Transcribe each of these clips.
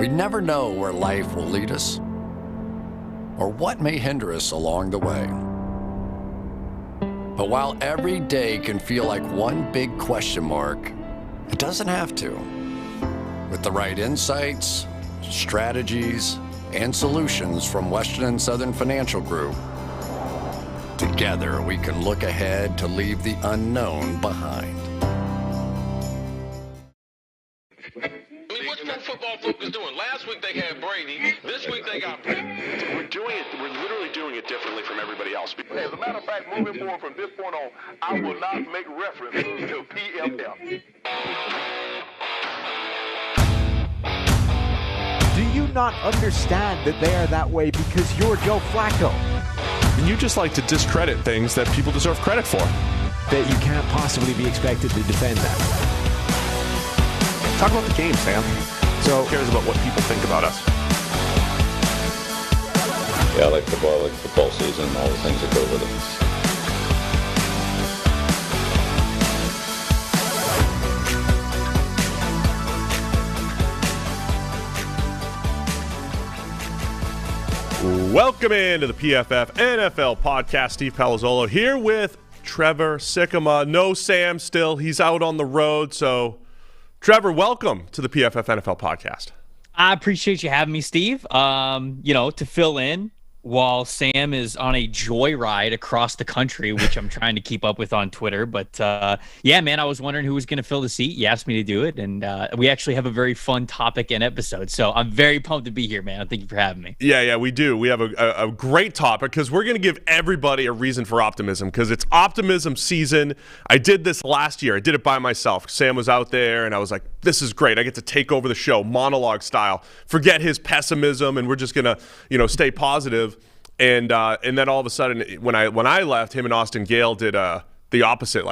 We never know where life will lead us or what may hinder us along the way. But while every day can feel like one big question mark, it doesn't have to. With the right insights, strategies, and solutions from Western and Southern Financial Group, together we can look ahead to leave the unknown behind. What's pro football focus doing? Last week they had Brady. This week they got Brady. We're literally doing it differently from everybody else. As a matter of fact, moving forward from this point on, I will not make reference to PFF. Do you not understand that they are that way because you're Joe Flacco? You just like to discredit things that people deserve credit for. That you can't possibly be expected to defend that. Talk about the game, Sam. So who cares about what people think about us? Yeah, I like football season, and all the things that go with it. Welcome into the PFF NFL Podcast. Steve Palazzolo here with Trevor Sikkema. No Sam still. He's out on the road, so Trevor, welcome to the PFF NFL Podcast. I appreciate you having me, Steve. To fill in while Sam is on a joyride across the country, which I'm trying to keep up with on Twitter. But yeah, man, I was wondering who was going to fill the seat. You asked me to do it, and we actually have a very fun topic and episode. So I'm very pumped to be here, man. Thank you for having me. Yeah, we do. We have a great topic because we're going to give everybody a reason for optimism because it's optimism season. I did this last year. I did it by myself. Sam was out there, and I was like, this is great. I get to take over the show, monologue style. Forget his pessimism, and we're just going to, stay positive. And then all of a sudden, when I left, him and Austin Gale did the opposite,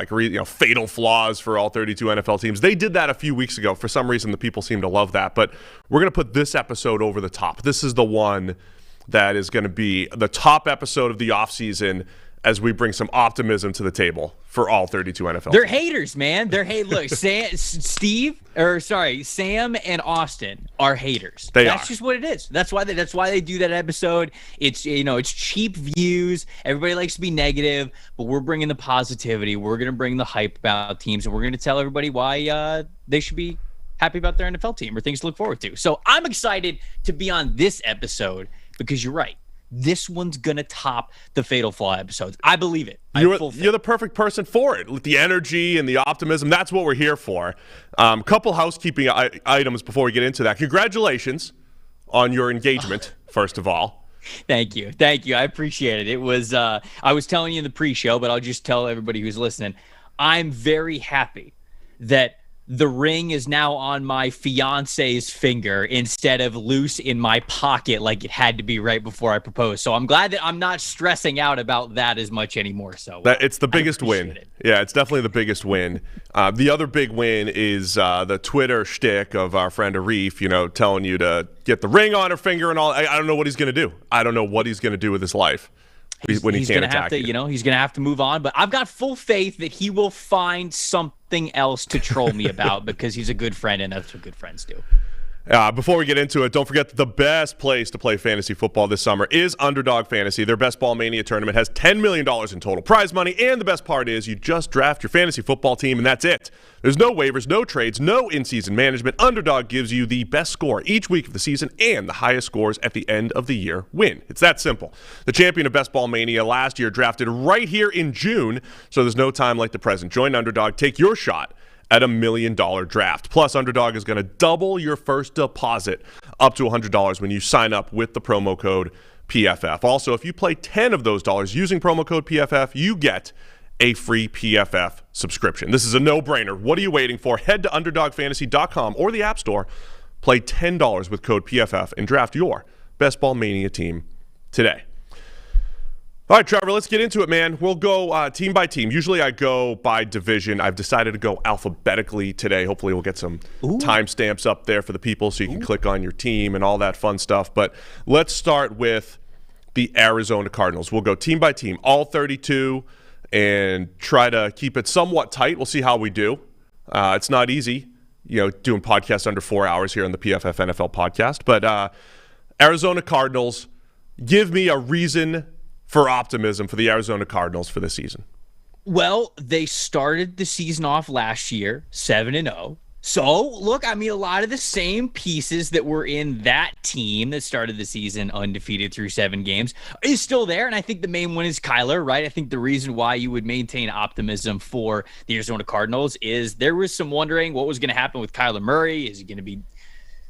fatal flaws for all 32 NFL teams. They did that a few weeks ago. For some reason, the people seem to love that. But we're going to put this episode over the top. This is the one that is going to be the top episode of the offseason as we bring some optimism to the table for all 32 NFL They're teams. haters, man. Look, Sam and Austin are haters. That's just what it is. That's why they do that episode. It's it's cheap views. Everybody likes to be negative, but we're bringing the positivity. We're going to bring the hype about teams, and we're going to tell everybody why they should be happy about their NFL team or things to look forward to. So I'm excited to be on this episode because you're right. This one's going to top the Fatal Flaw episodes. I believe it. You're the perfect person for it. With the energy and the optimism, that's what we're here for. Couple housekeeping items before we get into that. Congratulations on your engagement, first of all. Thank you. I appreciate it. It was, I was telling you in the pre-show, but I'll just tell everybody who's listening. I'm very happy that the ring is now on my fiance's finger instead of loose in my pocket like it had to be right before I proposed. So I'm glad that I'm not stressing out about that as much anymore. So it's the biggest win. Yeah, it's definitely the biggest win. The other big win is the Twitter shtick of our friend Arif, telling you to get the ring on her finger and all. I don't know what he's going to do. I don't know what he's going to do with his life. When he's going to have to, he's going to have to move on. But I've got full faith that he will find something else to troll me about because he's a good friend, and that's what good friends do. Before we get into it, don't forget that the best place to play fantasy football this summer is Underdog Fantasy. Their Best Ball Mania tournament has $10 million in total prize money, and the best part is you just draft your fantasy football team, and that's it. There's no waivers, no trades, no in-season management. Underdog gives you the best score each week of the season, and the highest scores at the end of the year win. It's that simple. The champion of Best Ball Mania last year drafted right here in June, so there's no time like the present. Join Underdog. Take your shot at $1 million draft. Plus, Underdog is going to double your first deposit up to $100 when you sign up with the promo code PFF. Also, if you play 10 of those dollars using promo code PFF, you get a free PFF subscription. This is a no-brainer. What are you waiting for? Head to UnderdogFantasy.com or the App Store. Play $10 with code PFF and draft your Best Ball Mania team today. All right, Trevor, let's get into it, man. We'll go team by team. Usually I go by division. I've decided to go alphabetically today. Hopefully we'll get some timestamps up there for the people so you can click on your team and all that fun stuff. But let's start with the Arizona Cardinals. We'll go team by team, all 32, and try to keep it somewhat tight. We'll see how we do. It's not easy doing podcasts under 4 hours here on the PFF NFL podcast. But Arizona Cardinals, give me a reason for optimism for the Arizona Cardinals for this season. Well, they started the season off last year 7-0. So, look, I mean, a lot of the same pieces that were in that team that started the season undefeated through 7 games is still there. And I think the main one is Kyler, right? I think the reason why you would maintain optimism for the Arizona Cardinals is there was some wondering what was going to happen with Kyler Murray. Is he going to be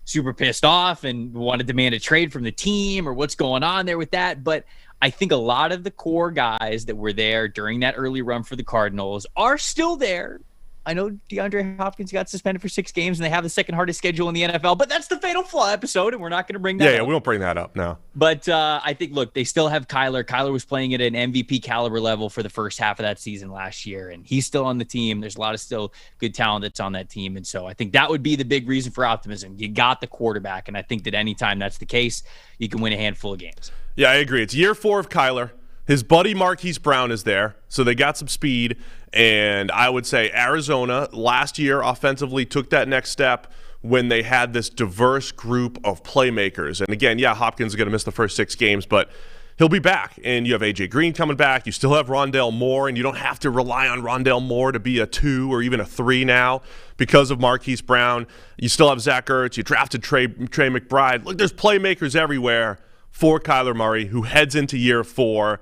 super pissed off and want to demand a trade from the team, or what's going on there with that? But I think a lot of the core guys that were there during that early run for the Cardinals are still there. I know DeAndre Hopkins got suspended for 6 games, and they have the second hardest schedule in the NFL, but that's the Fatal Flaw episode, and we're not going to bring that up. Yeah, we won't bring that up, no. But I think, look, they still have Kyler. Kyler was playing at an MVP caliber level for the first half of that season last year, and he's still on the team. There's a lot of still good talent that's on that team, and so I think that would be the big reason for optimism. You got the quarterback, and I think that anytime that's the case, you can win a handful of games. Yeah, I agree. It's year 4 of Kyler. His buddy Marquise Brown is there, so they got some speed. And I would say Arizona last year offensively took that next step when they had this diverse group of playmakers. And again, yeah, Hopkins is going to miss the first 6 games, but he'll be back. And you have A.J. Green coming back. You still have Rondale Moore, and you don't have to rely on Rondale Moore to be a 2 or even a 3 now because of Marquise Brown. You still have Zach Ertz. You drafted Trey McBride. Look, there's playmakers everywhere for Kyler Murray, who heads into year 4.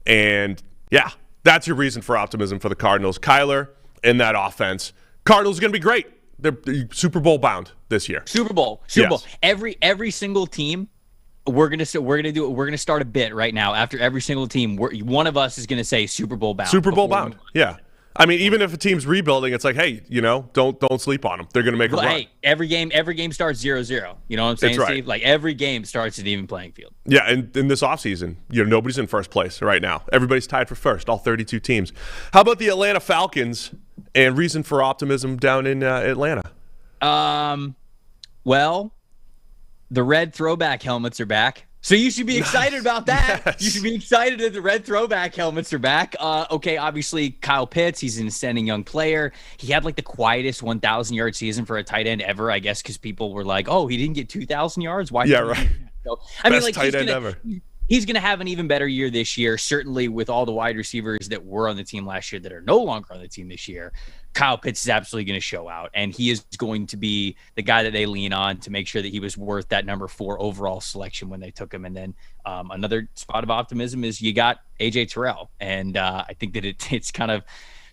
And, yeah, that's your reason for optimism for the Cardinals. Kyler in that offense. Cardinals are going to be great. They're Super Bowl bound this year. Super Bowl. Every single team. We're gonna start a bit right now. After every single team, one of us is gonna say Super Bowl bound. Super Bowl bound. Yeah. I mean, even if a team's rebuilding, it's like, hey, don't sleep on them. They're going to make a run. Hey, every game starts 0-0. You know what I'm saying, That's right. Steve? Like, every game starts at an even playing field. Yeah, and in this offseason, nobody's in first place right now. Everybody's tied for first, all 32 teams. How about the Atlanta Falcons and reason for optimism down in Atlanta? Well, the red throwback helmets are back. So you should be excited about that. Yes. You should be excited that the red throwback helmets are back. Okay, obviously Kyle Pitts, he's an ascending young player. He had like the quietest 1,000-yard season for a tight end ever, I guess, because people were like, "Oh, he didn't get 2,000 yards. Why?" Yeah, right. So, I mean, like, tight end ever. He's going to have an even better year this year, certainly with all the wide receivers that were on the team last year that are no longer on the team this year. Kyle Pitts is absolutely going to show out, and he is going to be the guy that they lean on to make sure that he was worth that number 4 overall selection when they took him. And then another spot of optimism is you got A.J. Terrell, and I think that it's kind of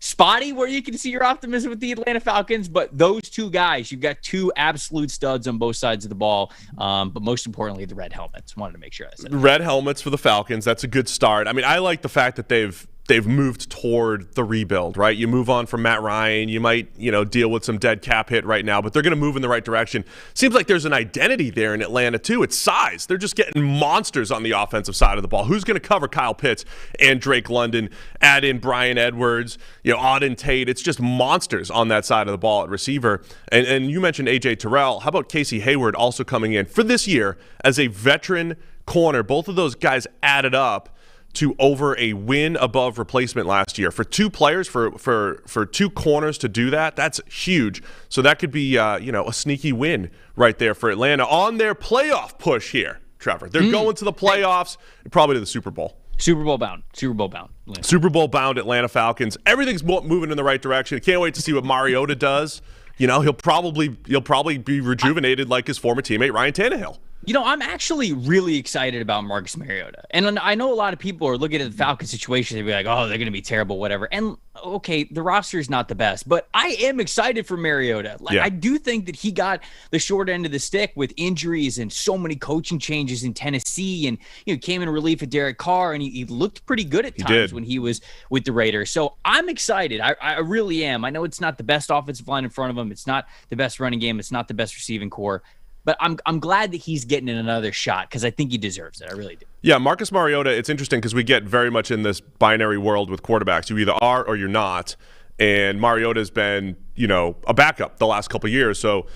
spotty where you can see your optimism with the Atlanta Falcons, but those 2 guys, you've got 2 absolute studs on both sides of the ball, but most importantly, the red helmets. Wanted to make sure I said that. Red helmets for the Falcons, that's a good start. I mean, I like the fact that they've moved toward the rebuild, right? You move on from Matt Ryan. You might, deal with some dead cap hit right now, but they're going to move in the right direction. Seems like there's an identity there in Atlanta, too. It's size. They're just getting monsters on the offensive side of the ball. Who's going to cover Kyle Pitts and Drake London? Add in Bryan Edwards, Auden Tate. It's just monsters on that side of the ball at receiver. And you mentioned A.J. Terrell. How about Casey Hayward also coming in for this year as a veteran corner? Both of those guys added up to over a win above replacement last year. For 2 players, for 2 corners to do that, that's huge. So that could be, a sneaky win right there for Atlanta on their playoff push here, Trevor. They're going to the playoffs, probably to the Super Bowl. Super Bowl bound. Atlanta. Super Bowl bound Atlanta Falcons. Everything's moving in the right direction. I can't wait to see what Mariota does. He'll probably be rejuvenated like his former teammate Ryan Tannehill. I'm actually really excited about Marcus Mariota. And I know a lot of people are looking at the Falcons situation. They'd be like, oh, they're going to be terrible, whatever. And, okay, the roster is not the best. But I am excited for Mariota. I do think that he got the short end of the stick with injuries and so many coaching changes in Tennessee. And, came in relief at Derek Carr. And he looked pretty good at times when he was with the Raiders. So I'm excited. I really am. I know it's not the best offensive line in front of him. It's not the best running game. It's not the best receiving core. But I'm glad that he's getting another shot because I think he deserves it. I really do. Yeah, Marcus Mariota, it's interesting because we get very much in this binary world with quarterbacks. You either are or you're not. And Mariota's been, a backup the last couple of years. So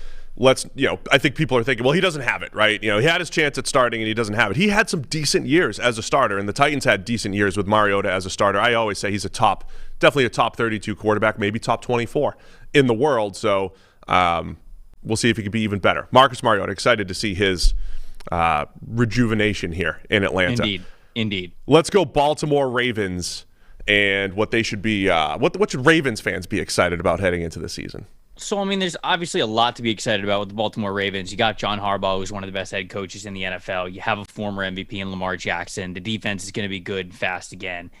I think people are thinking, well, he doesn't have it, right? He had his chance at starting and he doesn't have it. He had some decent years as a starter, and the Titans had decent years with Mariota as a starter. I always say he's definitely a top 32 quarterback, maybe top 24 in the world. So, we'll see if he can be even better. Marcus Mariota, excited to see his rejuvenation here in Atlanta. Indeed. Let's go Baltimore Ravens and what they should be. What should Ravens fans be excited about heading into the season? So, I mean, there's obviously a lot to be excited about with the Baltimore Ravens. You got John Harbaugh, who's one of the best head coaches in the NFL. You have a former MVP in Lamar Jackson. The defense is going to be good and fast again.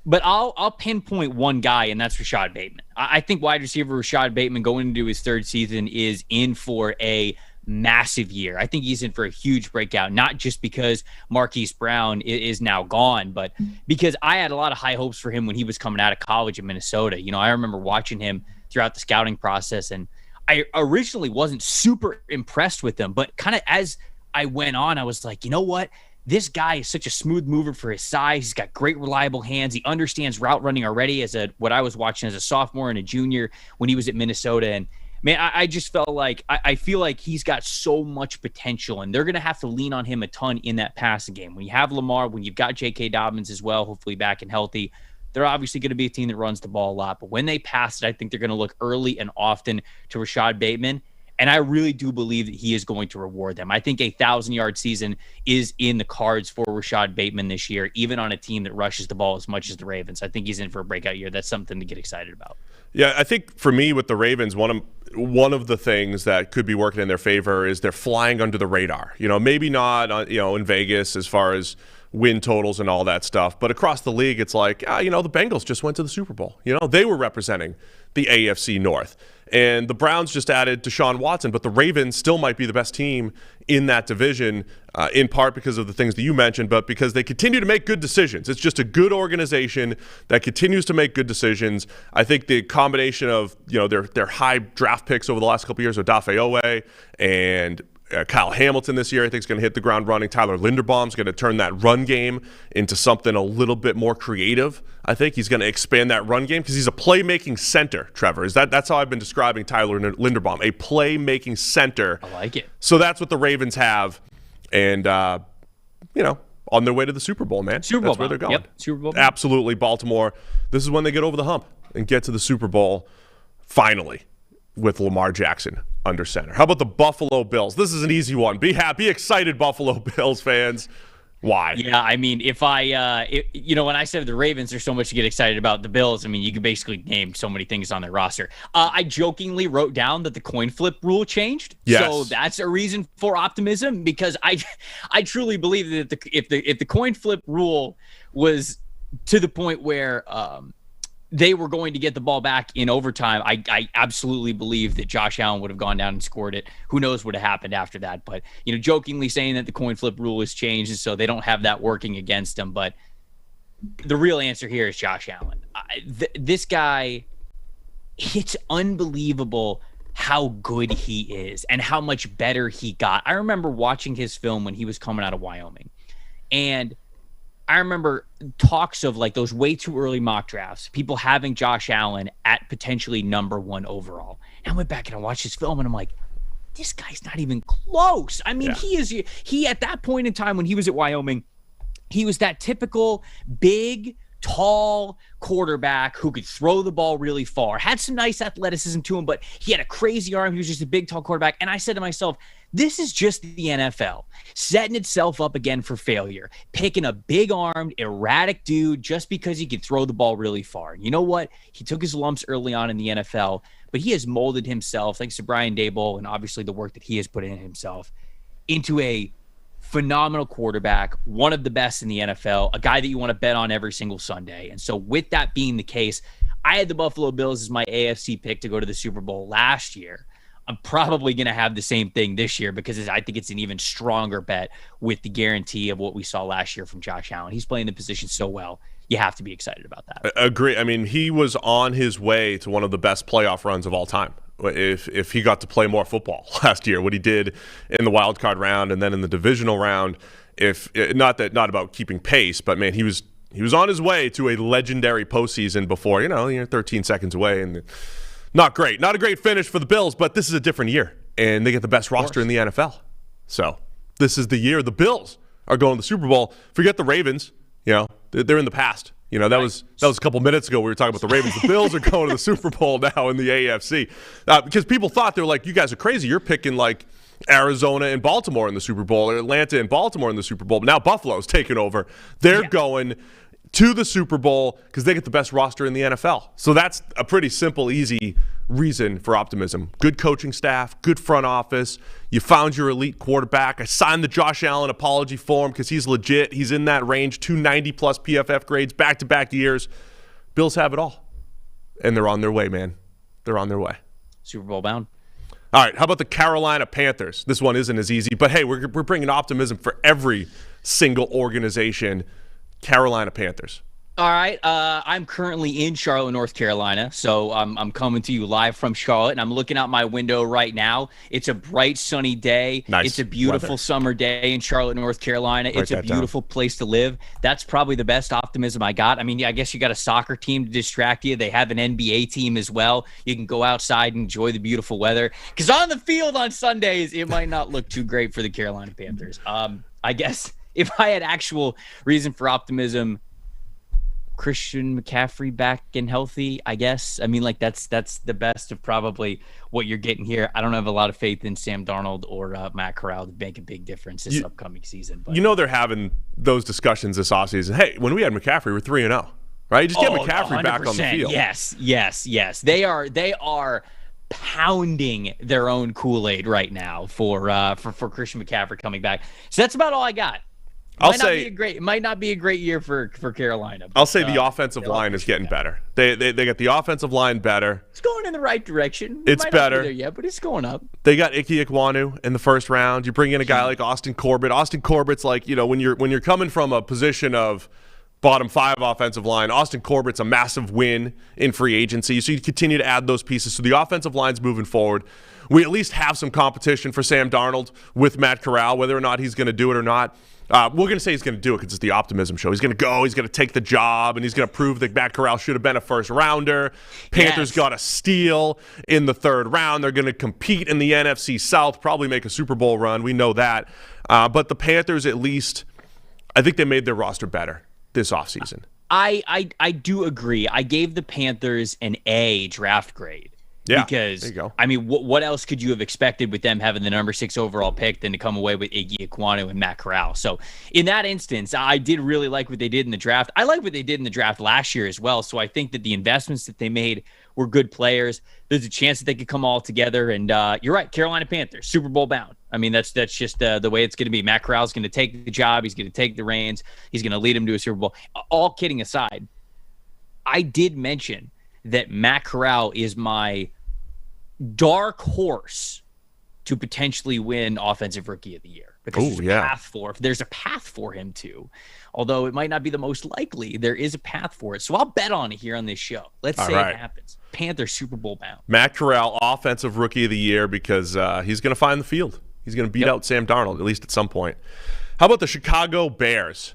But I'll pinpoint one guy, and that's Rashad Bateman. I think wide receiver Rashad Bateman going into his third season is in for a massive year. I think he's in for a huge breakout, not just because Marquise Brown is now gone, but because I had a lot of high hopes for him when he was coming out of college in Minnesota. You know, I remember watching him throughout the scouting process, and I originally wasn't super impressed with him, but kind of as I went on, I was like, you know what? This guy is such a smooth mover for his size. He's got great, reliable hands. He understands route running already as what I was watching as a sophomore and a junior when he was at Minnesota. And man, I just felt like I feel like he's got so much potential, and they're going to have to lean on him a ton in that passing game. When you have Lamar, when you've got J.K. Dobbins as well, hopefully back and healthy, they're obviously going to be a team that runs the ball a lot. But when they pass it, I think they're going to look early and often to Rashad Bateman. And I really do believe that he is going to reward them. I think a 1,000-yard season is in the cards for Rashad Bateman this year, even on a team that rushes the ball as much as the Ravens. I think he's in for a breakout year. That's something to get excited about. Yeah, I think for me with the Ravens, one of the things that could be working in their favor is they're flying under the radar. You know, maybe not in Vegas as far as win totals and all that stuff, but across the league, it's like, the Bengals just went to the Super Bowl. You know, they were representing the AFC North. And the Browns just added Deshaun Watson, but the Ravens still might be the best team in that division, in part because of the things that you mentioned, but because they continue to make good decisions. It's just a good organization that continues to make good decisions. I think the combination of their high draft picks over the last couple of years with Odafe Oweh and Kyle Hamilton this year, I think, is going to hit the ground running. Tyler Linderbaum's going to turn that run game into something a little bit more creative. I think he's going to expand that run game because he's a playmaking center, Trevor. That's how I've been describing Tyler Linderbaum, a playmaking center. I like it. So that's what the Ravens have. And, on their way to the Super Bowl, man. Super Bowl. That's where they're going. Yep, Super Bowl. Absolutely, Baltimore. This is when they get over the hump and get to the Super Bowl finally with Lamar Jackson under center. How about the Buffalo Bills? This is an easy one. Be happy, excited, Buffalo Bills fans. Why? Yeah, I mean, when I said the Ravens, there's so much to get excited about. The Bills, I mean, you could basically name so many things on their roster. I jokingly wrote down that the coin flip rule changed. Yes. So that's a reason for optimism, because I truly believe that if the coin flip rule was to the point where they were going to get the ball back in overtime, I absolutely believe that Josh Allen would have gone down and scored it. Who knows what would have happened after that? But, jokingly saying that the coin flip rule has changed, and so they don't have that working against them. But the real answer here is Josh Allen. This guy, it's unbelievable how good he is and how much better he got. I remember watching his film when he was coming out of Wyoming, and I remember talks of like those way too early mock drafts, people having Josh Allen at potentially number 1 overall. And I went back and I watched his film and I'm like, this guy's not even close. I mean, he at that point in time when he was at Wyoming, he was that typical big, tall quarterback who could throw the ball really far, had some nice athleticism to him, but he had a crazy arm. He was just a big, tall quarterback. And I said to myself, this is just the NFL setting itself up again for failure, picking a big-armed, erratic dude just because he could throw the ball really far. You know what? He took his lumps early on in the NFL, but he has molded himself, thanks to Brian Daboll and obviously the work that he has put in himself, into a phenomenal quarterback, one of the best in the NFL, a guy that you want to bet on every single Sunday. And so with that being the case, I had the Buffalo Bills as my AFC pick to go to the Super Bowl last year. I'm probably going to have the same thing this year because I think it's an even stronger bet with the guarantee of what we saw last year from Josh Allen. He's playing the position so well. You have to be excited about that. Agree. I mean, he was on his way to one of the best playoff runs of all time. If he got to play more football last year, what he did in the wild card round and then in the divisional round, not about keeping pace, but man, he was on his way to a legendary postseason before, you're 13 seconds away, and not great. Not a great finish for the Bills, but this is a different year, and they get the best roster in the NFL. So this is the year the Bills are going to the Super Bowl. Forget the Ravens. They're in the past. You know, that was a couple minutes ago. We were talking about the Ravens. The Bills are going to the Super Bowl now in the AFC because people thought, they were like, you guys are crazy. You're picking like Arizona and Baltimore in the Super Bowl, or Atlanta and Baltimore in the Super Bowl. But now Buffalo's taken over. They're going to the Super Bowl because they get the best roster in the NFL. So that's a pretty simple, easy reason for optimism. Good coaching staff, good front office. You found your elite quarterback. I signed the Josh Allen apology form because he's legit. He's in that range, 290-plus PFF grades, back-to-back years. Bills have it all. And they're on their way, man. They're on their way. Super Bowl bound. All right, how about the Carolina Panthers? This one isn't as easy, but hey, we're bringing optimism for every single organization. Carolina Panthers. All right, I'm currently in Charlotte, North Carolina, so I'm coming to you live from Charlotte, and I'm looking out my window right now. It's a bright, sunny day. Nice. It's a beautiful summer day in Charlotte, North Carolina. It's a beautiful place to live. That's probably the best optimism I got. I mean, I guess you got a soccer team to distract you. They have an NBA team as well. You can go outside and enjoy the beautiful weather. Because on the field on Sundays, it might not look too great for the Carolina Panthers. I guess if I had actual reason for optimism, Christian McCaffrey back and healthy, I guess. I mean, like that's the best of probably what you're getting here. I don't have a lot of faith in Sam Darnold or Matt Corral to make a big difference this upcoming season. But they're having those discussions this offseason. Hey, when we had McCaffrey, we're 3-0, right? Just get McCaffrey back on the field. Yes. They are pounding their own Kool-Aid right now for Christian McCaffrey coming back. So that's about all I got. It might not be a great year for Carolina. But, I'll say the offensive line is getting better. They got the offensive line better. It's going in the right direction. It's better. Not be there yet, but it's going up. They got Ike Ekwonu in the first round. You bring in a guy like Austin Corbett. Austin Corbett's like, when you're coming from a position of bottom 5 offensive line, Austin Corbett's a massive win in free agency. So you continue to add those pieces. So the offensive line's moving forward. We at least have some competition for Sam Darnold with Matt Corral, whether or not he's going to do it or not. We're going to say he's going to do it because it's the optimism show. He's going to go, he's going to take the job, and he's going to prove that Matt Corral should have been a first-rounder. Panthers got a steal in the 3rd round. They're going to compete in the NFC South, probably make a Super Bowl run. We know that. But the Panthers, at least, I think they made their roster better this offseason. I do agree. I gave the Panthers an A draft grade. Yeah, because, there you go. I mean, what else could you have expected with them having the number 6 overall pick than to come away with Iggy Ekwonu and Matt Corral? So in that instance, I did really like what they did in the draft. I like what they did in the draft last year as well. So I think that the investments that they made were good players. There's a chance that they could come all together. And you're right, Carolina Panthers, Super Bowl bound. I mean, that's just the way it's going to be. Matt Corral's going to take the job. He's going to take the reins. He's going to lead them to a Super Bowl. All kidding aside, I did mention that Matt Corral is my dark horse to potentially win Offensive Rookie of the Year because there's a path for him to, although it might not be the most likely, there is a path for it. So I'll bet on it here on this show. Let's say it happens. Panthers Super Bowl bound. Matt Corral, Offensive Rookie of the Year, because he's going to find the field. He's going to beat out Sam Darnold, at least at some point. How about the Chicago Bears?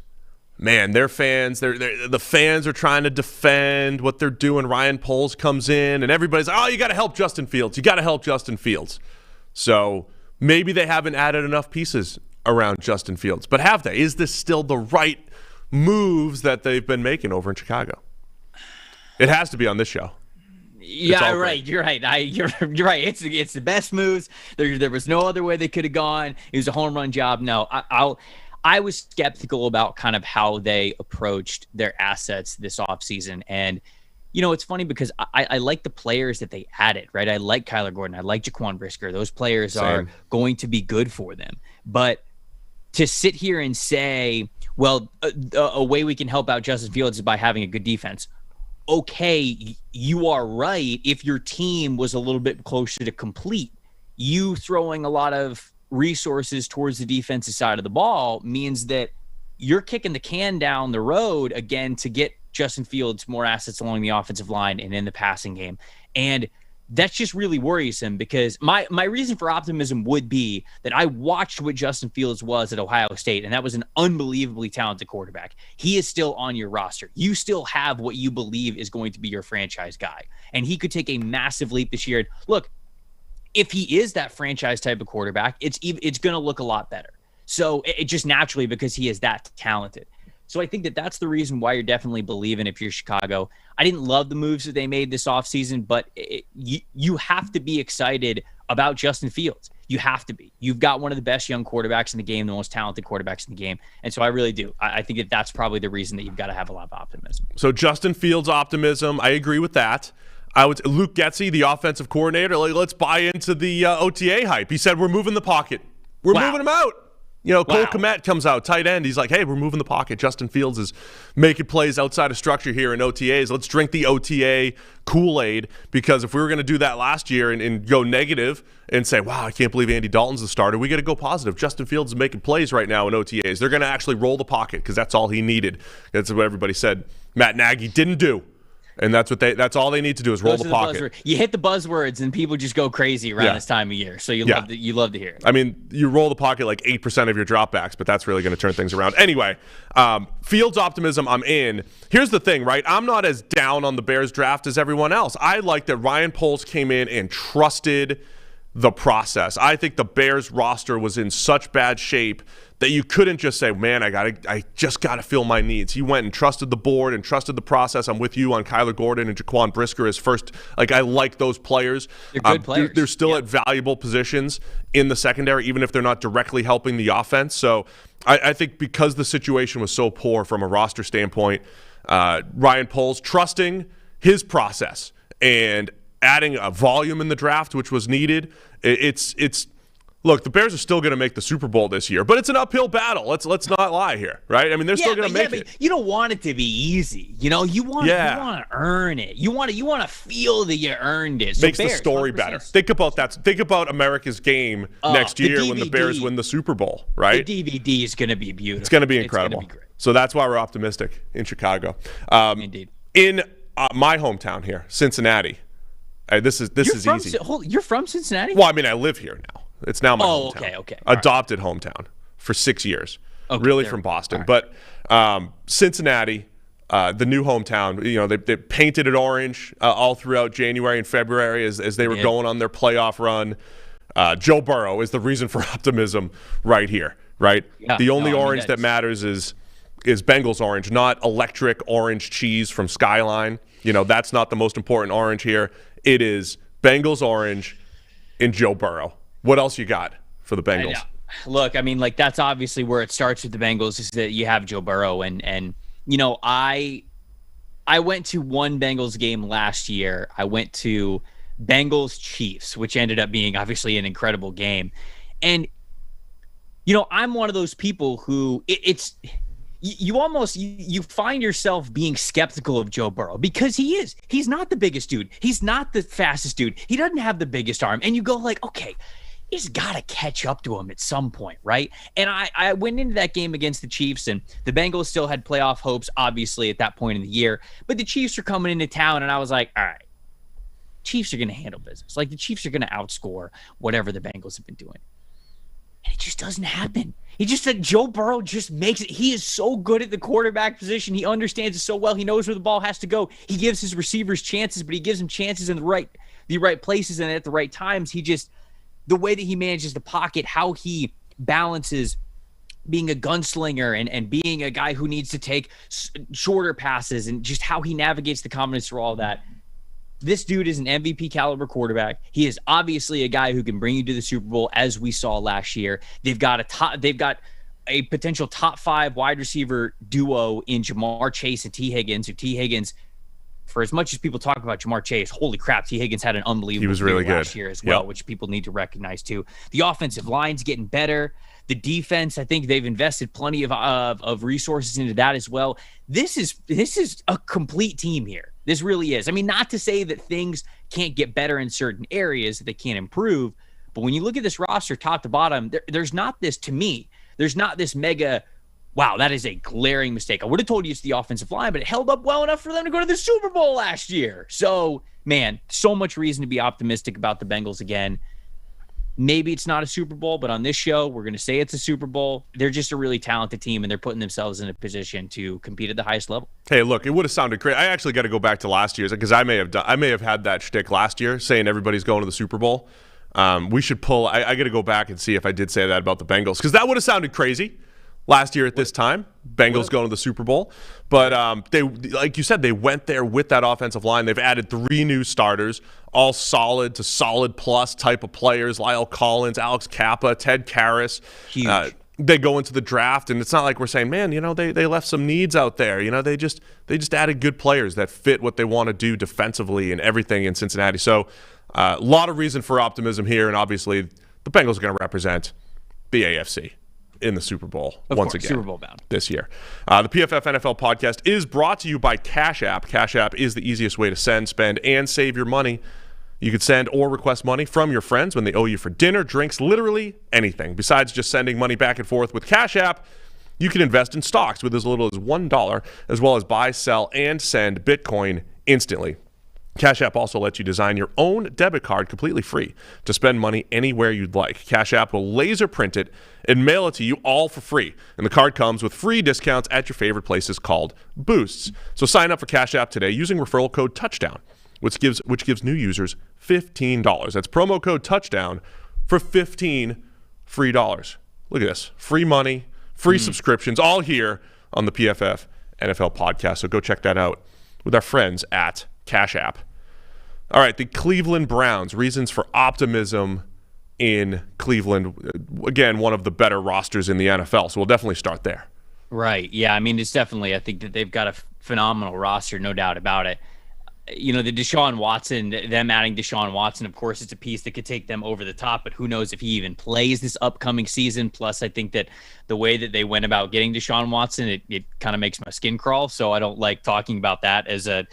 Man, their fans, the fans are trying to defend what they're doing. Ryan Poles comes in, and everybody's like, oh, you got to help Justin Fields. You got to help Justin Fields. So maybe they haven't added enough pieces around Justin Fields. But have they? Is this still the right moves that they've been making over in Chicago? It has to be on this show. Yeah, right. You're right. You're right. It's the best moves. There was no other way they could have gone. It was a home run job. No, I was skeptical about kind of how they approached their assets this offseason. And, it's funny because I like the players that they added, right? I like Kyler Gordon. I like Jaquan Brisker. Those players are going to be good for them. But to sit here and say, well, a way we can help out Justin Fields is by having a good defense. Okay, you are right if your team was a little bit closer to complete. You throwing a lot of resources towards the defensive side of the ball means that you're kicking the can down the road again to get Justin Fields more assets along the offensive line and in the passing game. And that's just really worrisome because my reason for optimism would be that I watched what Justin Fields was at Ohio State, and that was an unbelievably talented quarterback. He is still on your roster. You still have what you believe is going to be your franchise guy, and he could take a massive leap this year. Look, if he is that franchise type of quarterback, it's going to look a lot better. So it just naturally because he is that talented. So I think that that's the reason why you're definitely believing if you're Chicago. I didn't love the moves that they made this offseason, but you have to be excited about Justin Fields. You have to be. You've got one of the best young quarterbacks in the game, the most talented quarterbacks in the game. And so I really do. I think that that's probably the reason that you've got to have a lot of optimism. So Justin Fields optimism, I agree with that. Luke Getsy, the offensive coordinator, let's buy into the OTA hype. He said, we're moving the pocket. We're moving him out. Cole Kmet comes out, tight end. He's like, hey, we're moving the pocket. Justin Fields is making plays outside of structure here in OTAs. Let's drink the OTA Kool-Aid, because if we were going to do that last year and go negative and say, wow, I can't believe Andy Dalton's the starter, we got to go positive. Justin Fields is making plays right now in OTAs. They're going to actually roll the pocket because that's all he needed. That's what everybody said Matt Nagy didn't do. And that's all they need to do is roll the pocket. You hit the buzzwords and people just go crazy around this time of year. So you love to hear it. I mean, you roll the pocket like 8% of your dropbacks, but that's really going to turn things around. Anyway, Fields optimism, I'm in. Here's the thing, right? I'm not as down on the Bears draft as everyone else. I like that Ryan Poles came in and trusted the process. I think the Bears roster was in such bad shape that you couldn't just say, man, I just got to fill my needs. He went and trusted the board and trusted the process. I'm with you on Kyler Gordon and Jaquan Brisker as first. I like those players. They're good players. They're still at valuable positions in the secondary, even if they're not directly helping the offense. So I think because the situation was so poor from a roster standpoint, Ryan Poles trusting his process and adding a volume in the draft, which was needed. Look, the Bears are still going to make the Super Bowl this year, but it's an uphill battle. Let's not lie here, right? I mean, they're still going to make it. You don't want it to be easy. You want to earn it. You want to feel that you earned it. So Makes Bears, the story 100%. better. Think about that. Think about America's game next year when the Bears win the Super Bowl, right? The DVD is going to be beautiful. It's going to be incredible. It's going to be great. So that's why we're optimistic in Chicago. Indeed. In my hometown here, Cincinnati. This is easy. You're from Cincinnati? Well, I mean, I live here now. It's now my hometown. Okay. Adopted hometown for 6 years. Okay, really from Boston. Right. But Cincinnati, the new hometown, they painted it orange all throughout January and February as they were going on their playoff run. Joe Burrow is the reason for optimism right here, right? Yeah, the only orange that matters is Bengals orange, not electric orange cheese from Skyline. That's not the most important orange here. It is Bengals orange and Joe Burrow. What else you got for the Bengals? Look, I mean, that's obviously where it starts with the Bengals is that you have Joe Burrow. And I went to one Bengals game last year. I went to Bengals Chiefs, which ended up being obviously an incredible game. And, I'm one of those people who you find yourself being skeptical of Joe Burrow because he's not the biggest dude. He's not the fastest dude. He doesn't have the biggest arm. And you go okay, he's got to catch up to him at some point, right? And I went into that game against the Chiefs, and the Bengals still had playoff hopes, obviously, at that point in the year. But the Chiefs are coming into town, and I was like, all right, Chiefs are going to handle business. The Chiefs are going to outscore whatever the Bengals have been doing. And it just doesn't happen. He just said Joe Burrow just makes it. He is so good at the quarterback position. He understands it so well. He knows where the ball has to go. He gives his receivers chances, but he gives them chances in the right places and at the right times. The way that he manages the pocket, how he balances being a gunslinger and being a guy who needs to take shorter passes and just how he navigates the combination through all that. This dude is an MVP caliber quarterback. He is obviously a guy who can bring you to the Super Bowl, as we saw last year. They've got a potential top 5 wide receiver duo in Jamar Chase and T. Higgins. Who T. Higgins, for as much as people talk about Jamar Chase, holy crap, T. Higgins had an unbelievable year last year as well, which people need to recognize too. The offensive line's getting better. The defense, I think they've invested plenty of resources into that as well. This is a complete team here. This really is. I mean, not to say that things can't get better in certain areas, that they can't improve, but when you look at this roster top to bottom, there's not this, to me, there's not this mega, wow, that is a glaring mistake. I would have told you it's the offensive line, but it held up well enough for them to go to the Super Bowl last year. So, man, so much reason to be optimistic about the Bengals again. Maybe it's not a Super Bowl, but on this show, we're going to say it's a Super Bowl. They're just a really talented team, and they're putting themselves in a position to compete at the highest level. Hey, look, it would have sounded great. I actually got to go back to last year's because I may have had that shtick last year, saying everybody's going to the Super Bowl. We should pull. I got to go back and see if I did say that about the Bengals because that would have sounded crazy. last year at this time. Bengals going to the Super Bowl. But they, like you said, they went there with that offensive line. They've added 3 new starters, all solid to solid plus type of players. Lyle Collins, Alex Kappa, Ted Karras. Huge. They go into the draft, and it's not like we're saying, man, they left some needs out there. They just added good players that fit what they want to do defensively and everything in Cincinnati. So a lot of reason for optimism here, and obviously the Bengals are going to represent the AFC in the Super Bowl once again. Super Bowl bound this year. The PFF NFL podcast is brought to you by Cash App. Cash App is the easiest way to send, spend, and save your money. You could send or request money from your friends when they owe you for dinner, drinks, literally anything. Besides just sending money back and forth with Cash App, you can invest in stocks with as little as $1, as well as buy, sell, and send Bitcoin instantly. Cash App also lets you design your own debit card completely free to spend money anywhere you'd like. Cash App will laser print it and mail it to you all for free. And the card comes with free discounts at your favorite places called Boosts. So sign up for Cash App today using referral code TOUCHDOWN, which gives new users $15. That's promo code TOUCHDOWN for $15 free dollars. Look at this. Free money, free subscriptions, all here on the PFF NFL podcast. So go check that out with our friends at Cash App. All right, the Cleveland Browns. Reasons for optimism in Cleveland. Again, one of the better rosters in the NFL, so we'll definitely start there. Right. Yeah, I mean, it's definitely, I think that they've got a phenomenal roster, no doubt about it. The Deshaun Watson, them adding Deshaun Watson, of course, it's a piece that could take them over the top, but who knows if he even plays this upcoming season. Plus, I think that the way that they went about getting Deshaun Watson, it kind of makes my skin crawl, so I don't like talking about that as a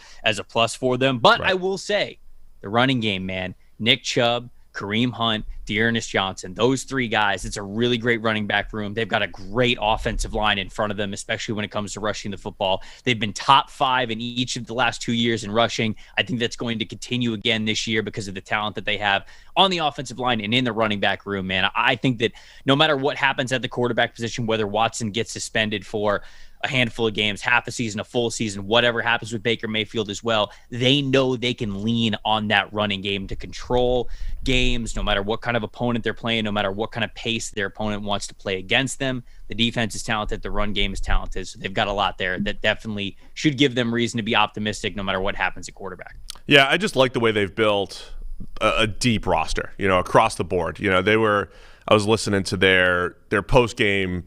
plus for them. But right. I will say, the running game, man, Nick Chubb, Kareem Hunt, Dearness Johnson, those 3 guys, it's a really great running back room. They've got a great offensive line in front of them, especially when it comes to rushing the football. They've been top 5 in each of the last 2 years in rushing. I think that's going to continue again this year because of the talent that they have on the offensive line and in the running back room, man. I think that no matter what happens at the quarterback position, whether Watson gets suspended for a handful of games, half a season, a full season, whatever happens with Baker Mayfield as well, they know they can lean on that running game to control games, no matter what kind of opponent they're playing, no matter what kind of pace their opponent wants to play against them. The defense is talented. The run game is talented. So they've got a lot there that definitely should give them reason to be optimistic no matter what happens at quarterback. Yeah, I just like the way they've built a deep roster, across the board. I was listening to their post-game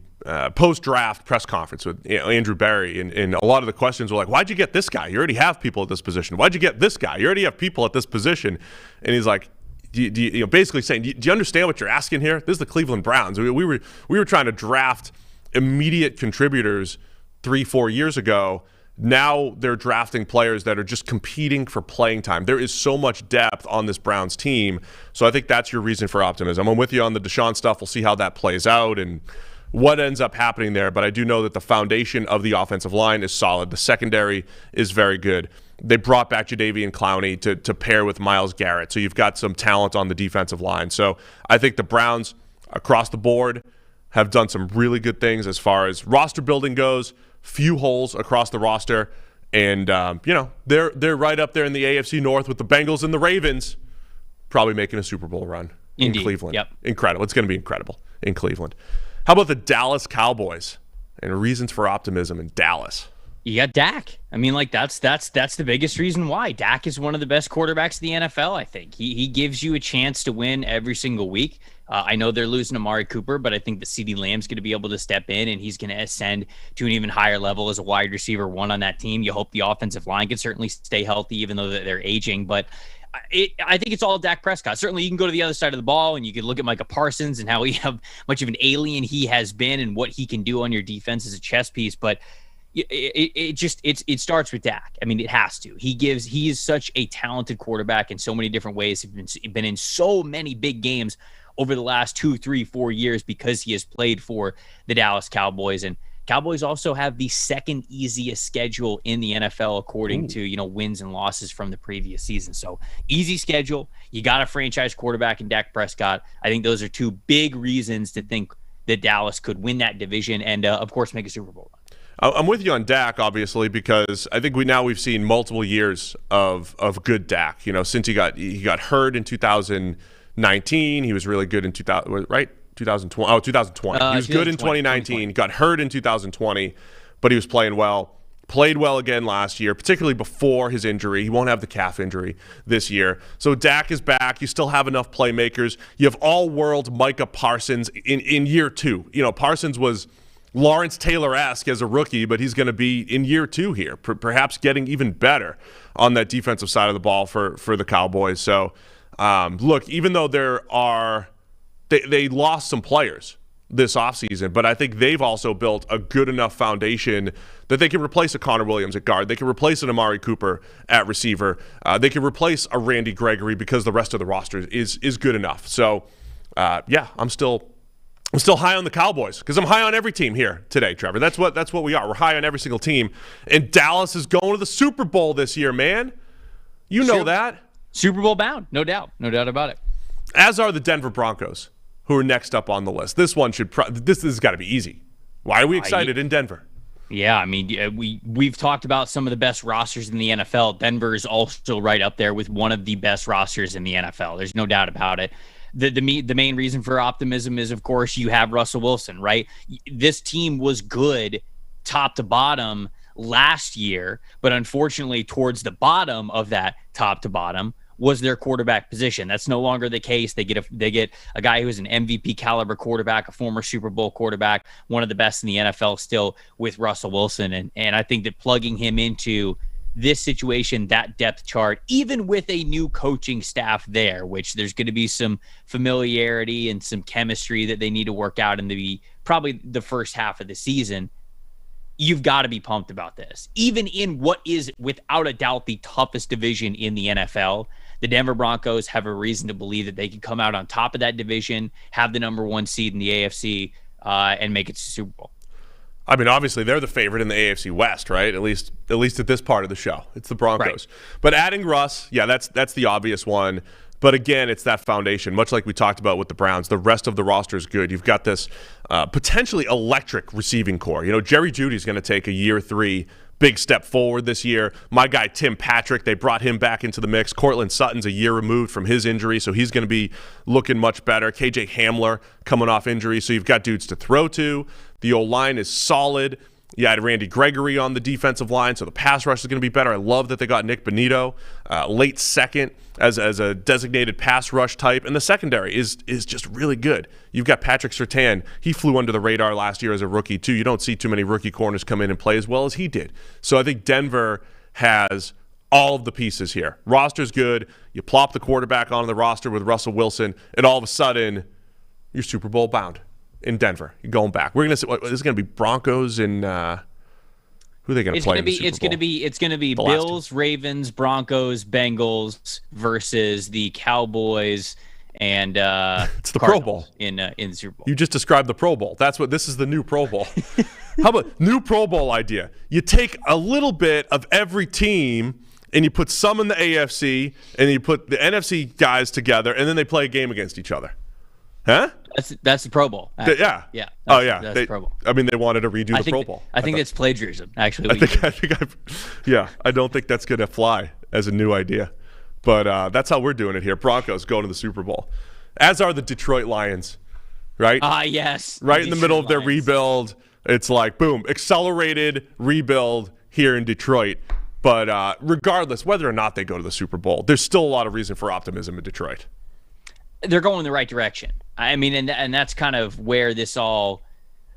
post-draft press conference with Andrew Berry, and a lot of the questions were like, why'd you get this guy? You already have people at this position. Why'd you get this guy? You already have people at this position. And he's like, basically saying, do you understand what you're asking here? This is the Cleveland Browns. We were trying to draft immediate contributors 3-4 years ago. Now they're drafting players that are just competing for playing time. There is so much depth on this Browns team. So I think that's your reason for optimism. I'm with you on the Deshaun stuff. We'll see how that plays out and what ends up happening there. But I do know that the foundation of the offensive line is solid. The secondary is very good. They brought back Jadeveon Clowney to pair with Myles Garrett. So you've got some talent on the defensive line. So I think the Browns across the board have done some really good things as far as roster building goes. Few holes across the roster. And, they're right up there in the AFC North with the Bengals and the Ravens probably making a Super Bowl run in Cleveland. Yep. Incredible. It's going to be incredible in Cleveland. How about the Dallas Cowboys and reasons for optimism in Dallas? You got Dak. I mean, that's the biggest reason why. Dak is one of the best quarterbacks in the NFL, I think. He gives you a chance to win every single week. I know they're losing Amari Cooper, but I think that CeeDee Lamb's going to be able to step in, and he's going to ascend to an even higher level as a wide receiver one on that team. You hope the offensive line can certainly stay healthy, even though they're aging. But I think it's all Dak Prescott. Certainly, you can go to the other side of the ball, and you can look at Micah Parsons and how much of an alien he has been and what he can do on your defense as a chess piece. But it starts with Dak. I mean, it has to. He is such a talented quarterback in so many different ways. He's been in so many big games over the last 2, 3, 4 years because he has played for the Dallas Cowboys. And Cowboys also have the second easiest schedule in the NFL according to, wins and losses from the previous season. So easy schedule. You got a franchise quarterback in Dak Prescott. I think those are 2 big reasons to think that Dallas could win that division and, of course, make a Super Bowl run. I'm with you on Dak, obviously, because I think we've seen multiple years of good Dak. Since he got hurt in 2019, he was really good in 2000, right? 2020. Oh, 2020. He was good in 2019, got hurt in 2020, but he was playing well. Played well again last year, particularly before his injury. He won't have the calf injury this year. So Dak is back. You still have enough playmakers. You have all-world Micah Parsons in year 2. You know, Parsons was Lawrence Taylor-esque as a rookie, but he's going to be in year 2 here, perhaps getting even better on that defensive side of the ball for the Cowboys. So, look, even though they lost some players this offseason, but I think they've also built a good enough foundation that they can replace a Connor Williams at guard. They can replace an Amari Cooper at receiver. They can replace a Randy Gregory because the rest of the roster is good enough. So, I'm still high on the Cowboys because I'm high on every team here today, Trevor. That's what we are. We're high on every single team. And Dallas is going to the Super Bowl this year, man. You know that. Super Bowl bound, no doubt about it. As are the Denver Broncos, who are next up on the list. This one this has got to be easy. Why are we excited in Denver? Yeah, I mean, we've talked about some of the best rosters in the NFL. Denver is also right up there with one of the best rosters in the NFL. There's no doubt about it. The main reason for optimism is, of course, you have Russell Wilson, right? This team was good top to bottom last year, but unfortunately towards the bottom of that top to bottom was their quarterback position. That's no longer the case. They get a guy who's an MVP caliber quarterback, a former Super Bowl quarterback, one of the best in the NFL still with Russell Wilson. And I think that plugging him into this situation, that depth chart, even with a new coaching staff there, which there's going to be some familiarity and some chemistry that they need to work out in probably the first half of the season, you've got to be pumped about this. Even in what is without a doubt the toughest division in the NFL, the Denver Broncos have a reason to believe that they can come out on top of that division, have the number 1 seed in the AFC, and make it to the Super Bowl. I mean, obviously, they're the favorite in the AFC West, right? At least at this part of the show. It's the Broncos. Right. But adding Russ, that's the obvious one. But again, it's that foundation, much like we talked about with the Browns. The rest of the roster is good. You've got this potentially electric receiving core. You know, Jerry Jeudy's going to take a year 3 big step forward this year. My guy, Tim Patrick, they brought him back into the mix. Cortland Sutton's a year removed from his injury, so he's going to be looking much better. KJ Hamler coming off injury, so you've got dudes to throw to. The O-line is solid. You had Randy Gregory on the defensive line, so the pass rush is going to be better. I love that they got Nick Bonito, late second as a designated pass rush type. And the secondary is just really good. You've got Patrick Surtain. He flew under the radar last year as a rookie, too. You don't see too many rookie corners come in and play as well as he did. So I think Denver has all of the pieces here. Roster's good. You plop the quarterback onto the roster with Russell Wilson, and all of a sudden, you're Super Bowl bound in Denver. You're going back. We're going to see this is going to be Broncos and who are they going to play in the Super Bowl? It's going to be Bills, Ravens, Broncos, Bengals versus the Cowboys and it's the Cardinals Pro Bowl in the Super Bowl. You just described the Pro Bowl. This is the new Pro Bowl. How about new Pro Bowl idea? You take a little bit of every team and you put some in the AFC and you put the NFC guys together and then they play a game against each other. Huh? That's the Pro Bowl. Yeah. That's the Pro Bowl. I mean, they wanted to redo the Pro Bowl. I think that's plagiarism. Actually, I don't think that's going to fly as a new idea, but that's how we're doing it here. Broncos going to the Super Bowl, as are the Detroit Lions, right? Yes. Right in the middle of their rebuild, it's like boom, accelerated rebuild here in Detroit. But regardless, whether or not they go to the Super Bowl, there's still a lot of reason for optimism in Detroit. They're going in the right direction. I mean, and that's kind of where this all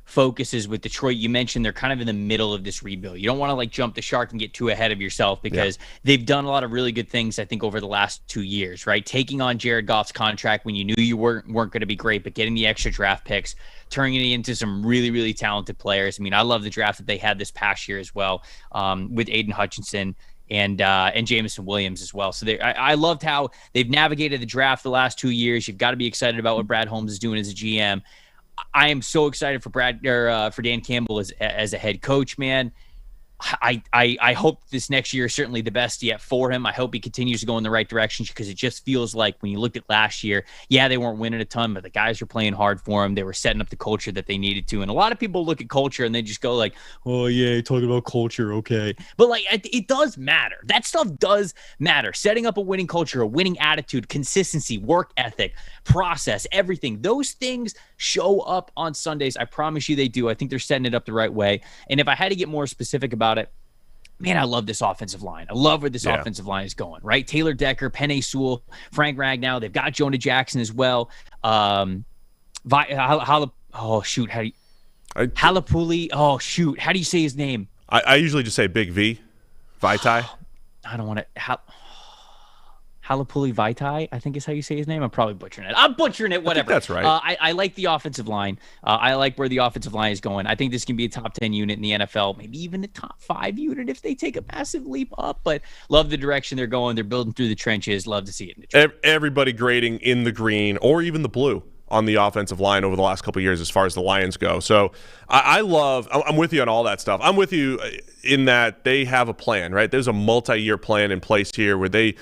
focuses with Detroit. You mentioned they're kind of in the middle of this rebuild. You don't want to jump the shark and get too ahead of yourself because they've done a lot of really good things, I think, over the last 2 years, right? Taking on Jared Goff's contract when you knew you weren't going to be great, but getting the extra draft picks, turning it into some really, really talented players. I mean, I love the draft that they had this past year as well with Aiden Hutchinson and Jameson Williams as well. So I loved how they've navigated the draft the last 2 years. You've got to be excited about what Brad Holmes is doing as a GM. I am so excited for for Dan Campbell as a head coach, man. I hope this next year is certainly the best yet for him. I hope he continues to go in the right direction because it just feels like when you looked at last year, they weren't winning a ton, but the guys were playing hard for him. They were setting up the culture that they needed to. And a lot of people look at culture and they just go like, oh yeah, talking about culture. Okay. But it does matter. That stuff does matter. Setting up a winning culture, a winning attitude, consistency, work ethic, process, everything. Those things show up on Sundays. I promise you they do. I think they're setting it up the right way. And if I had to get more specific about it, man, I love this offensive line. I love where this offensive line is going, right? Taylor Decker, Penei Sewell, Frank Ragnow. They've got Jonah Jackson as well. Halapuli. Oh, shoot. How do you say his name? I usually just say Big V. Vaitai. I don't want to. Halapuli Vaitai, I think is how you say his name. I'm probably butchering it. I'm butchering it, whatever. That's right. I like the offensive line. I like where the offensive line is going. I think this can be a top 10 unit in the NFL, maybe even a top 5 unit if they take a massive leap up. But love the direction they're going. They're building through the trenches. Love to see it in the trenches. Everybody grading in the green or even the blue on the offensive line over the last couple of years as far as the Lions go. So I'm with you on all that stuff. I'm with you in that they have a plan, right? There's a multi-year plan in place here where they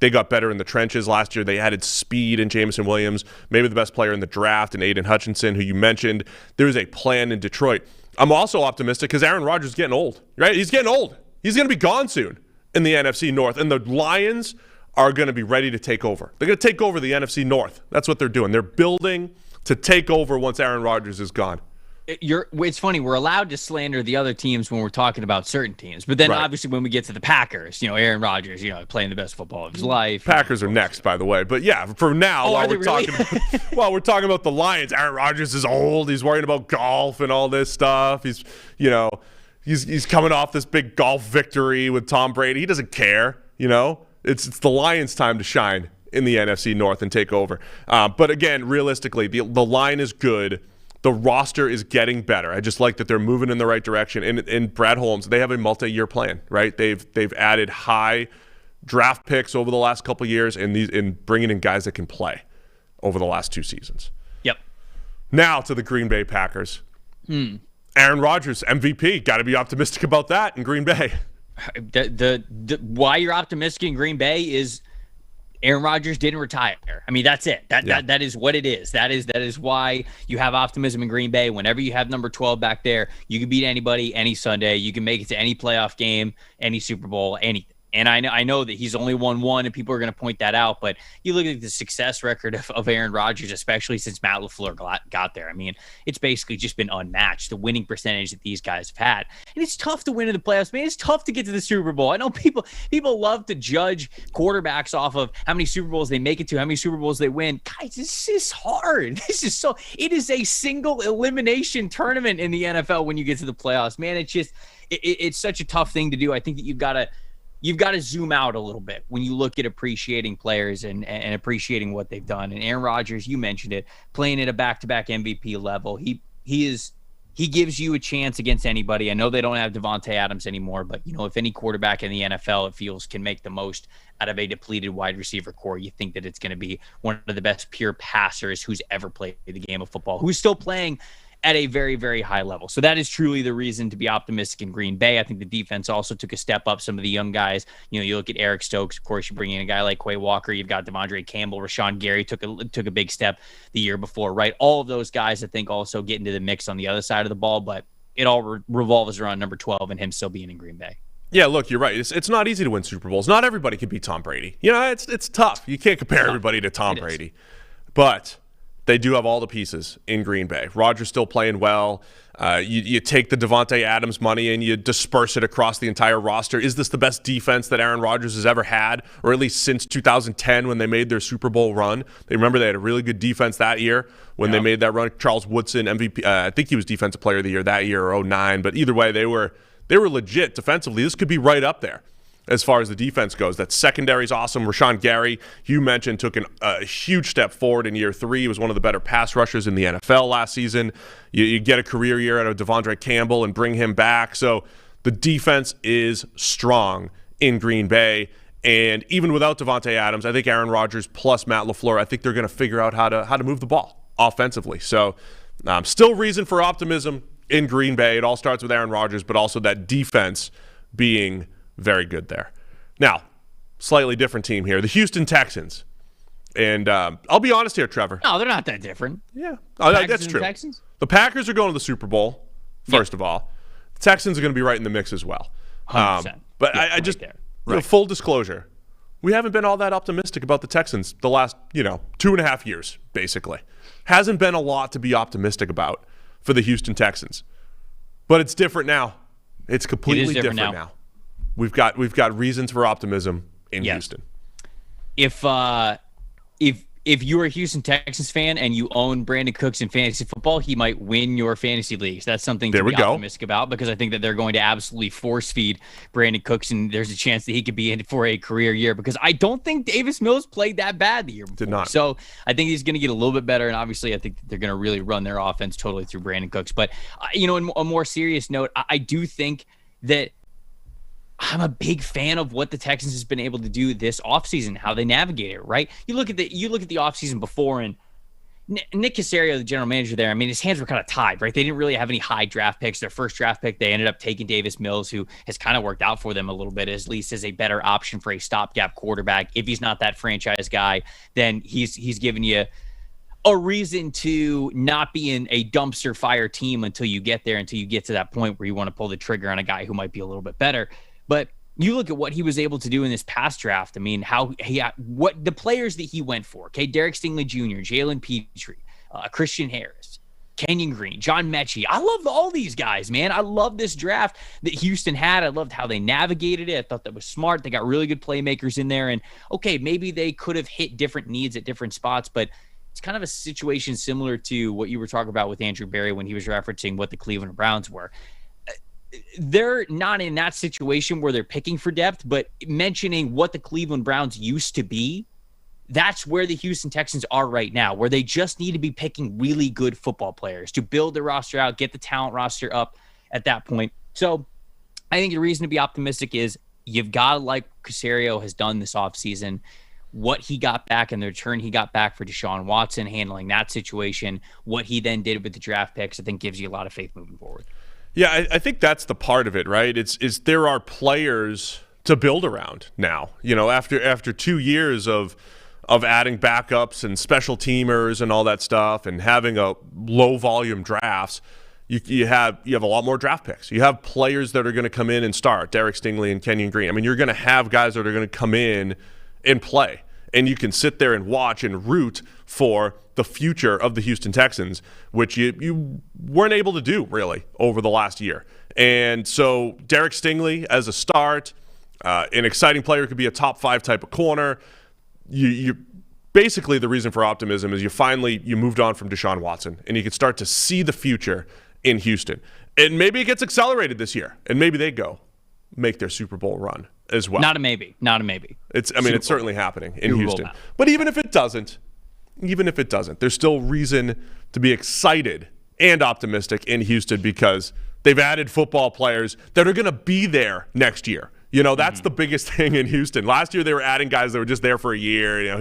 got better in the trenches last year. They added speed in Jameson Williams, maybe the best player in the draft, and Aiden Hutchinson, who you mentioned. There's a plan in Detroit. I'm also optimistic because Aaron Rodgers is getting old, right? He's getting old. He's going to be gone soon in the NFC North, and the Lions are going to be ready to take over. They're going to take over the NFC North. That's what they're doing. They're building to take over once Aaron Rodgers is gone. It's funny, we're allowed to slander the other teams when we're talking about certain teams, but then obviously when we get to the Packers, Aaron Rodgers, playing the best football of his life. Packers are next, by the way, but yeah, for now, while we're talking about the Lions, Aaron Rodgers is old. He's worrying about golf and all this stuff. He's coming off this big golf victory with Tom Brady. He doesn't care. It's the Lions' time to shine in the NFC North and take over. But again, realistically, the line is good. The roster is getting better. I just like that they're moving in the right direction. And Brad Holmes, they have a multi-year plan, right? They've added high draft picks over the last couple of years and bringing in guys that can play over the last 2 seasons. Yep. Now to the Green Bay Packers. Aaron Rodgers, MVP. Got to be optimistic about that in Green Bay. Why you're optimistic in Green Bay is Aaron Rodgers didn't retire. I mean, that's it. That is what it is. That is why you have optimism in Green Bay. Whenever you have number 12 back there, you can beat anybody any Sunday. You can make it to any playoff game, any Super Bowl, anything. And I know that he's only won one, and people are going to point that out. But you look at the success record of Aaron Rodgers, especially since Matt LaFleur got there. I mean, it's basically just been unmatched, the winning percentage that these guys have had. And it's tough to win in the playoffs, man. It's tough to get to the Super Bowl. I know people love to judge quarterbacks off of how many Super Bowls they make it to, how many Super Bowls they win. Guys, this is hard. It is a single elimination tournament in the NFL when you get to the playoffs. Man, it's such a tough thing to do. I think that you've got to zoom out a little bit when you look at appreciating players and appreciating what they've done. And Aaron Rodgers, you mentioned it, playing at a back-to-back MVP level. He gives you a chance against anybody. I know they don't have Devontae Adams anymore, but if any quarterback in the NFL, it feels, can make the most out of a depleted wide receiver core, you think that it's going to be one of the best pure passers who's ever played the game of football, who's still playing at a very, very high level. So that is truly the reason to be optimistic in Green Bay. I think the defense also took a step up. Some of the young guys, you look at Eric Stokes, of course, you bring in a guy like Quay Walker, you've got Devondre Campbell, Rashawn Gary took a big step the year before, right? All of those guys, I think, also get into the mix on the other side of the ball, but it all revolves around number 12 and him still being in Green Bay. Yeah, look, you're right. It's not easy to win Super Bowls. Not everybody can beat Tom Brady. It's tough. You can't compare everybody to Tom Brady. But they do have all the pieces in Green Bay. Rodgers still playing well. You take the Devontae Adams money and you disperse it across the entire roster. Is this the best defense that Aaron Rodgers has ever had, or at least since 2010 when they made their Super Bowl run? They had a really good defense that year when they made that run. Charles Woodson, MVP. I think he was Defensive Player of the Year that year, or 2009. But either way, they were legit defensively. This could be right up there as far as the defense goes. That secondary is awesome. Rashawn Gary, you mentioned, took a huge step forward in year 3. He was one of the better pass rushers in the NFL last season. You get a career year out of Devondre Campbell and bring him back. So the defense is strong in Green Bay. And even without Devontae Adams, I think Aaron Rodgers plus Matt LaFleur, I think they're going to figure out how to move the ball offensively. So still reason for optimism in Green Bay. It all starts with Aaron Rodgers, but also that defense being very good there. Now, slightly different team here, the Houston Texans. And I'll be honest here, Trevor. No, they're not that different. Yeah, that's true. Texans? The Packers are going to the Super Bowl, first of all. The Texans are going to be right in the mix as well. 100%. But I just, full disclosure, we haven't been all that optimistic about the Texans the last, 2.5 years, basically. Hasn't been a lot to be optimistic about for the Houston Texans. But it's different now. It's completely different now. We've got reasons for optimism in Houston. If you're a Houston Texans fan and you own Brandon Cooks in fantasy football, he might win your fantasy leagues. That's something to be optimistic about, because I think that they're going to absolutely force feed Brandon Cooks, and there's a chance that he could be in for a career year, because I don't think Davis Mills played that bad the year before. Did not. So I think he's going to get a little bit better, and obviously I think they're going to really run their offense totally through Brandon Cooks. But, in a more serious note, I do think that I'm a big fan of what the Texans has been able to do this offseason, how they navigate it, right? You look at the offseason before, and Nick Caserio, the general manager there, I mean, his hands were kind of tied, right? They didn't really have any high draft picks. Their first draft pick, they ended up taking Davis Mills, who has kind of worked out for them a little bit, at least as a better option for a stopgap quarterback. If he's not that franchise guy, then he's giving you a reason to not be in a dumpster fire team until you get there, until you get to that point where you want to pull the trigger on a guy who might be a little bit better. But you look at what he was able to do in this past draft. I mean, what the players that he went for, okay? Derek Stingley Jr., Jalen Petrie, Christian Harris, Kenyon Green, John Mechie. I love all these guys, man. I love this draft that Houston had. I loved how they navigated it. I thought that was smart. They got really good playmakers in there. And, okay, maybe they could have hit different needs at different spots, but it's kind of a situation similar to what you were talking about with Andrew Berry when he was referencing what the Cleveland Browns were. They're not in that situation where they're picking for depth, but mentioning what the Cleveland Browns used to be, that's where the Houston Texans are right now, where they just need to be picking really good football players to build the roster out, get the talent roster up at that point. So I think the reason to be optimistic is you've got to like Caserio has done this offseason, what he got back and the return he got back for Deshaun Watson, handling that situation, what he then did with the draft picks, I think gives you a lot of faith moving forward. Yeah, I think that's the part of it, right? Is there are players to build around now. After 2 years of adding backups and special teamers and all that stuff, and having a low volume drafts, you have a lot more draft picks. You have players that are going to come in and start. Derek Stingley and Kenyon Green. I mean, you're going to have guys that are going to come in and play, and you can sit there and watch and root for the future of the Houston Texans, which you weren't able to do really over the last year. And so Derek Stingley as a start, an exciting player, could be a top 5 type of corner. You basically, the reason for optimism is you moved on from Deshaun Watson, and you can start to see the future in Houston. And maybe it gets accelerated this year, and maybe they make their Super Bowl run as well. Not a maybe. It's certainly happening in Houston. But even if it doesn't, there's still reason to be excited and optimistic in Houston, because they've added football players that are going to be there next year. That's the biggest thing in Houston. Last year they were adding guys that were just there for a year.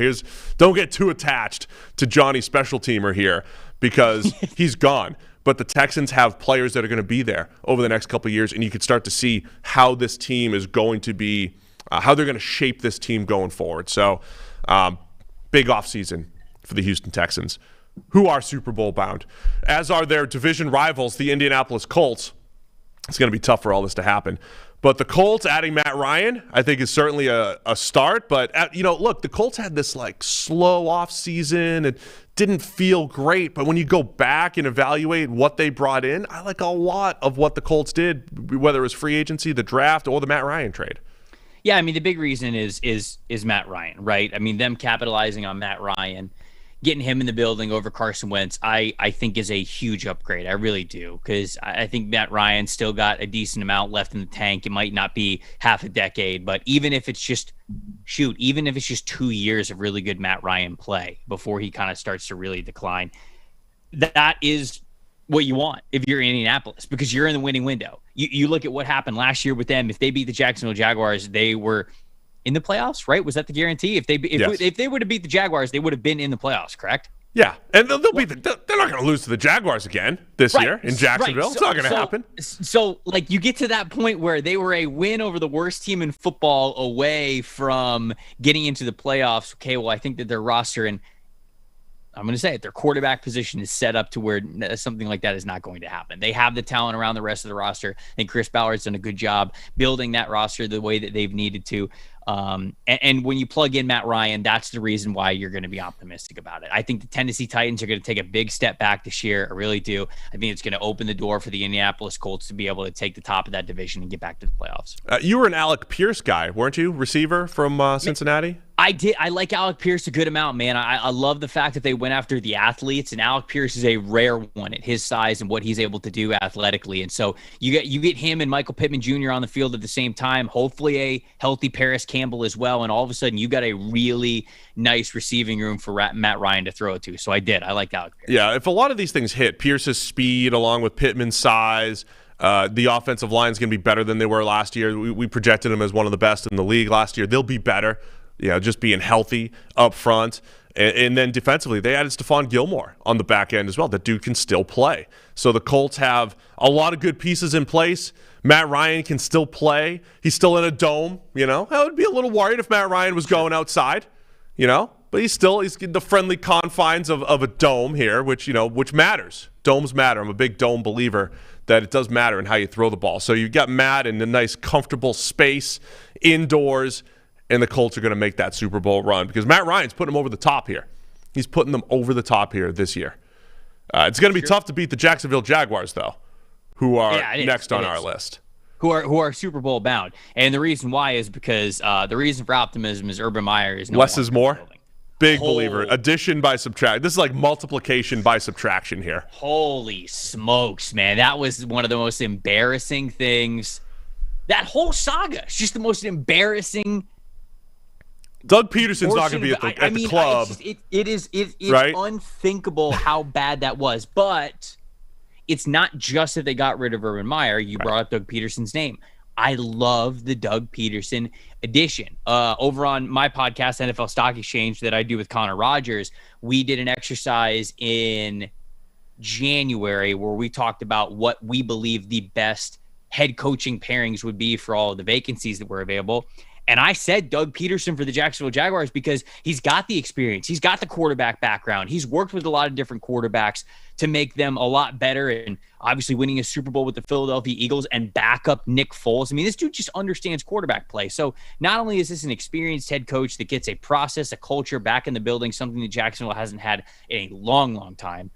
Don't get too attached to Johnny Special Teamer here, because he's gone. But the Texans have players that are going to be there over the next couple of years, and you can start to see how this team is going to be, how they're going to shape this team going forward. So, big offseason for the Houston Texans, who are Super Bowl bound, as are their division rivals, the Indianapolis Colts. It's going to be tough for all this to happen. But the Colts adding Matt Ryan, I think, is certainly a start. But, look, the Colts had this, slow off season and didn't feel great. But when you go back and evaluate what they brought in, I like a lot of what the Colts did, whether it was free agency, the draft, or the Matt Ryan trade. Yeah, I mean, the big reason is Matt Ryan, right? I mean, them capitalizing on Matt Ryan, getting him in the building over Carson Wentz, I think is a huge upgrade. I really do, because I think Matt Ryan still got a decent amount left in the tank. It might not be half a decade, but even if it's just 2 years of really good Matt Ryan play before he kind of starts to really decline, that is what you want if you're in Indianapolis, because you're in the winning window. You look at what happened last year with them. If they beat the Jacksonville Jaguars, they were in the playoffs, right? Was that the guarantee? If they would have beat the Jaguars, they would have been in the playoffs, correct? Yeah, and they're not going to lose to the Jaguars again this year in Jacksonville. Right. It's not going to happen. So, you get to that point where they were a win over the worst team in football away from getting into the playoffs. Okay, well, I think that their roster, and I'm going to say it. Their quarterback position is set up to where something like that is not going to happen. They have the talent around the rest of the roster. I think Chris Ballard's done a good job building that roster the way that they've needed to. And when you plug in Matt Ryan, that's the reason why you're going to be optimistic about it. I think the Tennessee Titans are going to take a big step back this year. I really do. I think it's going to open the door for the Indianapolis Colts to be able to take the top of that division and get back to the playoffs. You were an Alec Pierce guy, weren't you? Receiver from Cincinnati? I did. I like Alec Pierce a good amount, man. I love the fact that they went after the athletes, and Alec Pierce is a rare one at his size and what he's able to do athletically. And so you get him and Michael Pittman Jr. on the field at the same time, hopefully a healthy Paris Campbell as well, and all of a sudden you got a really nice receiving room for Matt Ryan to throw it to. So I like Alec Pierce. Yeah, if a lot of these things hit, Pierce's speed along with Pittman's size, the offensive line is going to be better than they were last year. We projected them as one of the best in the league last year. They'll be better. Just being healthy up front. And then defensively, they added Stephon Gilmore on the back end as well. That dude can still play. So the Colts have a lot of good pieces in place. Matt Ryan can still play. He's still in a dome, I would be a little worried if Matt Ryan was going outside, But he's in the friendly confines of a dome here, which matters. Domes matter. I'm a big dome believer that it does matter in how you throw the ball. So you've got Matt in a nice, comfortable space indoors, and the Colts are going to make that Super Bowl run because Matt Ryan's putting them over the top here. He's putting them over the top here this year. It's going to be tough to beat the Jacksonville Jaguars, though, who are next on our list. Who are Super Bowl bound. And the reason why is because the reason for optimism is Urban Meyer is no less is more. Big Holy. believer. Addition by subtraction. This is like multiplication by subtraction here. Holy smokes, man. That was one of the most embarrassing things. That whole saga is just the most embarrassing. Doug Peterson's not going to be at the club. It's right? unthinkable how bad that was. But it's not just that they got rid of Urban Meyer. You brought up Doug Peterson's name. I love the Doug Peterson edition. Over on my podcast, NFL Stock Exchange, that I do with Connor Rogers, we did an exercise in January where we talked about what we believe the best head coaching pairings would be for all of the vacancies that were available. And I said Doug Peterson for the Jacksonville Jaguars because he's got the experience. He's got the quarterback background. He's worked with a lot of different quarterbacks to make them a lot better. And obviously winning a Super Bowl with the Philadelphia Eagles and back up Nick Foles. I mean, this dude just understands quarterback play. So not only is this an experienced head coach that gets a process, a culture back in the building, something that Jacksonville hasn't had in a long, long time,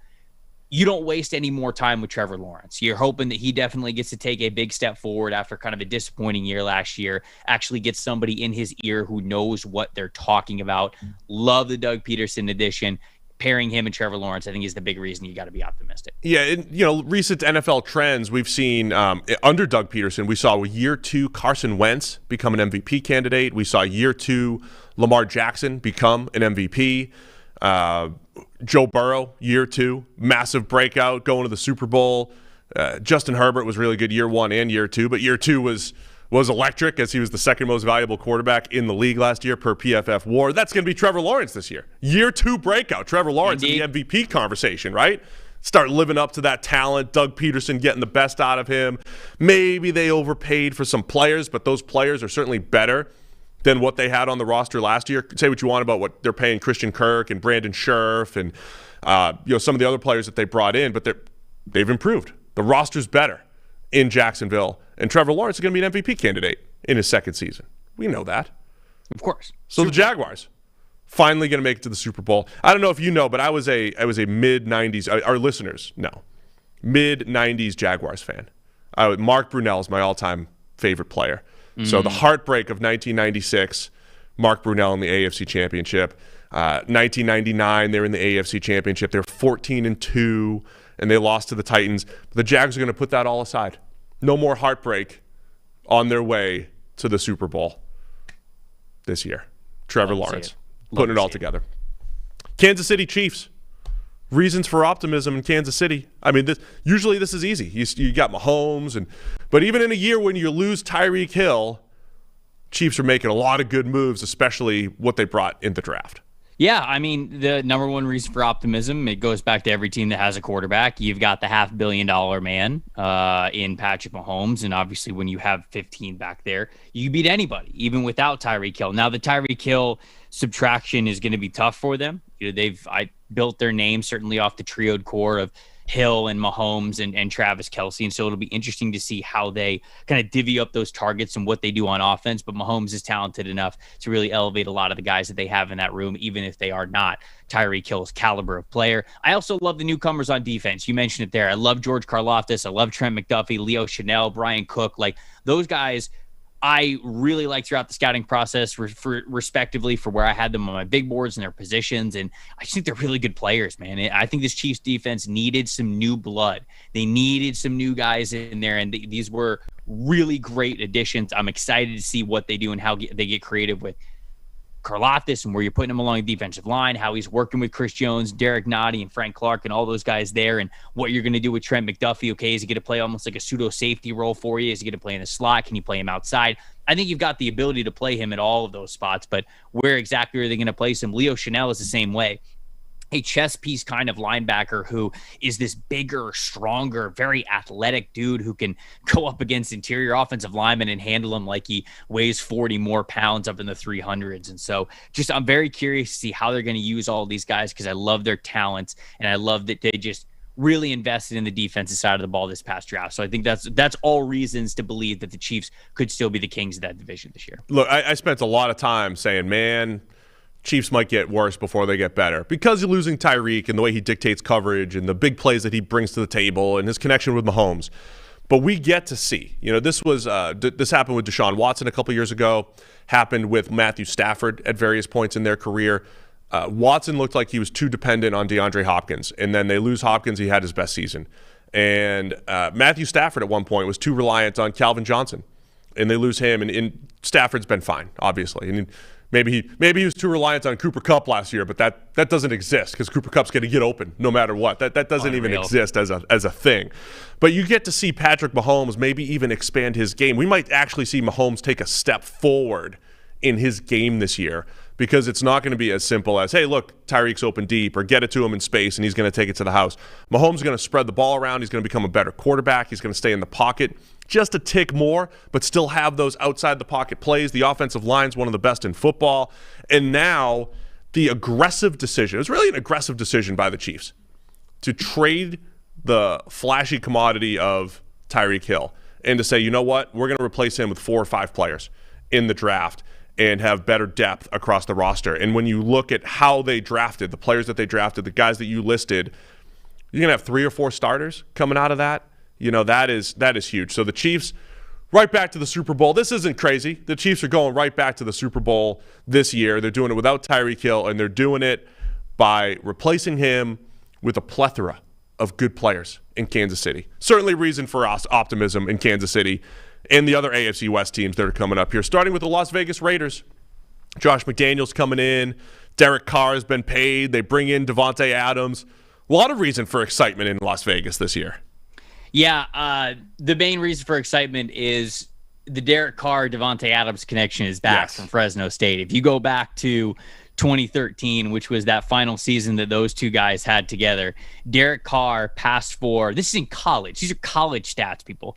you don't waste any more time with Trevor Lawrence. You're hoping that he definitely gets to take a big step forward after kind of a disappointing year last year, actually get somebody in his ear who knows what they're talking about. Love the Doug Peterson edition. Pairing him and Trevor Lawrence, I think, is the big reason you got to be optimistic. Yeah, and, recent NFL trends we've seen under Doug Peterson, we saw year 2 Carson Wentz become an MVP candidate. We saw year 2 Lamar Jackson become an MVP. Joe Burrow, year 2, massive breakout, going to the Super Bowl. Justin Herbert was really good year 1 and year 2, but year 2 was electric as he was the second most valuable quarterback in the league last year per PFF WAR. That's going to be Trevor Lawrence this year. Year 2 breakout, Trevor Lawrence in the MVP conversation, right? Start living up to that talent. Doug Peterson getting the best out of him. Maybe they overpaid for some players, but those players are certainly better than what they had on the roster last year. Say what you want about what they're paying Christian Kirk and Brandon Scherf and some of the other players that they brought in, but they've improved. The roster's better in Jacksonville, and Trevor Lawrence is going to be an MVP candidate in his second season. We know that. Of course. So the Jaguars finally going to make it to the Super Bowl. I don't know if you know, but I was a mid-90s, our listeners know, mid-90s Jaguars fan. Mark Brunell is my all-time favorite player. So the heartbreak of 1996, Mark Brunell in the AFC Championship. 1999, they're in the AFC Championship. They're 14-2, and they lost to the Titans. But the Jags are going to put that all aside. No more heartbreak on their way to the Super Bowl this year. Trevor Lawrence putting it all together. Kansas City Chiefs. Reasons for optimism in Kansas City. I mean, usually this is easy. You got Mahomes, but even in a year when you lose Tyreek Hill, Chiefs are making a lot of good moves, especially what they brought in the draft. Yeah, I mean, the number one reason for optimism, it goes back to every team that has a quarterback. You've got the $500 million man in Patrick Mahomes, and obviously when you have 15 back there, you beat anybody, even without Tyreek Hill. Now, the Tyreek Hill subtraction is going to be tough for them. they've built their name certainly off the trioed core of Hill and Mahomes and Travis Kelce. And so it'll be interesting to see how they kind of divvy up those targets and what they do on offense. But Mahomes is talented enough to really elevate a lot of the guys that they have in that room, even if they are not Tyreek Hill's caliber of player. I also love the newcomers on defense. You mentioned it there. I love George Karlaftis. I love Trent McDuffie, Leo Chenal, Brian Cook. Like, those guys I really like throughout the scouting process, respectively, for where I had them on my big boards and their positions. And I just think they're really good players, man. I think this Chiefs defense needed some new blood. They needed some new guys in there, and these were really great additions. I'm excited to see what they do and how they get creative with Karlaftis and where you're putting him along the defensive line, how he's working with Chris Jones, Derek Nottie, and Frank Clark and all those guys there, and what you're going to do with Trent McDuffie. Okay, is he going to play almost like a pseudo safety role for you? Is he going to play in the slot? Can you play him outside? I think you've got the ability to play him at all of those spots, but where exactly are they going to place him? Leo Chenal is the same way. A chess piece kind of linebacker who is this bigger, stronger, very athletic dude who can go up against interior offensive linemen and handle him like he weighs 40 more pounds up in the 300s. And so I'm very curious to see how they're going to use all these guys, because I love their talents and I love that they just really invested in the defensive side of the ball this past draft. So I think that's all reasons to believe that the Chiefs could still be the kings of that division this year. Look, I spent a lot of time saying, man, Chiefs might get worse before they get better, because you're losing Tyreek and the way he dictates coverage and the big plays that he brings to the table and his connection with Mahomes. But we get to see, this happened with Deshaun Watson a couple years ago, happened with Matthew Stafford at various points in their career. Watson looked like he was too dependent on DeAndre Hopkins, and then they lose Hopkins. He had his best season. And Matthew Stafford at one point was too reliant on Calvin Johnson, and they lose him. And Stafford's been fine, obviously. And maybe he was too reliant on Cooper Kupp last year, but that doesn't exist, because Cooper Kupp's going to get open no matter what. That doesn't even exist as a thing. But you get to see Patrick Mahomes maybe even expand his game. We might actually see Mahomes take a step forward in his game this year, because it's not going to be as simple as, hey, look, Tyreek's open deep, or get it to him in space and he's going to take it to the house. Mahomes is going to spread the ball around. He's going to become a better quarterback. He's going to stay in the pocket just a tick more, but still have those outside the pocket plays. The offensive line's one of the best in football. And now the aggressive decision, it was really an aggressive decision by the Chiefs to trade the flashy commodity of Tyreek Hill and to say, you know what, we're going to replace him with 4 or 5 players in the draft and have better depth across the roster. And when you look at how they drafted, the players that they drafted, the guys that you listed, you're going to have 3 or 4 starters coming out of that. That is huge. So the Chiefs, right back to the Super Bowl. This isn't crazy. The Chiefs are going right back to the Super Bowl this year. They're doing it without Tyreek Hill, and they're doing it by replacing him with a plethora of good players in Kansas City. Certainly reason for optimism in Kansas City and the other AFC West teams that are coming up here, starting with the Las Vegas Raiders. Josh McDaniels coming in. Derek Carr has been paid. They bring in Devontae Adams. A lot of reason for excitement in Las Vegas this year. Yeah, the main reason for excitement is the Derek Carr, Devontae Adams connection is back from Fresno State. If you go back to 2013, which was that final season that those two guys had together, Derek Carr passed for, this is in college, these are college stats, people,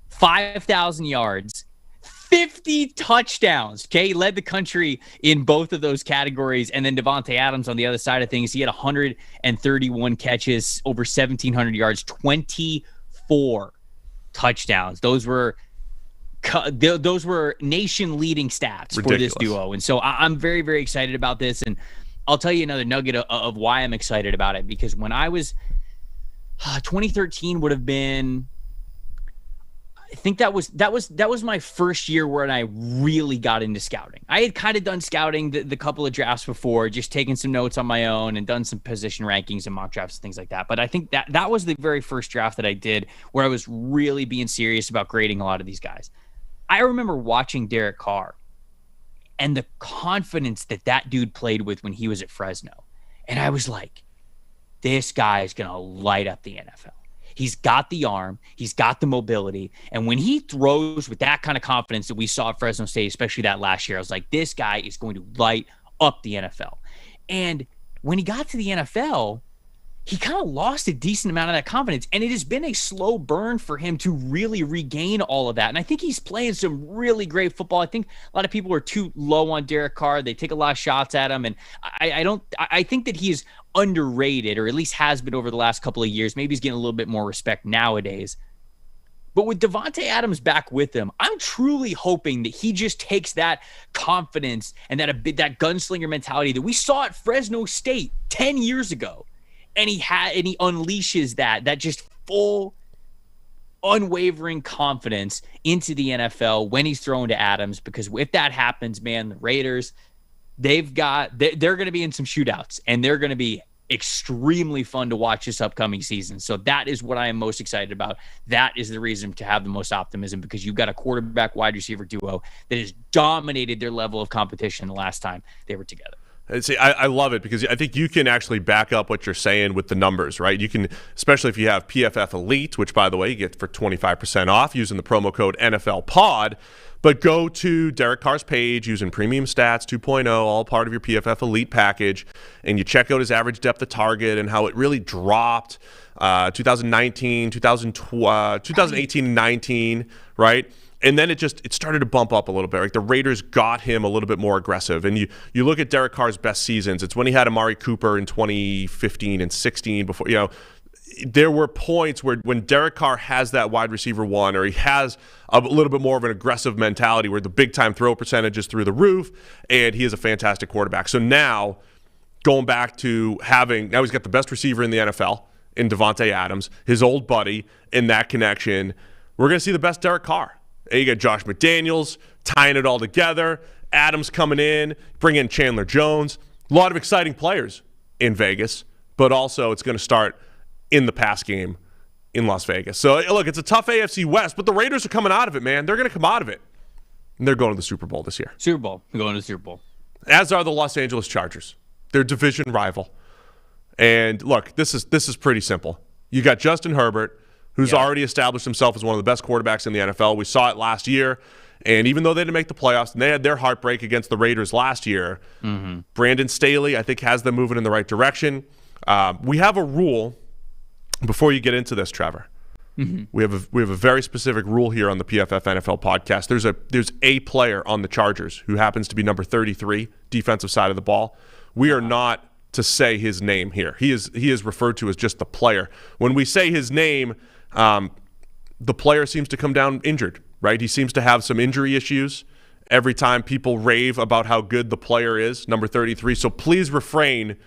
5,000 yards, 50 touchdowns. Okay, he led the country in both of those categories. And then Devontae Adams on the other side of things, he had 131 catches, over 1,700 yards, 24 touchdowns. Those were nation-leading stats. Ridiculous. For this duo. And so I'm very, very excited about this. And I'll tell you another nugget of why I'm excited about it, because when I was 2013 would have been, I think that was my first year where I really got into scouting. I had kind of done scouting the couple of drafts before, just taking some notes on my own and done some position rankings and mock drafts and things like that. But I think that was the very first draft that I did where I was really being serious about grading a lot of these guys. I remember watching Derek Carr and the confidence that dude played with when he was at Fresno. And I was like, this guy is going to light up the NFL. He's got the arm. He's got the mobility. And when he throws with that kind of confidence that we saw at Fresno State, especially that last year, I was like, this guy is going to light up the NFL. And when he got to the NFL, he kind of lost a decent amount of that confidence, and it has been a slow burn for him to really regain all of that. And I think he's playing some really great football. I think a lot of people are too low on Derek Carr. They take a lot of shots at him, and I think that he is underrated, or at least has been over the last couple of years. Maybe he's getting a little bit more respect nowadays. But with Davante Adams back with him, I'm truly hoping that he just takes that confidence and that gunslinger mentality that we saw at Fresno State 10 years ago. And he unleashes that just full, unwavering confidence into the NFL when he's thrown to Adams. Because if that happens, man, the Raiders, they're going to be in some shootouts, and they're going to be extremely fun to watch this upcoming season. So that is what I am most excited about. That is the reason to have the most optimism, because you've got a quarterback wide receiver duo that has dominated their level of competition the last time they were together. See, I love it, because I think you can actually back up what you're saying with the numbers, right? You can, especially if you have PFF Elite, which, by the way, you get for 25% off using the promo code NFL Pod. But go to Derek Carr's page using Premium Stats 2.0, all part of your PFF Elite package, and you check out his average depth of target and how it really dropped 2019, 2018 and 19, right? And then it started to bump up a little bit. Like the Raiders got him a little bit more aggressive. And you look at Derek Carr's best seasons. It's when he had Amari Cooper in 2015 and 16 before, there were points where when Derek Carr has that wide receiver one, or he has a little bit more of an aggressive mentality where the big time throw percentage is through the roof, and he is a fantastic quarterback. So now going back to now he's got the best receiver in the NFL in Davante Adams, his old buddy, in that connection. We're going to see the best Derek Carr. And you got Josh McDaniels tying it all together. Adams coming in, bring in Chandler Jones. A lot of exciting players in Vegas, but also it's going to start in the pass game in Las Vegas. So, look, it's a tough AFC West, but the Raiders are coming out of it, man. They're going to come out of it. And they're going to the Super Bowl this year. They're going to the Super Bowl. As are the Los Angeles Chargers. Their division rival. And, look, this is pretty simple. You got Justin Herbert, who's already established himself as one of the best quarterbacks in the NFL. We saw it last year. And even though they didn't make the playoffs, and they had their heartbreak against the Raiders last year, Brandon Staley, I think, has them moving in the right direction. We have a rule, before you get into this, Trevor. We have a very specific rule here on the PFF NFL podcast. There's a player on the Chargers who happens to be number 33, defensive side of the ball. We are not to say his name here. He is referred to as just the player. When we say his name, the player seems to come down injured, right? He seems to have some injury issues every time people rave about how good the player is, number 33. So please refrain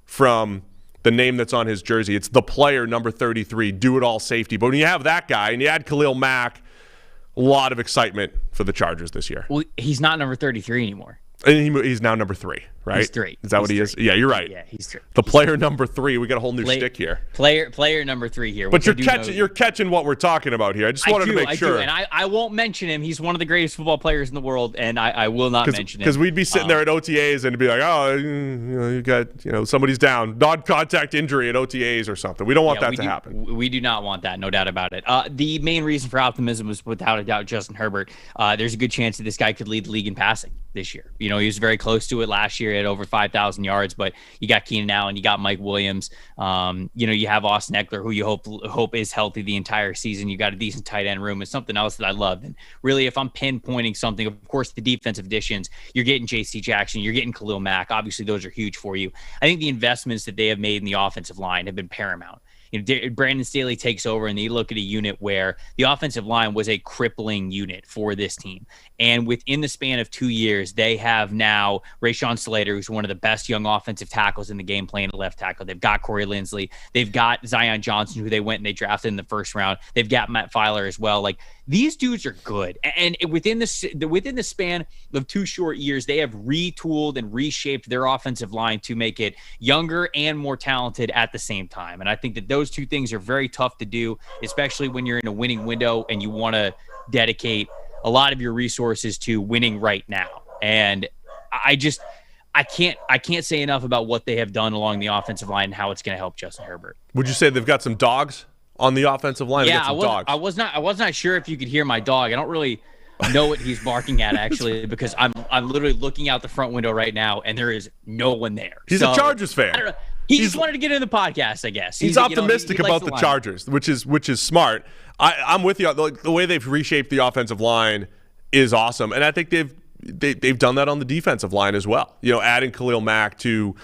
from the name that's on his jersey. It's the player, number 33. Do it all safety. But when you have that guy and you add Khalil Mack, a lot of excitement for the Chargers this year. Well, he's not number 33 anymore. And he's now number 3, right? He's 3. Is that what he is? Yeah, you're right. Yeah, he's 3. The player number 3. We got a whole new shtick here. Player number 3 here. But you're catching what we're talking about here. I just wanted to make sure. And I won't mention him. He's one of the greatest football players in the world, and I will not mention him. Because we'd be sitting there at OTAs and it'd be like, you got somebody's down, non-contact injury at OTAs or something. We don't want that to happen. We do not want that, no doubt about it. The main reason for optimism was, without a doubt, Justin Herbert. There's a good chance that this guy could lead the league in passing this year. He was very close to it last year at over 5,000 yards, but you got Keenan Allen, you got Mike Williams, you have Austin Eckler, who you hope is healthy the entire season. You got a decent tight end room. It's something else that I love. And really, if I'm pinpointing something, of course, the defensive additions, you're getting J.C. Jackson, you're getting Khalil Mack. Obviously, those are huge for you. I think the investments that they have made in the offensive line have been paramount. Brandon Staley takes over, and they look at a unit where the offensive line was a crippling unit for this team. And within the span of 2 years, they have now Rashawn Slater, who's one of the best young offensive tackles in the game, playing at left tackle. They've got Corey Linsley. They've got Zion Johnson, who they went and they drafted in the first round. They've got Matt Filer as well. Like, these dudes are good. And within the span of 2 short years, they have retooled and reshaped their offensive line to make it younger and more talented at the same time. And I think that those two things are very tough to do, especially when you're in a winning window and you want to dedicate a lot of your resources to winning right now. And I can't say enough about what they have done along the offensive line and how it's going to help Justin Herbert. Would you say they've got some dogs on the offensive line? Yeah, I was not sure if you could hear my dog. I don't really know what he's barking at, actually, because I'm literally looking out the front window right now and there is no one there. He's a Chargers fan. He just wanted to get into the podcast, I guess. He's optimistic about the Chargers, which is smart. I'm with you. The way they've reshaped the offensive line is awesome, and I think they've done that on the defensive line as well. Adding Khalil Mack to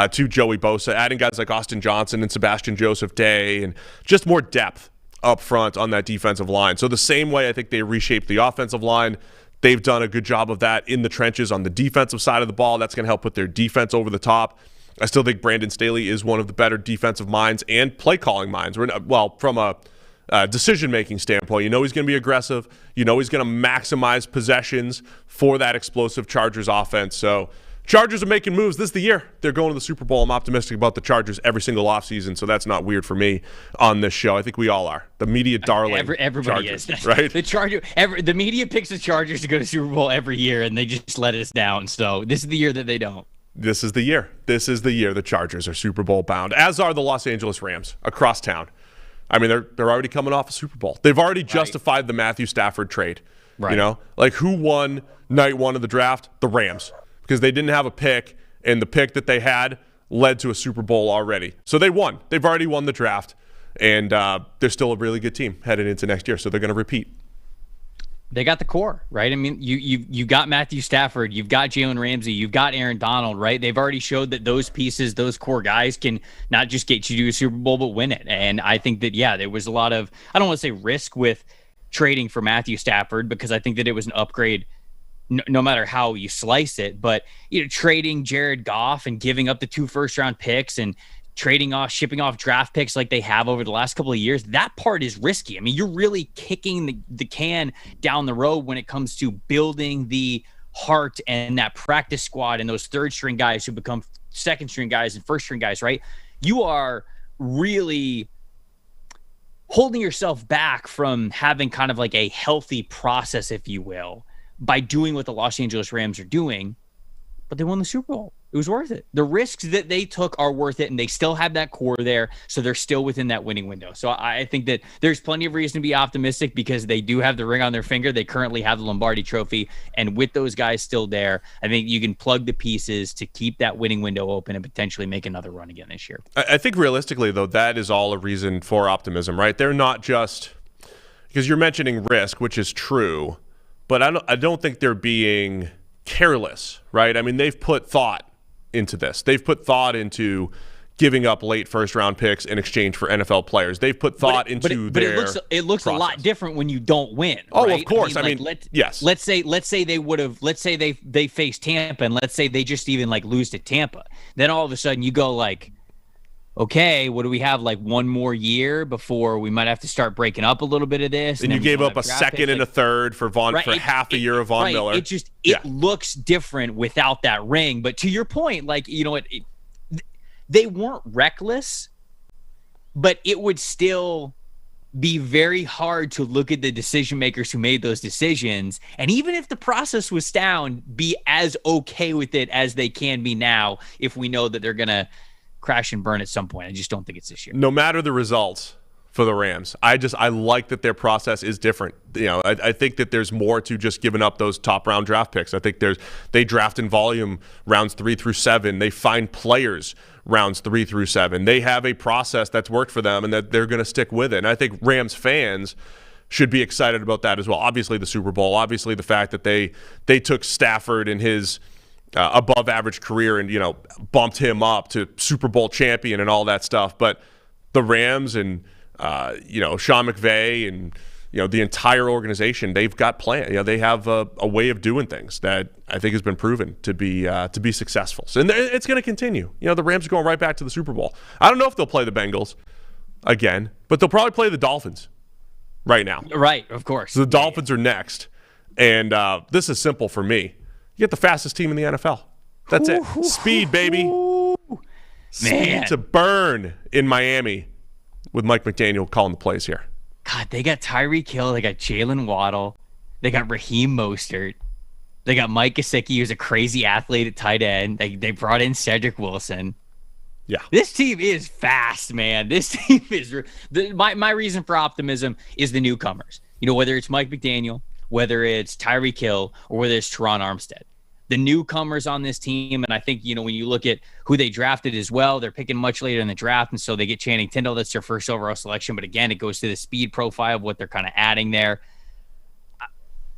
Joey Bosa, adding guys like Austin Johnson and Sebastian Joseph Day, and just more depth up front on that defensive line. So the same way I think they reshaped the offensive line, they've done a good job of that in the trenches on the defensive side of the ball. That's going to help put their defense over the top. I still think Brandon Staley is one of the better defensive minds and play-calling minds. Well, from a decision-making standpoint, he's going to be aggressive. He's going to maximize possessions for that explosive Chargers offense. So Chargers are making moves. This is the year they're going to the Super Bowl. I'm optimistic about the Chargers every single offseason, so that's not weird for me on this show. I think we all are. The media darling. Everybody Chargers, is. Right? The media picks the Chargers to go to Super Bowl every year, and they just let us down. So this is the year that they don't. This is the year. This is the year the Chargers are Super Bowl bound, as are the Los Angeles Rams across town. I mean, they're already coming off a Super Bowl. They've already justified the Matthew Stafford trade. Right. Like who won night one of the draft? The Rams, because they didn't have a pick, and the pick that they had led to a Super Bowl already. So they won. They've already won the draft, and they're still a really good team headed into next year, so they're going to repeat. They got the core, right? I mean, you got Matthew Stafford, you've got Jalen Ramsey, you've got Aaron Donald, right? They've already showed that those pieces, those core guys can not just get you to a Super Bowl, but win it. And I think that, there was a lot of, I don't want to say risk with trading for Matthew Stafford, because I think that it was an upgrade no matter how you slice it. But, trading Jared Goff and giving up the 2 first-round picks and shipping off draft picks like they have over the last couple of years, that part is risky. I mean, you're really kicking the can down the road when it comes to building the heart and that practice squad and those third-string guys who become second-string guys and first-string guys, right? You are really holding yourself back from having kind of like a healthy process, if you will, by doing what the Los Angeles Rams are doing, but they won the Super Bowl. It was worth it. The risks that they took are worth it, and they still have that core there, so they're still within that winning window. So I think that there's plenty of reason to be optimistic because they do have the ring on their finger. They currently have the Lombardi Trophy, and with those guys still there, I think you can plug the pieces to keep that winning window open and potentially make another run again this year. I think realistically, though, that is all a reason for optimism, right? They're not just – because you're mentioning risk, which is true, but I don't think they're being careless, right? I mean, they've put thought into this. They've put thought into giving up late first-round picks in exchange for NFL players. They've put thought into their it looks process. A lot different when you don't win. Oh, right? Of course. Yes. Let's say they would have. Let's say they face Tampa, and let's say they just even lose to Tampa. Then all of a sudden you go okay, what do we have? One more year before we might have to start breaking up a little bit of this. And you gave up a second and a third for half a year of Von Miller. It looks different without that ring. But to your point, they weren't reckless, but it would still be very hard to look at the decision makers who made those decisions. And even if the process was down, be as okay with it as they can be now if we know that they're going to crash and burn at some point. I just don't think it's this year. No matter the results for the Rams, I like that their process is different. I think that there's more to just giving up those top round draft picks. I think they draft in volume rounds 3 through 7. They find players rounds 3 through 7. They have a process that's worked for them and that they're going to stick with it. And I think Rams fans should be excited about that as well. Obviously the Super Bowl, obviously the fact that they took Stafford and his above average career and bumped him up to Super Bowl champion and all that stuff. But the Rams and Sean McVay and the entire organization, they've got plan. They have a way of doing things that I think has been proven to be successful. So, and it's going to continue. The Rams are going right back to the Super Bowl. I don't know if they'll play the Bengals again, but they'll probably play the Dolphins right now. Right, of course. So the Dolphins are next, and this is simple for me. You get the fastest team in the NFL. That's it. Speed, baby. Speed to burn in Miami with Mike McDaniel calling the plays here. God, they got Tyreek Hill. They got Jalen Waddle. They got Raheem Mostert. They got Mike Gesicki, who's a crazy athlete at tight end. They brought in Cedric Wilson. Yeah. This team is fast, man. This team is my reason for optimism is the newcomers. Whether it's Mike McDaniel, whether it's Tyreek Hill, or whether it's Teron Armstead. the newcomers on this team. And I think, when you look at who they drafted as well, they're picking much later in the draft. And so they get Channing Tindall. That's their first overall selection. But again, it goes to the speed profile of what they're kind of adding there.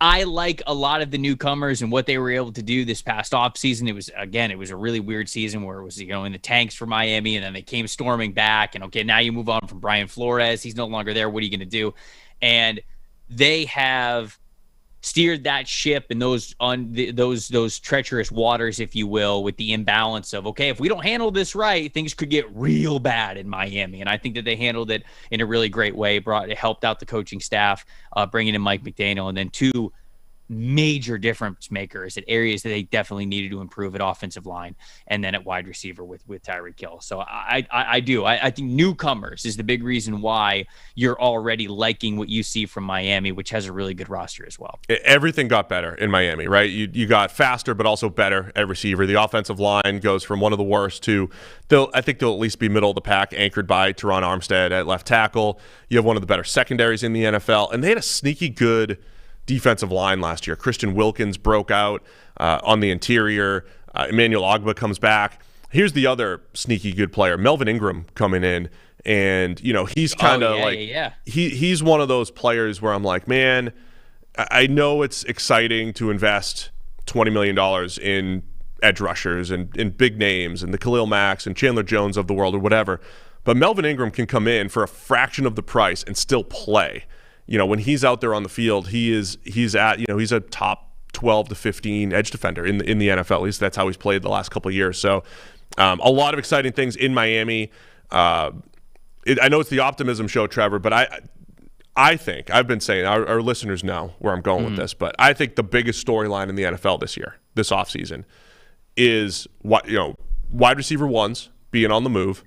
I like a lot of the newcomers and what they were able to do this past offseason. It was a really weird season where it was, in the tanks for Miami, and then they came storming back. And okay, now you move on from Brian Flores. He's no longer there. What are you going to do? And they have steered that ship in those treacherous waters, if you will, with the imbalance of, okay, if we don't handle this right, things could get real bad in Miami. And I think that they handled it in a really great way. It helped out the coaching staff, bringing in Mike McDaniel, and then two major difference makers at areas that they definitely needed to improve at offensive line, and then at wide receiver with Tyreek Hill. So I think newcomers is the big reason why you're already liking what you see from Miami, which has a really good roster as well. Everything got better in Miami, right? You got faster, but also better at receiver. The offensive line goes from one of the worst to I think they'll at least be middle of the pack, anchored by Teron Armstead at left tackle. You have one of the better secondaries in the NFL, and they had a sneaky good defensive line last year. Christian Wilkins broke out on the interior. Emmanuel Ogbah comes back. Here's the other sneaky good player, Melvin Ingram, coming in, and he's kind of he's one of those players where I'm like, man, I know it's exciting to invest $20 million in edge rushers and in big names and the Khalil Macks and Chandler Jones of the world or whatever, but Melvin Ingram can come in for a fraction of the price and still play. When he's out there on the field, he's a top 12 to 15 edge defender in the NFL. At least that's how he's played the last couple of years. So a lot of exciting things in Miami. I know it's the optimism show, Trevor, but I think I've been saying our listeners know where I'm going with this, but I think the biggest storyline in the NFL this offseason, is wide receiver ones being on the move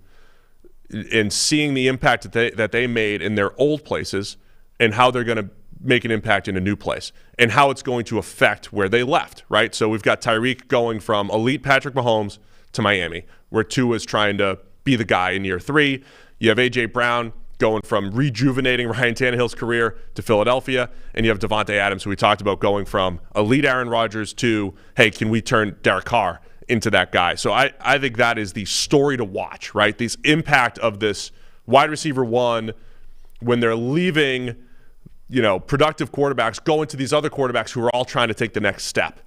and seeing the impact that they made in their old places, and how they're going to make an impact in a new place, and how it's going to affect where they left, right? So we've got Tyreek going from elite Patrick Mahomes to Miami, where Tua is trying to be the guy in year 3. You have A.J. Brown going from rejuvenating Ryan Tannehill's career to Philadelphia, and you have Devontae Adams, who we talked about, going from elite Aaron Rodgers to, hey, can we turn Derek Carr into that guy? So I think that is the story to watch, right? This impact of this wide receiver one when they're leaving productive quarterbacks, going to these other quarterbacks who are all trying to take the next step.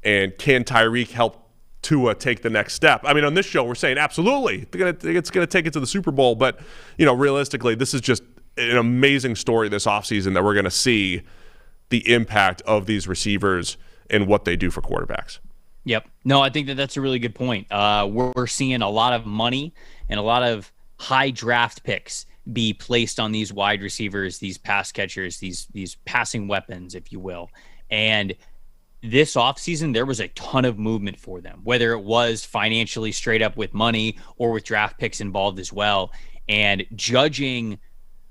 And can Tyreek help Tua take the next step? I mean, on this show, we're saying absolutely. It's going to take it to the Super Bowl. But, realistically, this is just an amazing story this offseason that we're going to see the impact of these receivers and what they do for quarterbacks. Yep. No, I think that's a really good point. We're seeing a lot of money and a lot of high draft picks be placed on these wide receivers, these pass catchers, these passing weapons, if you will. And this offseason, there was a ton of movement for them, whether it was financially straight up with money or with draft picks involved as well. And judging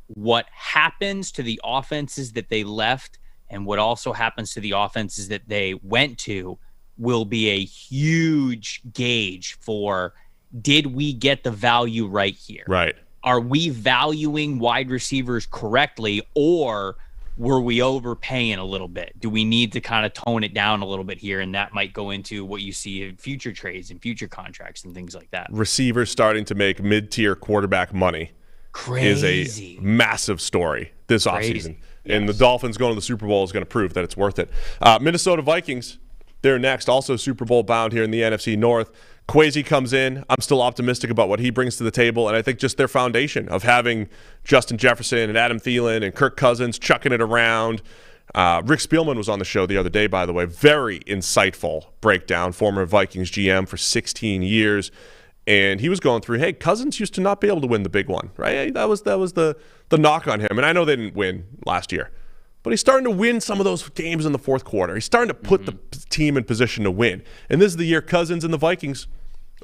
what happens to the offenses that they left and what also happens to the offenses that they went to will be a huge gauge for, did we get the value right here? Right. Are we valuing wide receivers correctly, or were we overpaying a little bit? Do we need to kind of tone it down a little bit here? And that might go into what you see in future trades and future contracts and things like that. Receivers starting to make mid-tier quarterback money is a massive story this offseason. Yes. And the Dolphins going to the Super Bowl is going to prove that it's worth it. Minnesota Vikings, they're next, also Super Bowl bound here in the NFC North. Kwesi comes in. I'm still optimistic about what he brings to the table, and I think just their foundation of having Justin Jefferson and Adam Thielen and Kirk Cousins chucking it around. Rick Spielman was on the show the other day, by the way. Very insightful breakdown, former Vikings GM for 16 years. And he was going through, hey, Cousins used to not be able to win the big one, right? That was the knock on him. And I know they didn't win last year, but he's starting to win some of those games in the fourth quarter. He's starting to put the team in position to win. And this is the year Cousins and the Vikings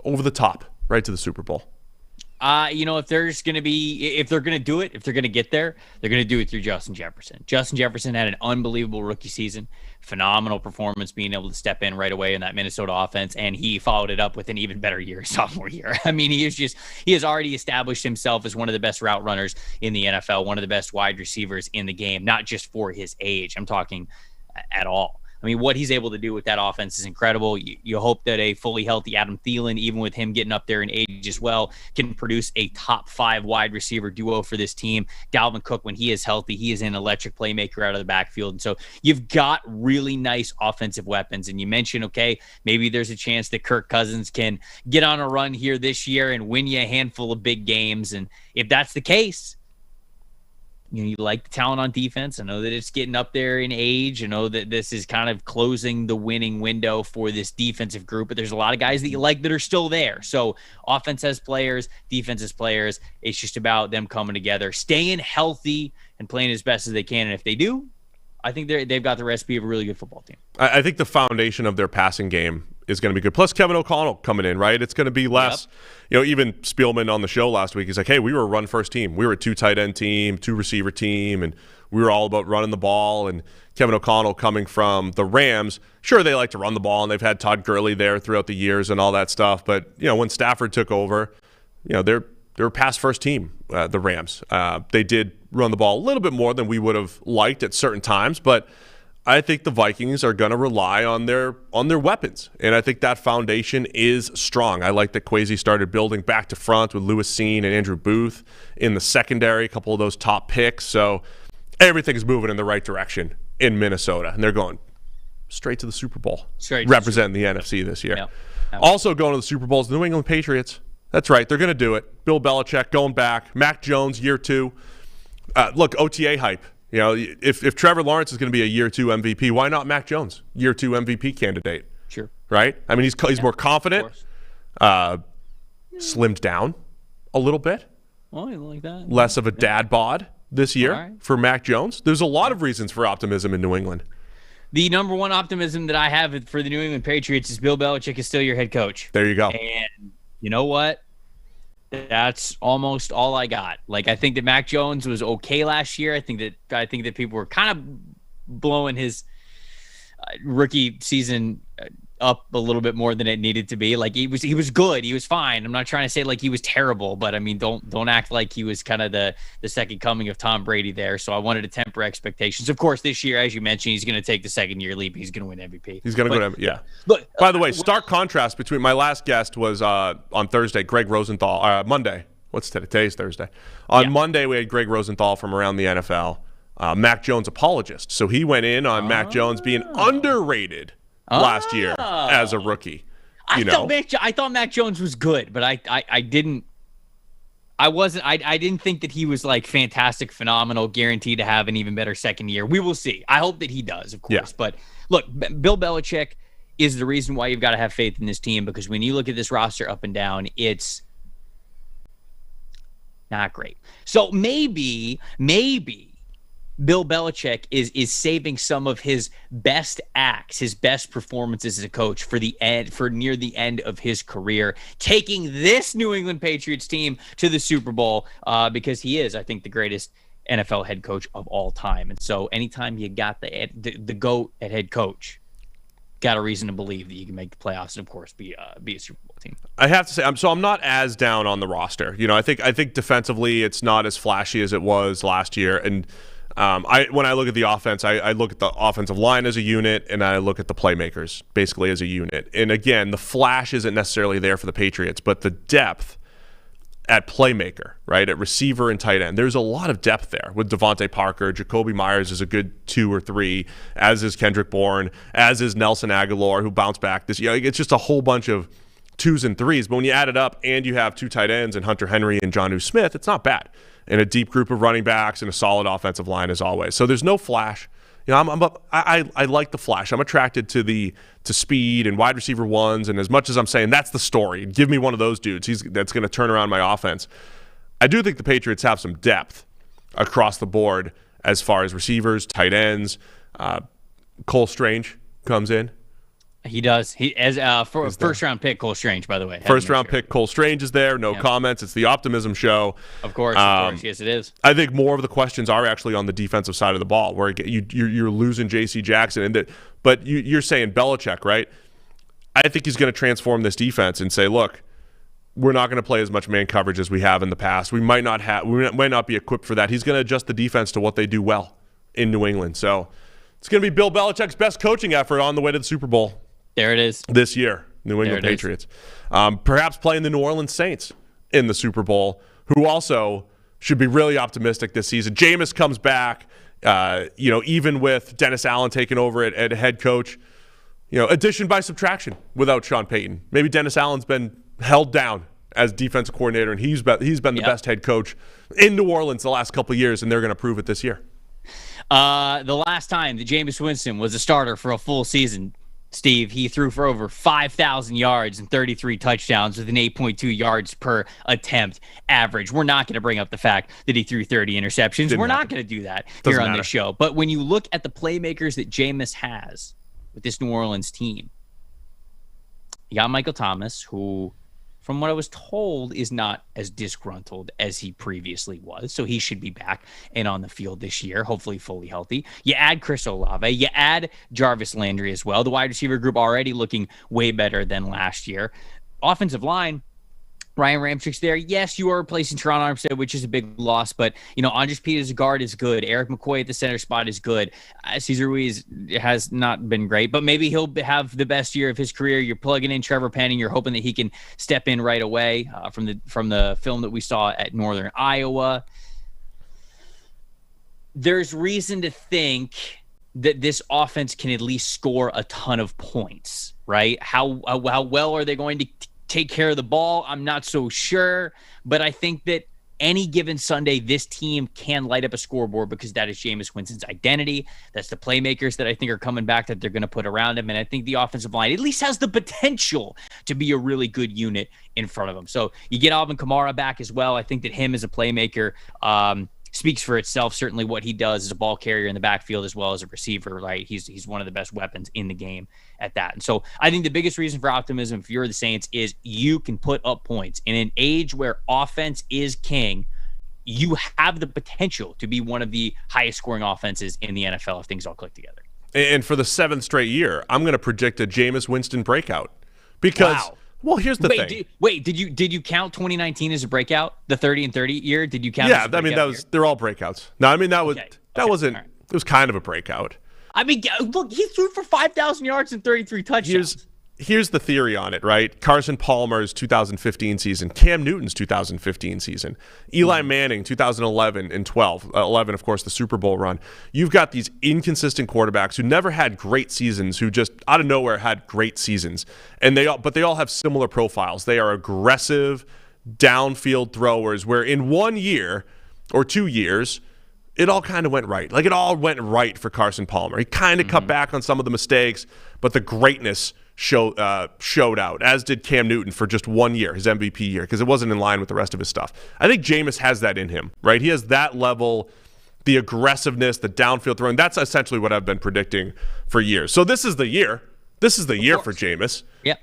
over the top, right to the Super Bowl. If they're going to do it, if they're going to get there, they're going to do it through Justin Jefferson. Justin Jefferson had an unbelievable rookie season, phenomenal performance, being able to step in right away in that Minnesota offense, and he followed it up with an even better year sophomore year. I mean, he has already established himself as one of the best route runners in the NFL, one of the best wide receivers in the game, not just for his age. I'm talking at all. I mean, what he's able to do with that offense is incredible. You hope that a fully healthy Adam Thielen, even with him getting up there in age as well, can produce a top 5 wide receiver duo for this team. Dalvin Cook, when he is healthy, he is an electric playmaker out of the backfield. And so you've got really nice offensive weapons. And you mentioned, okay, maybe there's a chance that Kirk Cousins can get on a run here this year and win you a handful of big games. And if that's the case, you like the talent on defense. I know that it's getting up there in age. I know that this is kind of closing the winning window for this defensive group, but there's a lot of guys that you like that are still there. So offense has players, defense has players. It's just about them coming together, staying healthy, and playing as best as they can. And if they do, I think they've got the recipe of a really good football team. I think the foundation of their passing game is going to be good. Plus Kevin O'Connell coming in, right? It's going to be less, even Spielman on the show last week, he's like, hey, we were a run-first team. We were a 2 tight end team, 2 receiver team, and we were all about running the ball. And Kevin O'Connell coming from the Rams, sure, they like to run the ball, and they've had Todd Gurley there throughout the years and all that stuff. But, when Stafford took over, they're a pass-first team, the Rams. They did run the ball a little bit more than we would have liked at certain times, but I think the Vikings are going to rely on their weapons, and I think that foundation is strong. I like that Kwesi started building back to front with Lewis Seen and Andrew Booth in the secondary, a couple of those top picks. So everything's moving in the right direction in Minnesota, and they're going straight to the Super Bowl, representing the NFC this year. Yeah. Also going to the Super Bowl is the New England Patriots. That's right. They're going to do it. Bill Belichick going back. Mac Jones, year 2. Look, OTA hype. If Trevor Lawrence is going to be a year 2 MVP, why not Mac Jones, year 2 MVP candidate? Sure. Right? I mean, he's more confident, slimmed down a little bit. Oh, you like that? Less of a dad bod this year for Mac Jones. There's a lot of reasons for optimism in New England. The number one optimism that I have for the New England Patriots is Bill Belichick is still your head coach. There you go. And you know what? That's almost all I got. Like, I think that Mac Jones was okay last year. I think that people were kind of blowing his rookie season up a little bit more than it needed to be. Like, he was good. He was fine. I'm not trying to say like he was terrible, but I mean, don't act like he was kind of the second coming of Tom Brady there. So I wanted to temper expectations. Of course, this year, as you mentioned, he's going to take the second-year leap. He's going to win MVP. He's going to go to yeah. Look, by the way, stark contrast between my last guest was on Thursday, Greg Rosenthal. Monday. What's today? Today's Thursday. On Monday, we had Greg Rosenthal from around the NFL, Mac Jones apologist. So he went in on Mac Jones being underrated last year as a rookie. I thought Mac Jones was good, but I didn't think that he was like fantastic, phenomenal, guaranteed to have an even better second year. We will see. I hope that he does, of course. Yeah. But look, Bill Belichick is the reason why you've got to have faith in this team, because when you look at this roster up and down, it's not great. So maybe Bill Belichick is saving some of his best acts, his best performances as a coach for near the end of his career, taking this New England Patriots team to the Super Bowl because he is, I think, the greatest NFL head coach of all time. And so anytime you got the GOAT at head coach, got a reason to believe that you can make the playoffs and, of course, be a Super Bowl team. I have to say, I'm not as down on the roster. I think defensively it's not as flashy as it was last year. And when I look at the offense, I look at the offensive line as a unit, and I look at the playmakers basically as a unit. And again, the flash isn't necessarily there for the Patriots, but the depth at playmaker, right, at receiver and tight end, there's a lot of depth there with Devontae Parker. Jacoby Myers is a good 2 or 3, as is Kendrick Bourne, as is Nelson Aguilar, who bounced back this year. It's just a whole bunch of 2s and 3s. But when you add it up and you have 2 tight ends and Hunter Henry and Jonnu Smith, it's not bad. And a deep group of running backs and a solid offensive line as always. So there's no flash. I like the flash. I'm attracted to speed and wide receiver ones. And as much as I'm saying that's the story, give me one of those dudes. That's going to turn around my offense. I do think the Patriots have some depth across the board as far as receivers, tight ends. Cole Strange comes in. He does. He as for a first-round pick, Cole Strange, by the way. First-round pick, Cole Strange is there. No comments. It's the Optimism Show. Of course. Yes, it is. I think more of the questions are actually on the defensive side of the ball, where you're losing J.C. Jackson. But you're saying Belichick, right? I think he's going to transform this defense and say, look, we're not going to play as much man coverage as we have in the past. We might not be equipped for that. He's going to adjust the defense to what they do well in New England. So It's going to be Bill Belichick's best coaching effort on the way to the Super Bowl. There it is. This year, New England Patriots. Perhaps playing the New Orleans Saints in the Super Bowl, who also should be really optimistic this season. Jameis comes back, even with Dennis Allen taking over at head coach. Addition by subtraction without Sean Payton. Maybe Dennis Allen's been held down as defensive coordinator, and he's been the best head coach in New Orleans the last couple of years, and they're going to prove it this year. The last time that Jameis Winston was a starter for a full season, Steve, he threw for over 5,000 yards and 33 touchdowns with an 8.2 yards per attempt average. We're not going to bring up the fact that he threw 30 interceptions. We're not going to do that here on this show. But when you look at the playmakers that Jameis has with this New Orleans team, you got Michael Thomas, who, from what I was told, is not as disgruntled as he previously was. So he should be back and on the field this year, hopefully fully healthy. You add Chris Olave. You add Jarvis Landry as well. The wide receiver group already looking way better than last year. Offensive line, Ryan Ramchik's there. Yes, you are replacing Teron Armstead, which is a big loss, but Andres Peters' guard is good. Eric McCoy at the center spot is good. Cesar Ruiz has not been great, but maybe he'll have the best year of his career. You're plugging in Trevor Penning. You're hoping that he can step in right away from the film that we saw at Northern Iowa. There's reason to think that this offense can at least score a ton of points, right? How well are they going to take care of the ball? I'm not so sure, but I think that any given Sunday, this team can light up a scoreboard because that is Jameis Winston's identity. That's the playmakers that I think are coming back that they're going to put around him. And I think the offensive line at least has the potential to be a really good unit in front of him. So you get Alvin Kamara back as well. I think that him as a playmaker speaks for itself. Certainly what he does as a ball carrier in the backfield as well as a receiver, right? He's one of the best weapons in the game at that. And so I think the biggest reason for optimism, if you're the Saints, is you can put up points. In an age where offense is king, you have the potential to be one of the highest scoring offenses in the NFL if things all click together. And for the 7th straight year, I'm going to predict a Jameis Winston breakout because Well, here's the thing. Did you count 2019 as a breakout? The 30-30 year? Did you count? Yeah, they're all breakouts. No, I mean that wasn't. Right. It was kind of a breakout. I mean, look, he threw for 5,000 yards and 33 touchdowns. Here's the theory on it, right? Carson Palmer's 2015 season, Cam Newton's 2015 season, Eli Manning 2011 and 12, 11 of course the Super Bowl run. You've got these inconsistent quarterbacks who never had great seasons, who just out of nowhere had great seasons, and they all have similar profiles. They are aggressive downfield throwers, where in 1 year or 2 years, it all kind of went right. Like it all went right for Carson Palmer. He kind of cut back on some of the mistakes, but the greatness showed out, as did Cam Newton for just 1 year, his MVP year, because it wasn't in line with the rest of his stuff. I think Jameis has that in him, right? He has that level, the aggressiveness, the downfield throwing. That's essentially what I've been predicting for years. So this is the year. This is the year for Jameis. Yeah,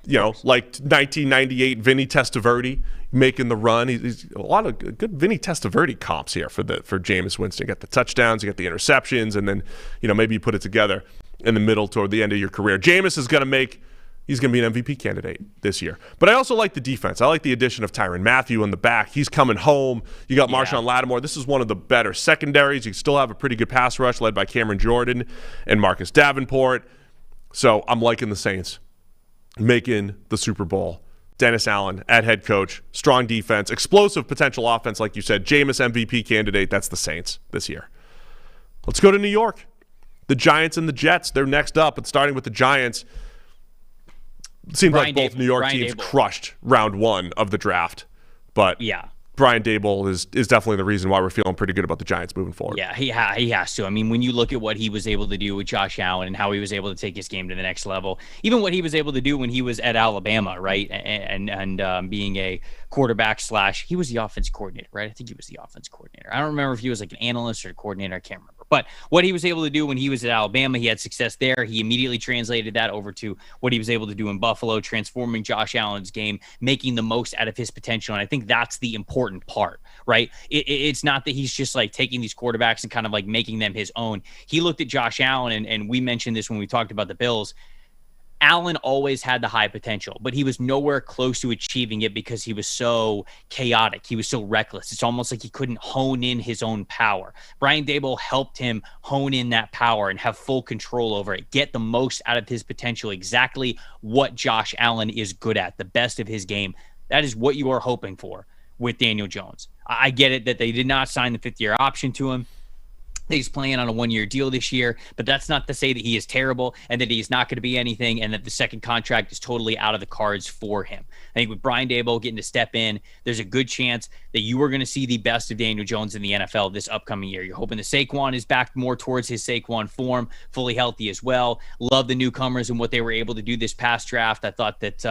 like 1998 Vinny Testaverde making the run. He's a lot of good Vinny Testaverde comps here for Jameis Winston. You got the touchdowns, you got the interceptions, and then maybe you put it together in the middle toward the end of your career. Jameis is going to He's going to be an MVP candidate this year. But I also like the defense. I like the addition of Tyrann Mathieu in the back. He's coming home. You got Marshawn Lattimore. This is one of the better secondaries. You still have a pretty good pass rush led by Cameron Jordan and Marcus Davenport. So I'm liking the Saints making the Super Bowl. Dennis Allen at head coach. Strong defense. Explosive potential offense, like you said. Jameis MVP candidate. That's the Saints this year. Let's go to New York. The Giants and the Jets. They're next up. But starting with the Giants, it seems like both New York teams crushed round 1 of the draft. But Brian Daboll is definitely the reason why we're feeling pretty good about the Giants moving forward. Yeah, he has to. I mean, when you look at what he was able to do with Josh Allen and how he was able to take his game to the next level, even what he was able to do when he was at Alabama, right, and being a quarterback / he was the offense coordinator, right? I think he was the offense coordinator. I don't remember if he was like an analyst or a coordinator. I can't remember. But what he was able to do when he was at Alabama, he had success there. He immediately translated that over to what he was able to do in Buffalo, transforming Josh Allen's game, making the most out of his potential. And I think that's the important part, right? It's not that he's just like taking these quarterbacks and kind of like making them his own. He looked at Josh Allen, and we mentioned this when we talked about the Bills. Allen always had the high potential, but he was nowhere close to achieving it because he was so chaotic. He was so reckless. It's almost like he couldn't hone in his own power. Brian Daboll helped him hone in that power and have full control over it, get the most out of his potential, exactly what Josh Allen is good at, the best of his game. That is what you are hoping for with Daniel Jones. I get it that they did not sign the 5th-year option to him. He's playing on a 1-year deal this year, but that's not to say that he is terrible and that he's not going to be anything and that the second contract is totally out of the cards for him. I think with Brian Daboll getting to step in, there's a good chance that you are going to see the best of Daniel Jones in the NFL this upcoming year. You're hoping that Saquon is back more towards his Saquon form, fully healthy as well. Love the newcomers and what they were able to do this past draft. I thought that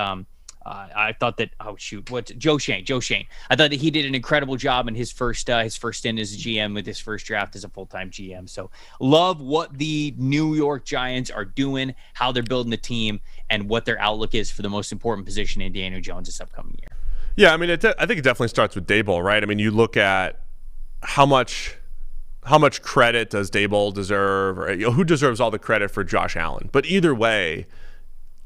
Joe Shane. I thought that he did an incredible job in his first stint as a GM with his first draft as a full-time GM. So love what the New York Giants are doing, how they're building the team, and what their outlook is for the most important position in Daniel Jones this upcoming year. Yeah, I mean, I think it definitely starts with Daboll, right? I mean, you look at how much credit does Daboll deserve, or who deserves all the credit for Josh Allen? But either way,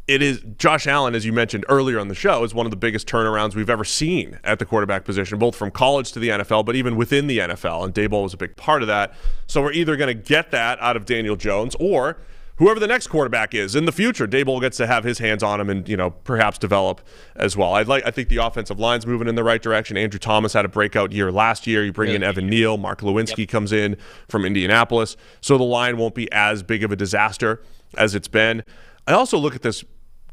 it is Josh Allen, as you mentioned earlier on the show, is one of the biggest turnarounds we've ever seen at the quarterback position, both from college to the NFL, but even within the NFL. And Daboll was a big part of that. So we're either going to get that out of Daniel Jones or whoever the next quarterback is in the future. Daboll gets to have his hands on him and, perhaps develop as well. I think the offensive line's moving in the right direction. Andrew Thomas had a breakout year last year. You bring in Evan Neal. Mark Lewinsky comes in from Indianapolis. So the line won't be as big of a disaster as it's been. I also look at this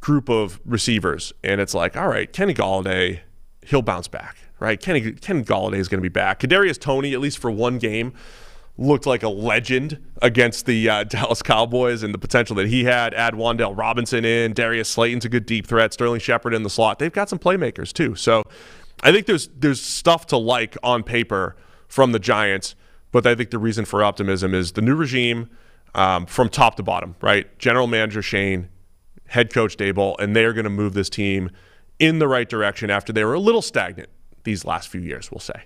group of receivers, and it's like, all right, Kenny Golladay, he'll bounce back, right? Kenny Golladay is going to be back. Kadarius Toney, at least for one game, looked like a legend against the Dallas Cowboys and the potential that he had. Add Wan'Dale Robinson in. Darius Slayton's a good deep threat. Sterling Shepard in the slot. They've got some playmakers too. So I think there's stuff to like on paper from the Giants, but I think the reason for optimism is the new regime from top to bottom, right? General Manager Shane, head coach Daboll, and they are going to move this team in the right direction after they were a little stagnant these last few years, we'll say.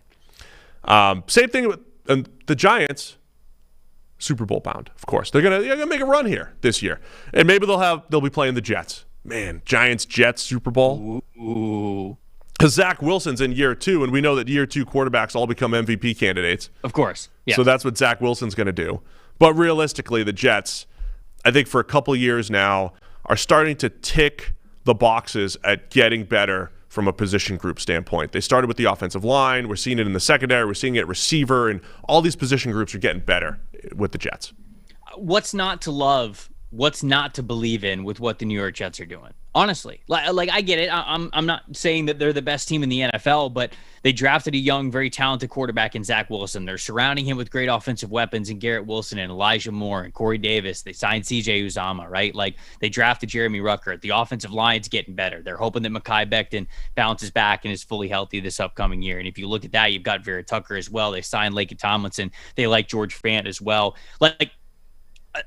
Same thing with the Giants, Super Bowl bound, of course. They're gonna make a run here this year, and maybe they'll be playing the Jets. Man, Giants-Jets Super Bowl. Ooh. Because Zach Wilson's in year 2, and we know that year 2 quarterbacks all become MVP candidates. Of course. Yeah. So that's what Zach Wilson's going to do. But realistically, the Jets, I think for a couple years now, are starting to tick the boxes at getting better from a position group standpoint. They started with the offensive line. We're seeing it in the secondary. We're seeing it at receiver. And all these position groups are getting better with the Jets. What's not to love? What's not to believe in with what the New York Jets are doing? Honestly, like I get it. I'm not saying that they're the best team in the NFL, but they drafted a young, very talented quarterback in Zach Wilson. They're surrounding him with great offensive weapons in Garrett Wilson and Elijah Moore and Corey Davis. They signed CJ Uzomah, right? Like they drafted Jeremy Ruckert. The offensive line's getting better. They're hoping that Mekhi Becton bounces back and is fully healthy this upcoming year. And if you look at that, you've got Vera Tucker as well. They signed Laken Tomlinson. They like George Fant as well.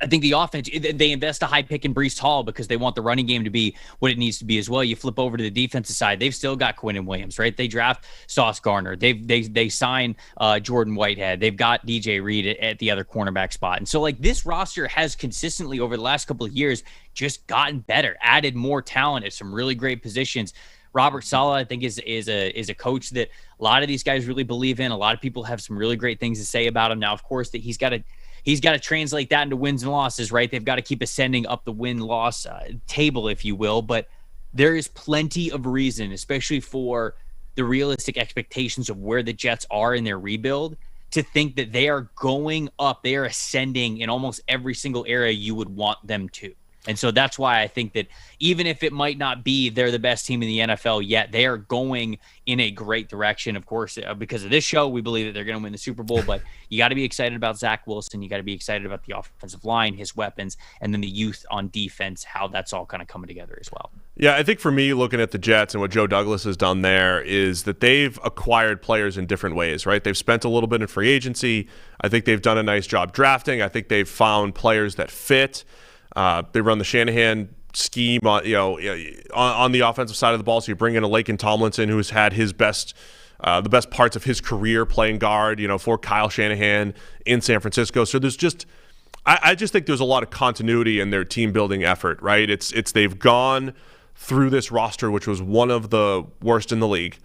I think the offense, they invest a high pick in Breece Hall because they want the running game to be what it needs to be as well. You flip over to the defensive side, they've still got Quinnen Williams, right? They draft Sauce Gardner. They sign Jordan Whitehead. They've got DJ Reed at the other cornerback spot. And so this roster has consistently over the last couple of years just gotten better, added more talent at some really great positions. Robert Saleh, I think, is a coach that a lot of these guys really believe in. A lot of people have some really great things to say about him. Now, of course, that he's got to translate that into wins and losses, right? They've got to keep ascending up the win-loss table, if you will. But there is plenty of reason, especially for the realistic expectations of where the Jets are in their rebuild, to think that they are going up. They are ascending in almost every single area you would want them to. And so that's why I think that even if it might not be they're the best team in the NFL yet, they are going in a great direction. Of course, because of this show, we believe that they're going to win the Super Bowl. But you got to be excited about Zach Wilson. You got to be excited about the offensive line, his weapons, and then the youth on defense, how that's all kind of coming together as well. Yeah, I think for me, looking at the Jets and what Joe Douglas has done there is that they've acquired players in different ways, right? They've spent a little bit in free agency. I think they've done a nice job drafting. I think they've found players that fit. They run the Shanahan scheme on the offensive side of the ball. So you bring in a Laken Tomlinson who has had his the best parts of his career playing guard, for Kyle Shanahan in San Francisco. So there's just I just think there's a lot of continuity in their team building effort, right? It's they've gone through this roster, which was one of the worst in the league.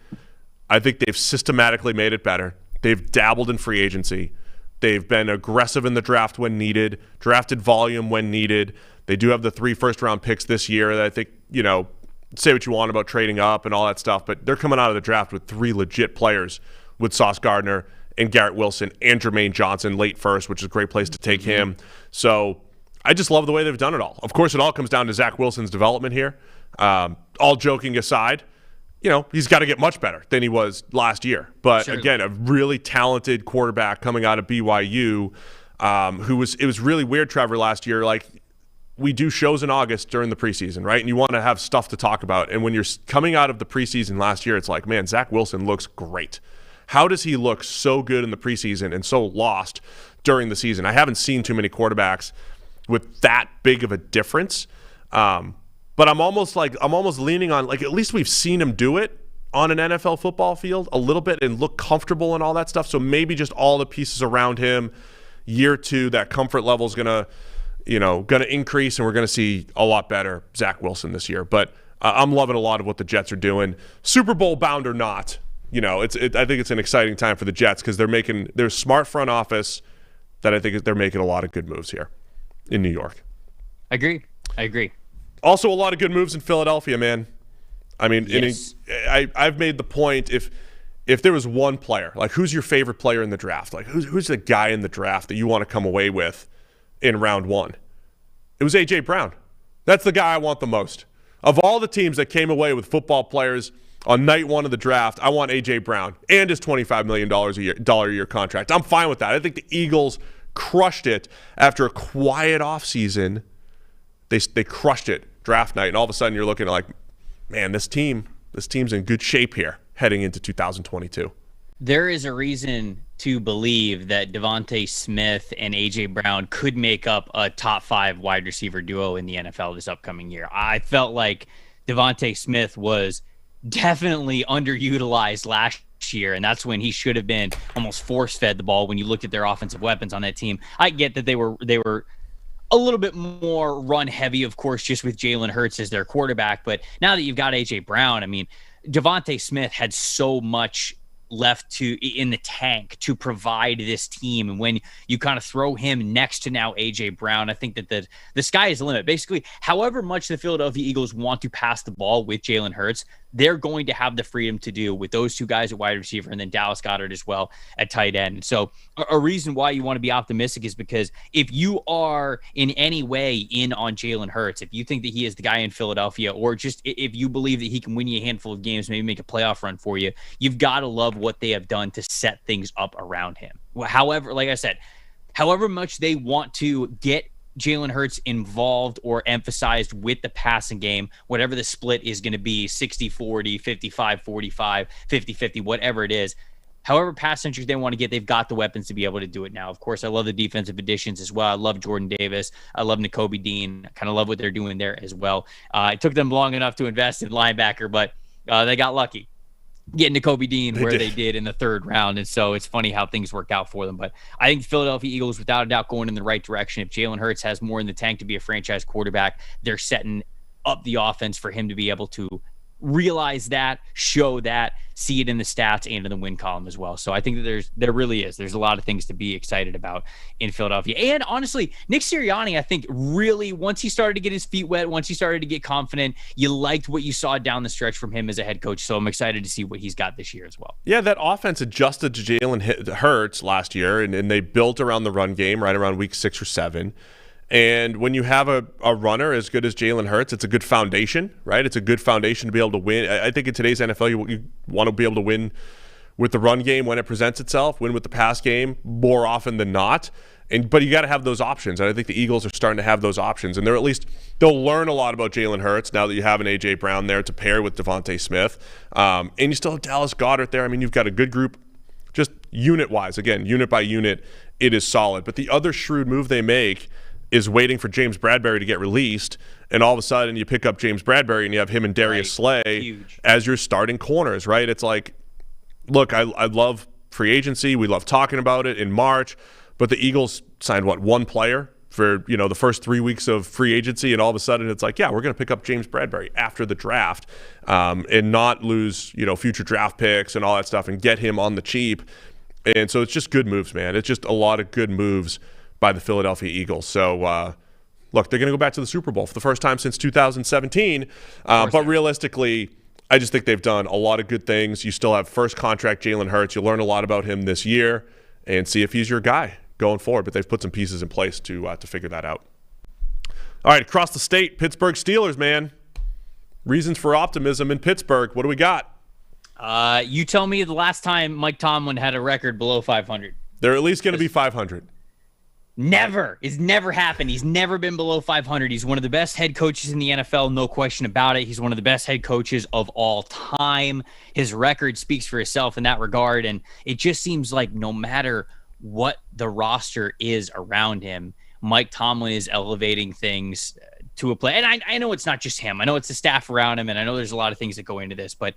I think they've systematically made it better. They've dabbled in free agency. They've been aggressive in the draft when needed, drafted volume when needed. They do have the 3 first-round picks this year that I think, say what you want about trading up and all that stuff, but they're coming out of the draft with 3 legit players with Sauce Gardner and Garrett Wilson and Jermaine Johnson late first, which is a great place to take him. So I just love the way they've done it all. Of course, it all comes down to Zach Wilson's development here. All joking aside, he's got to get much better than he was last year. But again, a really talented quarterback coming out of BYU, it was really weird, Trevor, last year. Like, we do shows in August during the preseason, right? And you want to have stuff to talk about. And when you're coming out of the preseason last year, it's like, man, Zach Wilson looks great. How does he look so good in the preseason and so lost during the season? I haven't seen too many quarterbacks with that big of a difference. But I'm almost leaning on, like, at least we've seen him do it on an NFL football field a little bit and look comfortable and all that stuff. So maybe just all the pieces around him, year 2, that comfort level is gonna increase, and we're gonna see a lot better Zach Wilson this year. But I'm loving a lot of what the Jets are doing, Super Bowl bound or not. I think it's an exciting time for the Jets because they're a smart front office that I think they're making a lot of good moves here in New York. I agree. Also, a lot of good moves in Philadelphia, man. I mean, yes. I've made the point, if there was one player, like, who's your favorite player in the draft? Like, who's the guy in the draft that you want to come away with in round 1? It was A.J. Brown. That's the guy I want the most. Of all the teams that came away with football players on night 1 of the draft, I want A.J. Brown and his $25 million a year contract. I'm fine with that. I think the Eagles crushed it after a quiet offseason. They crushed it draft night, and all of a sudden you're looking at, like, man, this team's in good shape here heading into 2022. There is a reason to believe that Devontae Smith and A.J. Brown could make up a top 5 wide receiver duo in the NFL this upcoming year. I felt like Devontae Smith was definitely underutilized last year, and that's when he should have been almost force-fed the ball when you looked at their offensive weapons on that team. I get that they were a little bit more run heavy, of course, just with Jalen Hurts as their quarterback. But now that you've got A.J. Brown, I mean, Devontae Smith had so much left in the tank to provide this team. And when you kind of throw him next to now A.J. Brown, I think that the sky is the limit. Basically, however much the Philadelphia Eagles want to pass the ball with Jalen Hurts, they're going to have the freedom to do with those 2 guys at wide receiver and then Dallas Goedert as well at tight end. And so a reason why you want to be optimistic is because if you are in any way in on Jalen Hurts, if you think that he is the guy in Philadelphia, or just if you believe that he can win you a handful of games, maybe make a playoff run for you, you've got to love what they have done to set things up around him. However, like I said, however much they want to get Jalen Hurts involved or emphasized with the passing game, whatever the split is going to be, 60-40, 55-45, 50-50, whatever it is, however pass-centric they want to get, they've got the weapons to be able to do it now. Of course, I love the defensive additions as well. I love Jordan Davis. I love Nakobe Dean. I kind of love what they're doing there as well. It took them long enough to invest in linebacker, but they got lucky getting to Nakobe Dean they did in the 3rd round. And so it's funny how things worked out for them. But I think the Philadelphia Eagles, without a doubt, going in the right direction. If Jalen Hurts has more in the tank to be a franchise quarterback, they're setting up the offense for him to be able to realize that, show that, see it in the stats and in the win column as well. So I think that there's a lot of things to be excited about in Philadelphia. And honestly, Nick Sirianni, I think really, once he started to get his feet wet, once he started to get confident, you liked what you saw down the stretch from him as a head coach. So I'm excited to see what he's got this year as well. Yeah, that offense adjusted to Jalen Hurts last year, and they built around the run game right around week 6 or 7. And when you have a runner as good as Jalen Hurts, it's a good foundation, right? It's a good foundation to be able to win. I think in today's NFL, you want to be able to win with the run game when it presents itself, win with the pass game more often than not. But you got to have those options. And I think the Eagles are starting to have those options. And they'll learn a lot about Jalen Hurts now that you have an A.J. Brown there to pair with Devontae Smith. And you still have Dallas Goedert there. I mean, you've got a good group just unit-wise. Again, unit by unit, it is solid. But the other shrewd move they make is waiting for James Bradberry to get released, and all of a sudden you pick up James Bradberry and you have him and Darius Slay as your starting corners, right? It's like, look, I love free agency. We love talking about it in March, but the Eagles signed, one player for the first 3 weeks of free agency, and all of a sudden it's like, yeah, we're going to pick up James Bradbury after the draft, and not lose future draft picks and all that stuff, and get him on the cheap. And so it's just good moves, man. It's just a lot of good moves by the Philadelphia Eagles. So look, they're going to go back to the Super Bowl for the first time since 2017. But realistically, I just think they've done a lot of good things. You still have first contract Jalen Hurts. You'll learn a lot about him this year and see if he's your guy going forward. But they've put some pieces in place to figure that out. All right, across the state, Pittsburgh Steelers, man. Reasons for optimism in Pittsburgh. What do we got? You tell me the last time Mike Tomlin had a record below 500. They're at least going to be 500. Never. It's never happened. He's never been below 500. He's one of the best head coaches in the NFL, no question about it. He's one of the best head coaches of all time. His record speaks for itself in that regard, and it just seems like no matter what the roster is around him, Mike Tomlin is elevating things to a play. And I know it's not just him. I know it's the staff around him, and I know there's a lot of things that go into this, but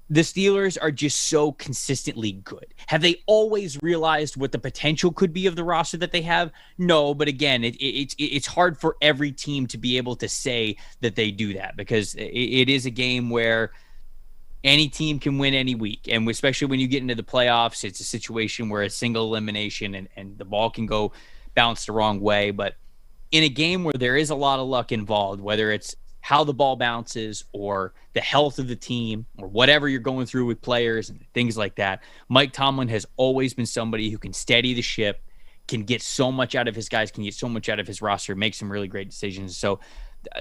the Steelers are just so consistently good. Have they always realized what the potential could be of the roster that they have? No, but again, it's hard for every team to be able to say that they do that, because it is a game where any team can win any week. And especially when you get into the playoffs, it's a situation where it's single elimination and the ball can go bounce the wrong way. But in a game where there is a lot of luck involved, whether it's how the ball bounces or the health of the team or whatever you're going through with players and things like that, Mike Tomlin has always been somebody who can steady the ship, can get so much out of his guys, can get so much out of his roster, make some really great decisions. So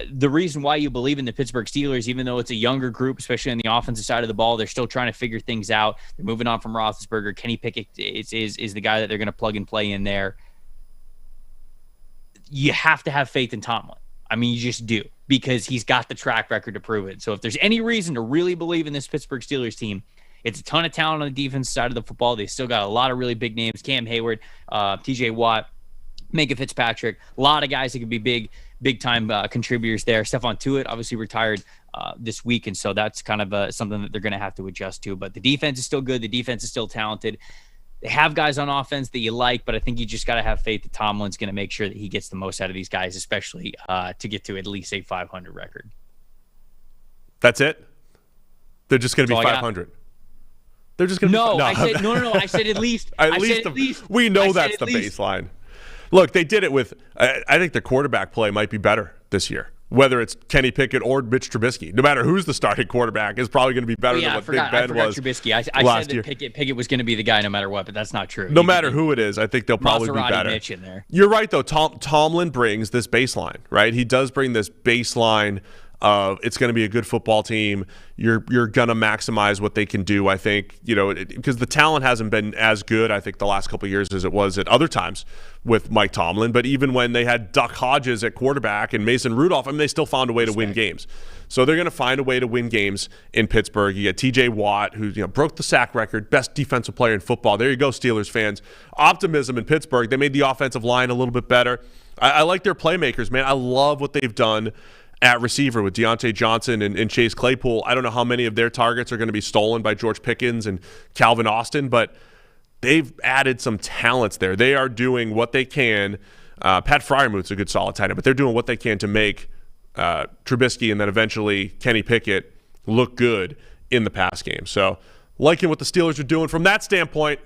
the reason why you believe in the Pittsburgh Steelers, even though it's a younger group, especially on the offensive side of the ball, they're still trying to figure things out. They're moving on from Roethlisberger. Kenny Pickett is the guy that they're going to plug and play in there. You have to have faith in Tomlin. I mean, you just do, because he's got the track record to prove it. So if there's any reason to really believe in this Pittsburgh Steelers team, it's a ton of talent on the defense side of the football. They still got a lot of really big names: Cam Hayward, TJ Watt, Minka Fitzpatrick, a lot of guys that could be big time contributors there. Stephon Tuitt obviously retired this week, and so that's kind of something that they're going to have to adjust to. But the defense is still good. The defense is still talented. They have guys on offense that you like, but I think you just got to have faith that Tomlin's going to make sure that he gets the most out of these guys, especially to get to at least a 500 record. That's it? They're just going to be 500. They're just going to no, be I said no. I said at least. At least we know that's the baseline. Look, they did it with I think the quarterback play might be better this year. Whether it's Kenny Pickett or Mitch Trubisky, no matter who's the starting quarterback, is probably going to be better than what Big Ben was. Trubisky. I said that Pickett was going to be the guy no matter what, but that's not true. No matter who it is, I think they'll probably be better. Mitch in there. You're right, though. Tomlin brings this baseline, right? He does bring this baseline of it's going to be a good football team. You're going to maximize what they can do, I think, because the talent hasn't been as good, I think, the last couple of years as it was at other times with Mike Tomlin. But even when they had Duck Hodges at quarterback and Mason Rudolph, I mean, they still found a way to win games. So they're going to find a way to win games in Pittsburgh. You got TJ Watt, who broke the sack record, best defensive player in football. There you go, Steelers fans. Optimism in Pittsburgh. They made the offensive line a little bit better. I like their playmakers, man. I love what they've done at receiver with Deontay Johnson and Chase Claypool. I don't know how many of their targets are going to be stolen by George Pickens and Calvin Austin, but they've added some talents there. They are doing what they can. Pat Freiermuth's a good solid tight end, but they're doing what they can to make Trubisky and then eventually Kenny Pickett look good in the pass game. So liking what the Steelers are doing from that standpoint.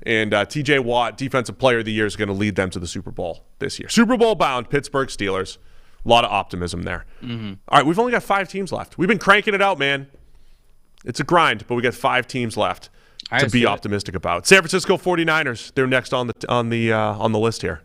And TJ Watt, Defensive Player of the Year, is going to lead them to the Super Bowl this year. Super Bowl bound Pittsburgh Steelers. A lot of optimism there. Mm-hmm. All right, we've only got 5 teams left. We've been cranking it out, man. It's a grind, but we got 5 teams left to be optimistic about. San Francisco 49ers, they're next on the list here.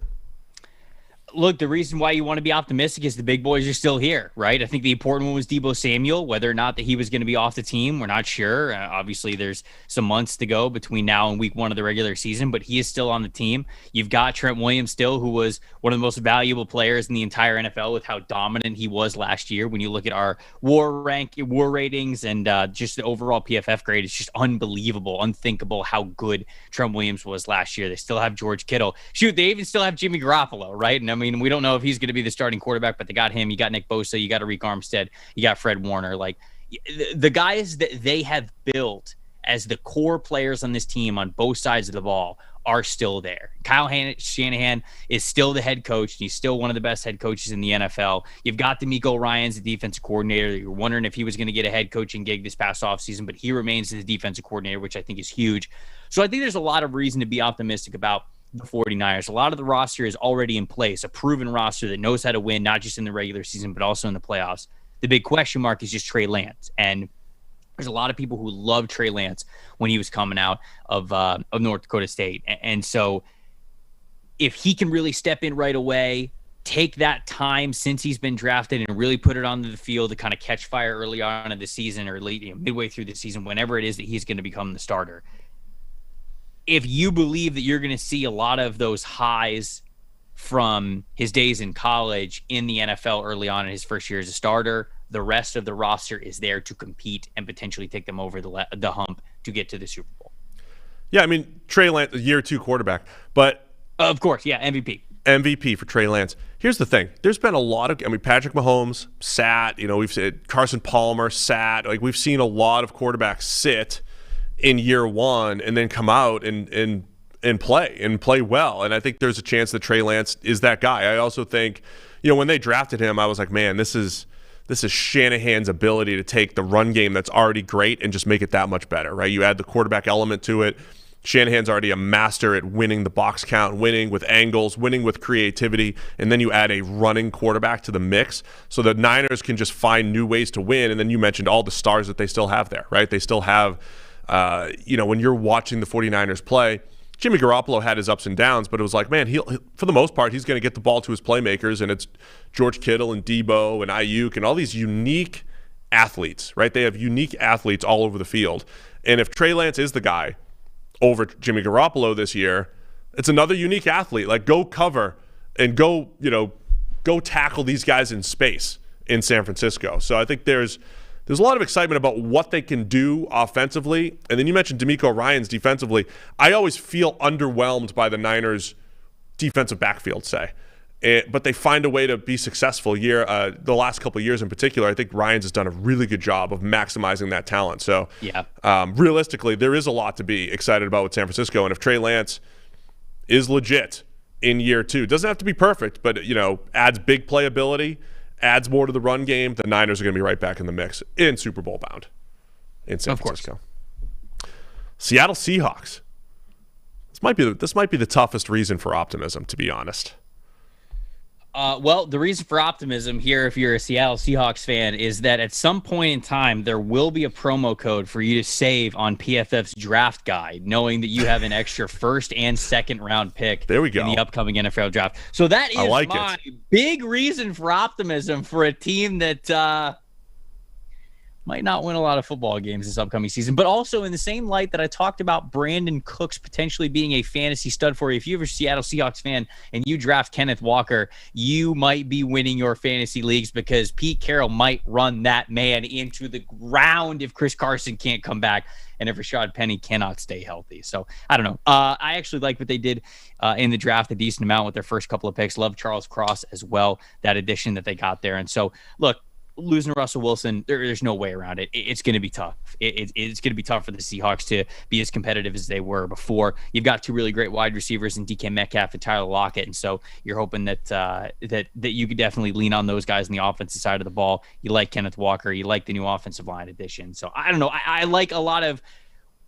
Look, the reason why you want to be optimistic is the big boys are still here, right? I think the important one was Deebo Samuel. Whether or not that he was going to be off the team, we're not sure. Obviously, there's some months to go between now and week 1 of the regular season, but he is still on the team. You've got Trent Williams still, who was one of the most valuable players in the entire NFL with how dominant he was last year. When you look at our WAR ratings and just the overall PFF grade, it's just unbelievable, unthinkable how good Trent Williams was last year. They still have George Kittle. Shoot, they even still have Jimmy Garoppolo, right? And I mean, we don't know if he's going to be the starting quarterback, but they got him. You got Nick Bosa. You got Arik Armstead. You got Fred Warner. Like, the guys that they have built as the core players on this team on both sides of the ball are still there. Kyle Shanahan is still the head coach, and he's still one of the best head coaches in the NFL. You've got DeMeco Ryans, the defensive coordinator. You're wondering if he was going to get a head coaching gig this past offseason, but he remains the defensive coordinator, which I think is huge. So I think there's a lot of reason to be optimistic about the 49ers. A lot of the roster is already in place, a proven roster that knows how to win, not just in the regular season, but also in the playoffs. The big question mark is just Trey Lance. And there's a lot of people who loved Trey Lance when he was coming out of North Dakota State. And so if he can really step in right away, take that time since he's been drafted and really put it onto the field to kind of catch fire early on in the season or late, midway through the season, whenever it is that he's going to become the starter. If you believe that you're going to see a lot of those highs from his days in college in the NFL early on in his first year as a starter, the rest of the roster is there to compete and potentially take them over the hump to get to the Super Bowl. Yeah, I mean, Trey Lance, year 2 quarterback, but of course, yeah, MVP for Trey Lance. Here's the thing. There's been a lot of, Patrick Mahomes sat, we've said Carson Palmer sat, we've seen a lot of quarterbacks sit in year 1 and then come out and play well. And I think there's a chance that Trey Lance is that guy. I also think, when they drafted him, I was like, man, this is Shanahan's ability to take the run game that's already great and just make it that much better, right? You add the quarterback element to it. Shanahan's already a master at winning the box count, winning with angles, winning with creativity, and then you add a running quarterback to the mix so the Niners can just find new ways to win. And then you mentioned all the stars that they still have there, right? They still have, when you're watching the 49ers play, Jimmy Garoppolo had his ups and downs, but it was like, man, he'll for the most part, he's going to get the ball to his playmakers, and it's George Kittle and Debo and Ayuk and all these unique athletes, right? They have unique athletes all over the field. And if Trey Lance is the guy over Jimmy Garoppolo this year, it's another unique athlete. Go cover and go tackle these guys in space in San Francisco. So I think there's a lot of excitement about what they can do offensively. And then you mentioned DeMeco Ryans defensively. I always feel underwhelmed by the Niners' defensive backfield, but they find a way to be successful the last couple of years in particular. I think Ryans has done a really good job of maximizing that talent. So yeah, realistically, there is a lot to be excited about with San Francisco. And if Trey Lance is legit in year 2, doesn't have to be perfect, but adds big playability, adds more to the run game, the Niners are going to be right back in the mix in Super Bowl bound in San Francisco. Seattle Seahawks. This might be the toughest reason for optimism, to be honest. Well, the reason for optimism here, if you're a Seattle Seahawks fan, is that at some point in time, there will be a promo code for you to save on PFF's draft guide, knowing that you have an extra first and second round pick there we go. in the upcoming NFL draft. So that is my big reason for optimism for a team that might not win a lot of football games this upcoming season, but also in the same light that I talked about Brandon Cooks potentially being a fantasy stud for you. If you're a Seattle Seahawks fan and you draft Kenneth Walker, you might be winning your fantasy leagues because Pete Carroll might run that man into the ground if Chris Carson can't come back and if Rashad Penny cannot stay healthy. So I don't know. I actually like what they did in the draft a decent amount with their first couple of picks. Love Charles Cross as well, that addition that they got there. And so, look, losing Russell Wilson, there's no way around it. It's going to be tough. It's going to be tough for the Seahawks to be as competitive as they were before. You've got 2 really great wide receivers in DK Metcalf and Tyler Lockett, and so you're hoping that that you could definitely lean on those guys on the offensive side of the ball. You like Kenneth Walker. You like the new offensive line addition. So I don't know. I like a lot of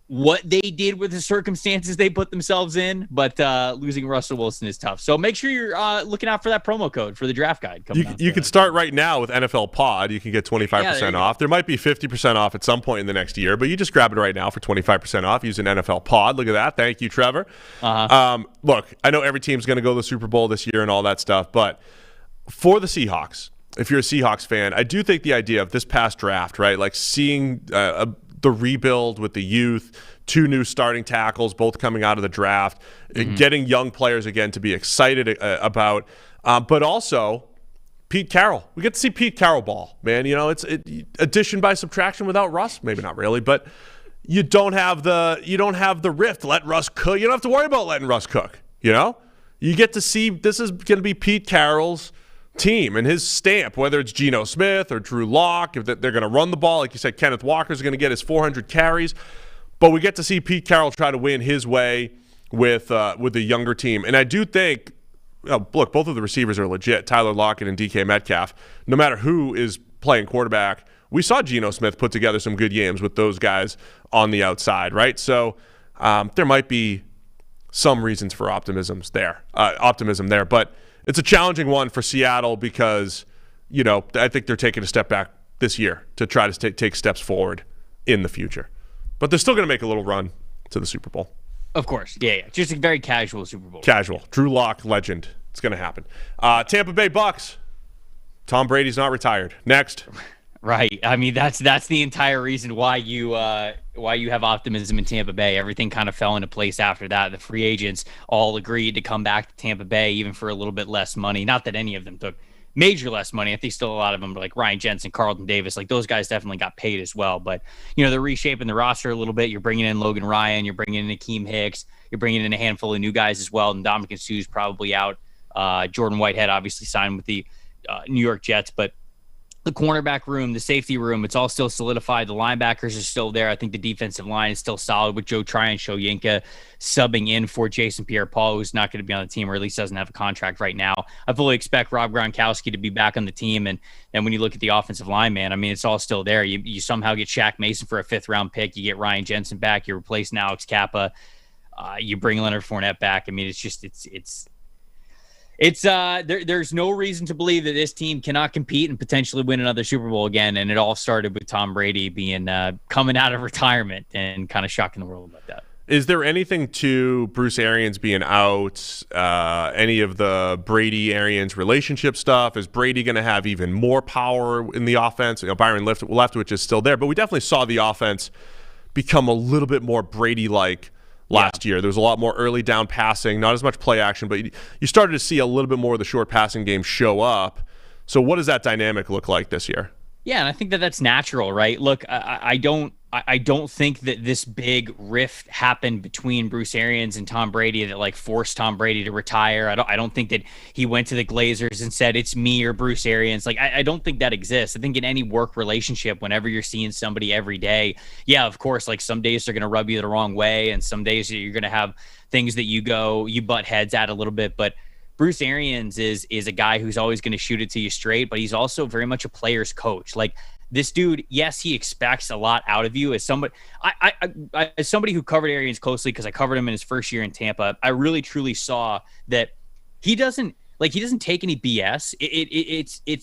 what they did with the circumstances they put themselves in, but losing Russell Wilson is tough. So make sure you're looking out for that promo code for the draft guide. You can start right now with NFL Pod. You can get 25% off. There might be 50% off at some point in the next year, but you just grab it right now for 25% off using NFL Pod. Look at that. Thank you, Trevor. Look, I know every team's going to go to the Super Bowl this year and all that stuff, but for the Seahawks, if you're a Seahawks fan, I do think the idea of this past draft, right, like seeing the rebuild with the youth, 2 new starting tackles, both coming out of the draft, getting young players again to be excited about, but also Pete Carroll. We get to see Pete Carroll ball, man. It's addition by subtraction without Russ. Maybe not really, but you don't have the rift. Let Russ cook. You don't have to worry about letting Russ cook. You get to see this is going to be Pete Carroll's team and his stamp, whether it's Geno Smith or Drew Lock, if they're going to run the ball. Like you said, Kenneth Walker's going to get his 400 carries, but we get to see Pete Carroll try to win his way with the younger team. And I do think, look, both of the receivers are legit, Tyler Lockett and DK Metcalf. No matter who is playing quarterback, we saw Geno Smith put together some good games with those guys on the outside, right? So there might be some reasons for optimism there. But it's a challenging one for Seattle because, I think they're taking a step back this year to try to take steps forward in the future. But they're still going to make a little run to the Super Bowl. Of course. Yeah. Just a very casual Super Bowl. Casual. Drew Lock, legend. It's going to happen. Tampa Bay Bucks. Tom Brady's not retired. Next. Right. I mean, that's the entire reason why you have optimism in Tampa Bay. Everything kind of fell into place after that. The free agents all agreed to come back to Tampa Bay, even for a little bit less money. Not that any of them took major less money. I think still a lot of them, like Ryan Jensen, Carlton Davis, like those guys definitely got paid as well. But, they're reshaping the roster a little bit. You're bringing in Logan Ryan. You're bringing in Akeem Hicks. You're bringing in a handful of new guys as well. And Ndamukong Suh's probably out. Jordan Whitehead obviously signed with the New York Jets. But the cornerback room, the safety room, it's all still solidified. The linebackers are still there. I think the defensive line is still solid with Joe Tryon Shoyinka subbing in for Jason Pierre-Paul, who's not going to be on the team, or at least doesn't have a contract right now. I fully expect Rob Gronkowski to be back on the team. And when you look at the offensive line, man, I mean, it's all still there. You somehow get Shaq Mason for a 5th-round pick. You get Ryan Jensen back. You replace Alex Kappa. You bring Leonard Fournette back. I mean, there's no reason to believe that this team cannot compete and potentially win another Super Bowl again. And it all started with Tom Brady being coming out of retirement and kind of shocking the world about that. Is there anything to Bruce Arians being out, any of the Brady-Arians relationship stuff? Is Brady going to have even more power in the offense? Byron Leftwich is still there, but we definitely saw the offense become a little bit more Brady-like last year. There was a lot more early down passing, not as much play action, but you started to see a little bit more of the short passing game show up. So what does that dynamic look like this year? Yeah, and I think that's natural, right? Look, I don't think that this big rift happened between Bruce Arians and Tom Brady that forced Tom Brady to retire. I don't think that he went to the Glazers and said it's me or Bruce Arians. I don't think that exists. I think in any work relationship, whenever you're seeing somebody every day, yeah, of course, some days they're going to rub you the wrong way, and some days you're going to have things that you butt heads at a little bit, but Bruce Arians is a guy who's always going to shoot it to you straight, but he's also very much a player's coach. This dude, yes, he expects a lot out of you. As somebody, as somebody who covered Arians closely, because I covered him in his first year in Tampa, I really truly saw that he doesn't take any BS.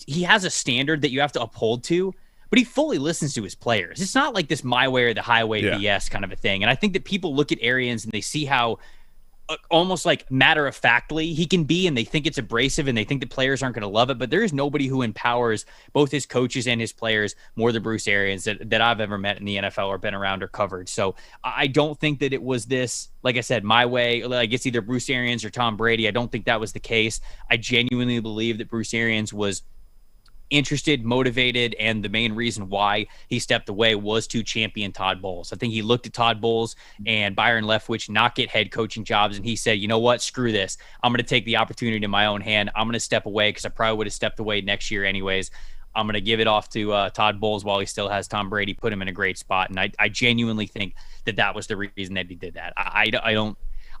He has a standard that you have to uphold to, but he fully listens to his players. It's not like this my way or the highway BS kind of a thing. And I think that people look at Arians and they see how almost matter-of-factly he can be, and they think it's abrasive and they think the players aren't going to love it, but there is nobody who empowers both his coaches and his players more than Bruce Arians that I've ever met in the NFL or been around or covered. So I don't think that it was this, like I said, my way, it's either Bruce Arians or Tom Brady. I don't think that was the case. I genuinely believe that Bruce Arians was interested, motivated, and the main reason why he stepped away was to champion Todd Bowles. I think he looked at Todd Bowles and Byron Leftwich not get head coaching jobs, and he said, you know what, screw this. I'm going to take the opportunity in my own hand. I'm going to step away because I probably would have stepped away next year anyways. I'm going to give it off to Todd Bowles while he still has Tom Brady, put him in a great spot. And I genuinely think that was the reason that he did that.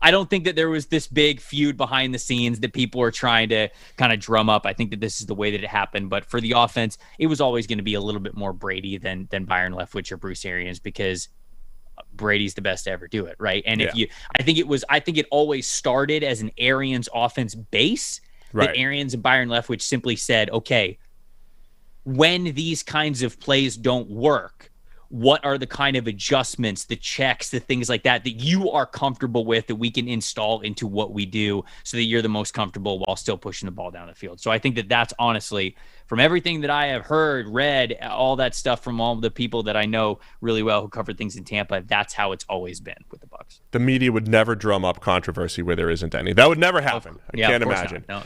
I don't think that there was this big feud behind the scenes that people are trying to kind of drum up. I think that this is the way that it happened. But for the offense, it was always going to be a little bit more Brady than Byron Leftwich or Bruce Arians, because Brady's the best to ever do it, right? And I think it always started as an Arians offense base, right? That Arians and Byron Leftwich simply said, okay, when these kinds of plays don't work, what are the kind of adjustments, the checks, the things like that you are comfortable with that we can install into what we do so that you're the most comfortable while still pushing the ball down the field. So I think that that's honestly, from everything that I have heard, read, all that stuff from all the people that I know really well who covered things in Tampa, that's how it's always been with the Bucs. The media would never drum up controversy where there isn't any. That would never happen. I can't imagine. No.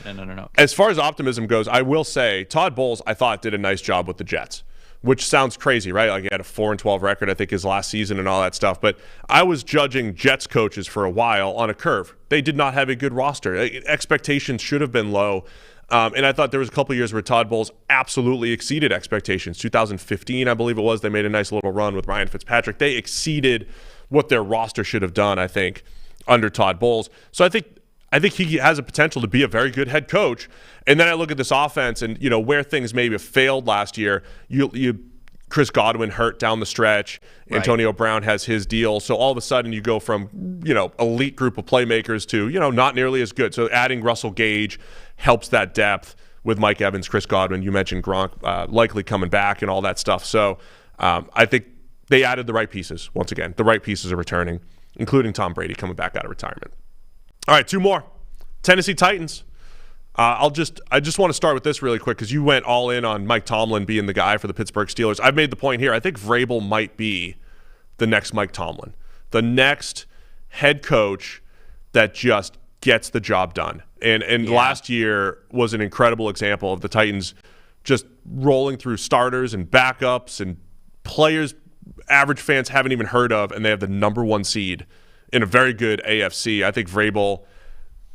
As far as optimism goes, I will say Todd Bowles, I thought, did a nice job with the Jets, which sounds crazy, right? He had a 4-12 record, I think, his last season and all that stuff. But I was judging Jets coaches for a while on a curve. They did not have a good roster. Expectations should have been low. And I thought there was a couple of years where Todd Bowles absolutely exceeded expectations. 2015, I believe it was, they made a nice little run with Ryan Fitzpatrick. They exceeded what their roster should have done, I think. under Todd Bowles. So I think he has a potential to be a very good head coach. And then I look at this offense and, where things maybe have failed last year, Chris Godwin hurt down the stretch. Right. Antonio Brown has his deal. So all of a sudden you go from, elite group of playmakers to, not nearly as good. So adding Russell Gage helps that depth with Mike Evans, Chris Godwin. You mentioned Gronk likely coming back and all that stuff. So I think they added the right pieces. Once again, the right pieces are returning, including Tom Brady coming back out of retirement. All right, 2 more. Tennessee Titans. I just want to start with this really quick because you went all in on Mike Tomlin being the guy for the Pittsburgh Steelers. I've made the point here. I think Vrabel might be the next Mike Tomlin, the next head coach that just gets the job done. And last year was an incredible example of the Titans just rolling through starters and backups and players average fans haven't even heard of, and they have the number 1 seed in a very good AFC. I think Vrabel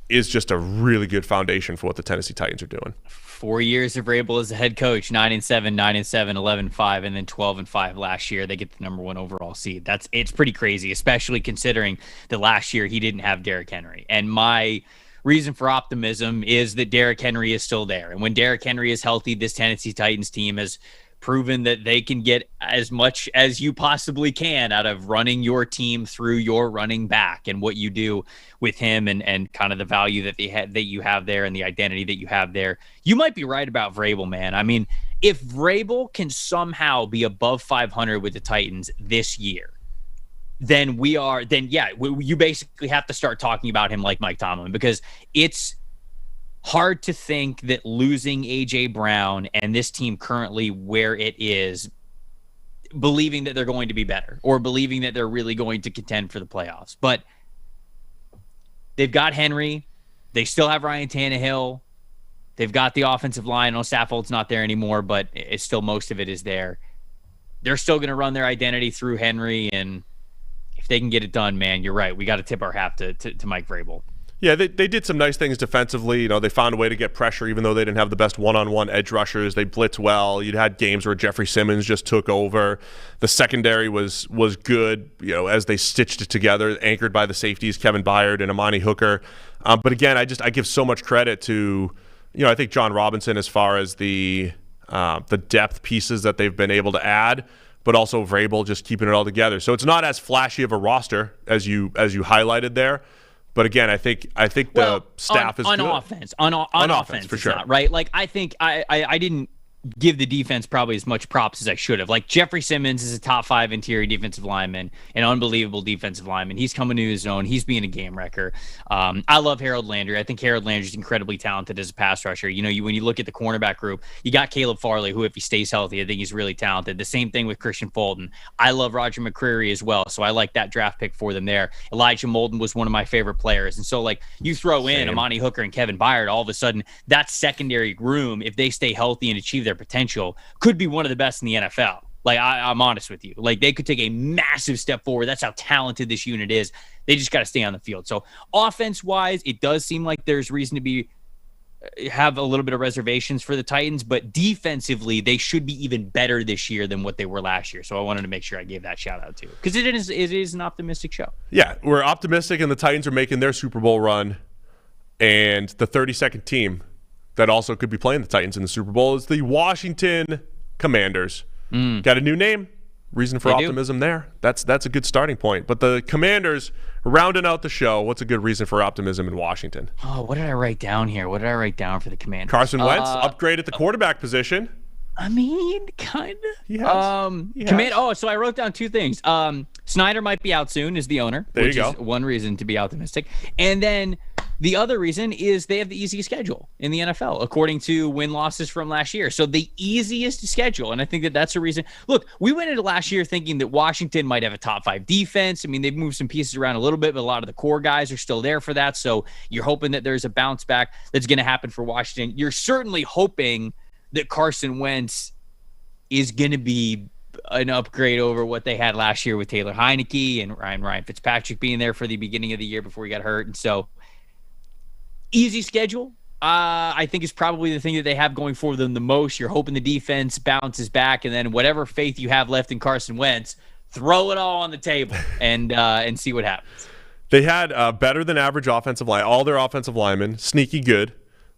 is just a really good foundation for what the Tennessee Titans are doing. 4 years of Vrabel as a head coach, 9-7, 9-7, 11-5, and then 12-5 last year. They get the number 1 overall seed. It's pretty crazy, especially considering that last year he didn't have Derrick Henry. And my reason for optimism is that Derrick Henry is still there. And when Derrick Henry is healthy, this Tennessee Titans team has proven that they can get as much as you possibly can out of running your team through your running back and what you do with him and kind of the value that you have there and the identity that you have there. You might be right about Vrabel, man. I mean, if Vrabel can somehow be above 500 with the Titans this year, then you basically have to start talking about him like Mike Tomlin, because it's hard to think that losing A.J. Brown and this team currently where it is, believing that they're going to be better or believing that they're really going to contend for the playoffs. But they've got Henry. They still have Ryan Tannehill. They've got the offensive line. I know Saffold's not there anymore, but it's still, most of it is there. They're still going to run their identity through Henry, and if they can get it done, man, you're right. We got to tip our hat to Mike Vrabel. Yeah, they did some nice things defensively. They found a way to get pressure even though they didn't have the best one-on-one edge rushers. They blitz well. You'd had games where Jeffrey Simmons just took over. The secondary was good, as they stitched it together, anchored by the safeties, Kevin Byard and Amani Hooker. But again, I give so much credit to, I think John Robinson as far as the depth pieces that they've been able to add, but also Vrabel just keeping it all together. So it's not as flashy of a roster as you highlighted there. But again, I think the staff is good. On offense for sure, right? Like I think I didn't give the defense probably as much props as I should have. Like Jeffrey Simmons is a top 5 interior defensive lineman, an unbelievable defensive lineman. He's coming to his own. He's being a game wrecker. I love Harold Landry. I think Harold Landry is incredibly talented as a pass rusher. When you look at the cornerback group, you got Caleb Farley, who if he stays healthy, I think he's really talented. The same thing with Christian Fulton. I love Roger McCreary as well, so I like that draft pick for them there. Elijah Molden was one of my favorite players, and so like you throw in Amani Hooker and Kevin Byard, all of a sudden that secondary room, if they stay healthy and achieve their potential, could be one of the best in the NFL. Like I'm honest with you, like they could take a massive step forward. That's how talented this unit is. They just got to stay on the field. So offense wise, it does seem like there's reason to have a little bit of reservations for the Titans, but defensively they should be even better this year than what they were last year. So I wanted to make sure I gave that shout out to, because it is an optimistic show. Yeah, we're optimistic, and the Titans are making their Super Bowl run, and the 32nd team that also could be playing the Titans in the Super Bowl is the Washington Commanders. Got a new name. Reason for optimism there. That's a good starting point. But the Commanders rounding out the show. What's a good reason for optimism in Washington? Oh, what did I write down here? What did I write down for the Commanders? Carson Wentz upgrade at the quarterback position. I mean, kind of. Yes. So I wrote down 2 things. Snyder might be out soon as the owner. There you go. Is one reason to be optimistic. And then the other reason is they have the easiest schedule in the NFL, according to win-losses from last year. So the easiest schedule, and I think that's a reason. Look, we went into last year thinking that Washington might have a top 5 defense. I mean, they've moved some pieces around a little bit, but a lot of the core guys are still there for that. So you're hoping that there's a bounce back that's going to happen for Washington. You're certainly hoping that Carson Wentz is going to be an upgrade over what they had last year with Taylor Heineke and Ryan Fitzpatrick being there for the beginning of the year before he got hurt. And so easy schedule, I think, is probably the thing that they have going for them the most. You're hoping the defense bounces back, and then whatever faith you have left in Carson Wentz, throw it all on the table and see what happens. They had better than average offensive line. All their offensive linemen, sneaky good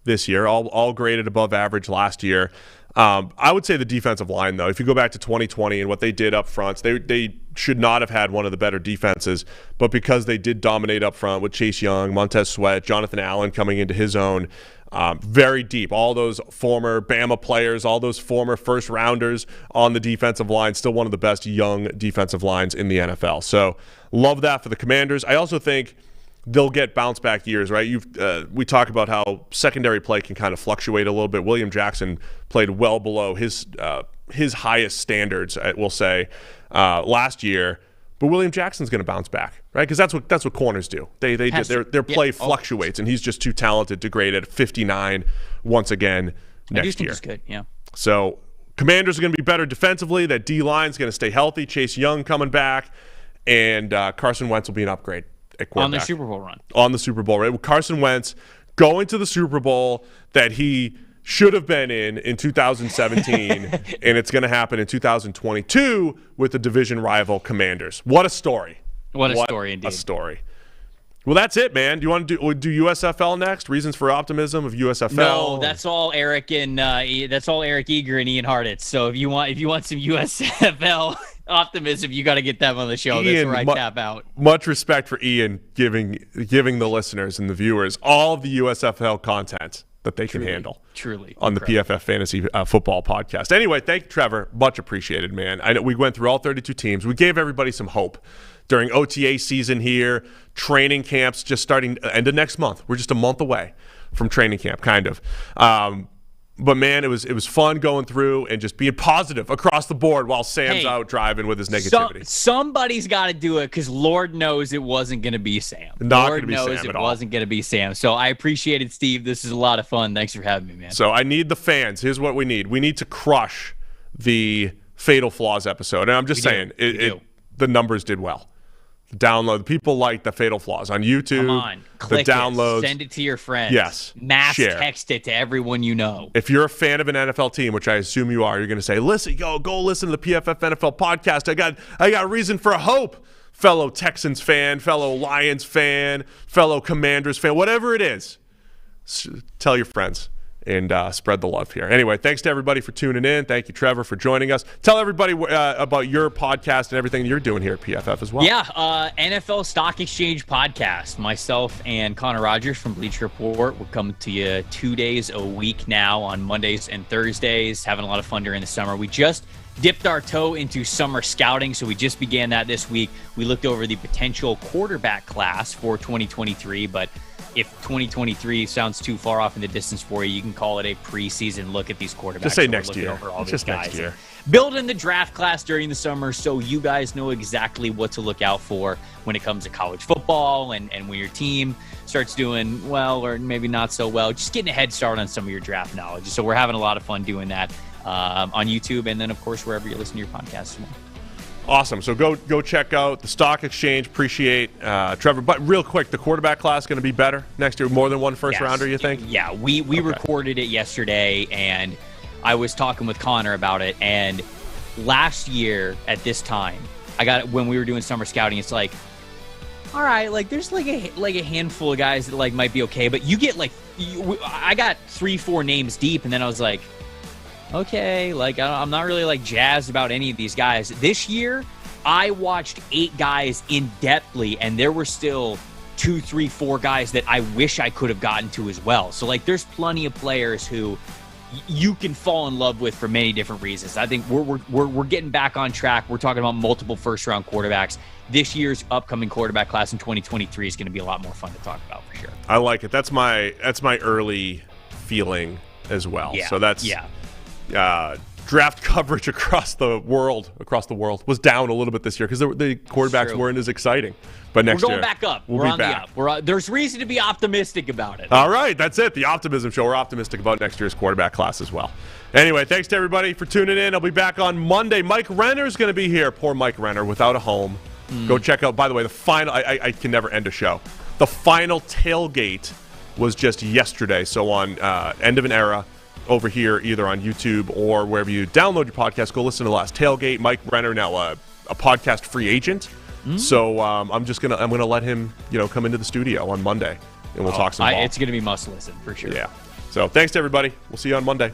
this year, all graded above average last year. I would say the defensive line, though, if you go back to 2020 and what they did up front, they should not have had one of the better defenses, but because they did dominate up front with Chase Young, Montez Sweat, Jonathan Allen coming into his own, very deep. All those former Bama players, all those former first-rounders on the defensive line, still one of the best young defensive lines in the NFL. So love that for the Commanders. I also think they'll get bounce-back years, right? We talk about how secondary play can kind of fluctuate a little bit. William Jackson played well below his highest standards, we'll say, last year. But William Jackson's going to bounce back, right? Because that's what corners do. Their play fluctuates, and he's just too talented to grade at 59 once again next year. I do think he's good, yeah. So Commanders are going to be better defensively. That D-line's going to stay healthy. Chase Young coming back, and Carson Wentz will be an upgrade at quarterback. On the Super Bowl run. On the Super Bowl, right? With Carson Wentz going to the Super Bowl that he should have been in 2017, and it's going to happen in 2022 with the division rival Commanders. What a story. What a story, indeed. A story. Well, that's it, man. Do you want to do USFL next? Reasons for optimism of USFL? No, that's all Eric Eager and Ian Hartitz. So if you want some USFL optimism, you got to get them on the show. Ian, that's where I tap out. Much respect for Ian giving the listeners and the viewers all of the USFL content that they can handle. Truly. On incredible. The PFF Fantasy Football Podcast. Anyway, thank you, Trevor. Much appreciated, man. I know we went through all 32 teams. We gave everybody some hope during OTA season here. Training camps just starting end of next month. We're just a month away from training camp, kind of. But man, it was fun going through and just being positive across the board while Sam's out driving with his negativity. Somebody's got to do it because Lord knows it wasn't going to be Sam. Lord knows it wasn't going to be Sam. So I appreciate it, Steve. This is a lot of fun. Thanks for having me, man. So I need the fans. Here's what we need. We need to crush the Fatal Flaws episode. And I'm just saying, the numbers did well. Download. People like the Fatal Flaws on YouTube. Come on, click the downloads. Send it to your friends. Yes, mass share. Text it to everyone you know. If you're a fan of an NFL team, which I assume you are, you're going to say, "Listen, go listen to the PFF NFL podcast. I got reason for hope." Fellow Texans fan, fellow Lions fan, fellow Commanders fan, whatever it is, tell your friends and spread the love here. Anyway, thanks to everybody for tuning in. Thank you, Trevor, for joining us. Tell everybody about your podcast and everything you're doing here at PFF as well. Yeah, NFL Stock Exchange podcast. Myself and Connor Rogers from Bleacher Report. We're coming to you 2 days a week now on Mondays and Thursdays. Having a lot of fun during the summer. We just dipped our toe into summer scouting, so we just began that this week. We looked over the potential quarterback class for 2023, but if 2023 sounds too far off in the distance for you, you can call it a preseason look at these quarterbacks. Just say next year. Just next year. Building the draft class during the summer so you guys know exactly what to look out for when it comes to college football and when your team starts doing well or maybe not so well. Just getting a head start on some of your draft knowledge. So we're having a lot of fun doing that on YouTube and then, of course, wherever you listen to your podcasts. Awesome. So go check out the Stock Exchange. Appreciate Trevor. But real quick, the quarterback class going to be better next year? More than one first rounder, you think? Yeah, we recorded it yesterday, and I was talking with Connor about it. And last year at this time, when we were doing summer scouting, it's like, all right, like there's like a handful of guys that like might be okay, but you get I got 3-4 names deep, and then I was like, okay, like I'm not really like jazzed about any of these guys. This year, I watched 8 guys in-depthly, and there were still 2, 3, 4 guys that I wish I could have gotten to as well. So like there's plenty of players who you can fall in love with for many different reasons. I think we're getting back on track. We're talking about multiple first-round quarterbacks. This year's upcoming quarterback class in 2023 is going to be a lot more fun to talk about for sure. I like it. That's my early feeling as well. Yeah. So that's draft coverage across the world was down a little bit this year because the quarterbacks weren't as exciting. But next year, we're going back up. We're on the up. There's reason to be optimistic about it. All right, that's it. The Optimism Show. We're optimistic about next year's quarterback class as well. Anyway, thanks to everybody for tuning in. I'll be back on Monday. Mike Renner's going to be here. Poor Mike Renner without a home. Go check out, by the way, the final, I can never end a show. The final tailgate was just yesterday. So on End of an Era over here, either on YouTube or wherever you download your podcast, go listen to the last tailgate. Mike Renner, now a podcast free agent. So I'm gonna let him come into the studio on Monday, and we'll talk some ball. It's gonna be must listen for sure. Yeah. So thanks to everybody. We'll see you on Monday.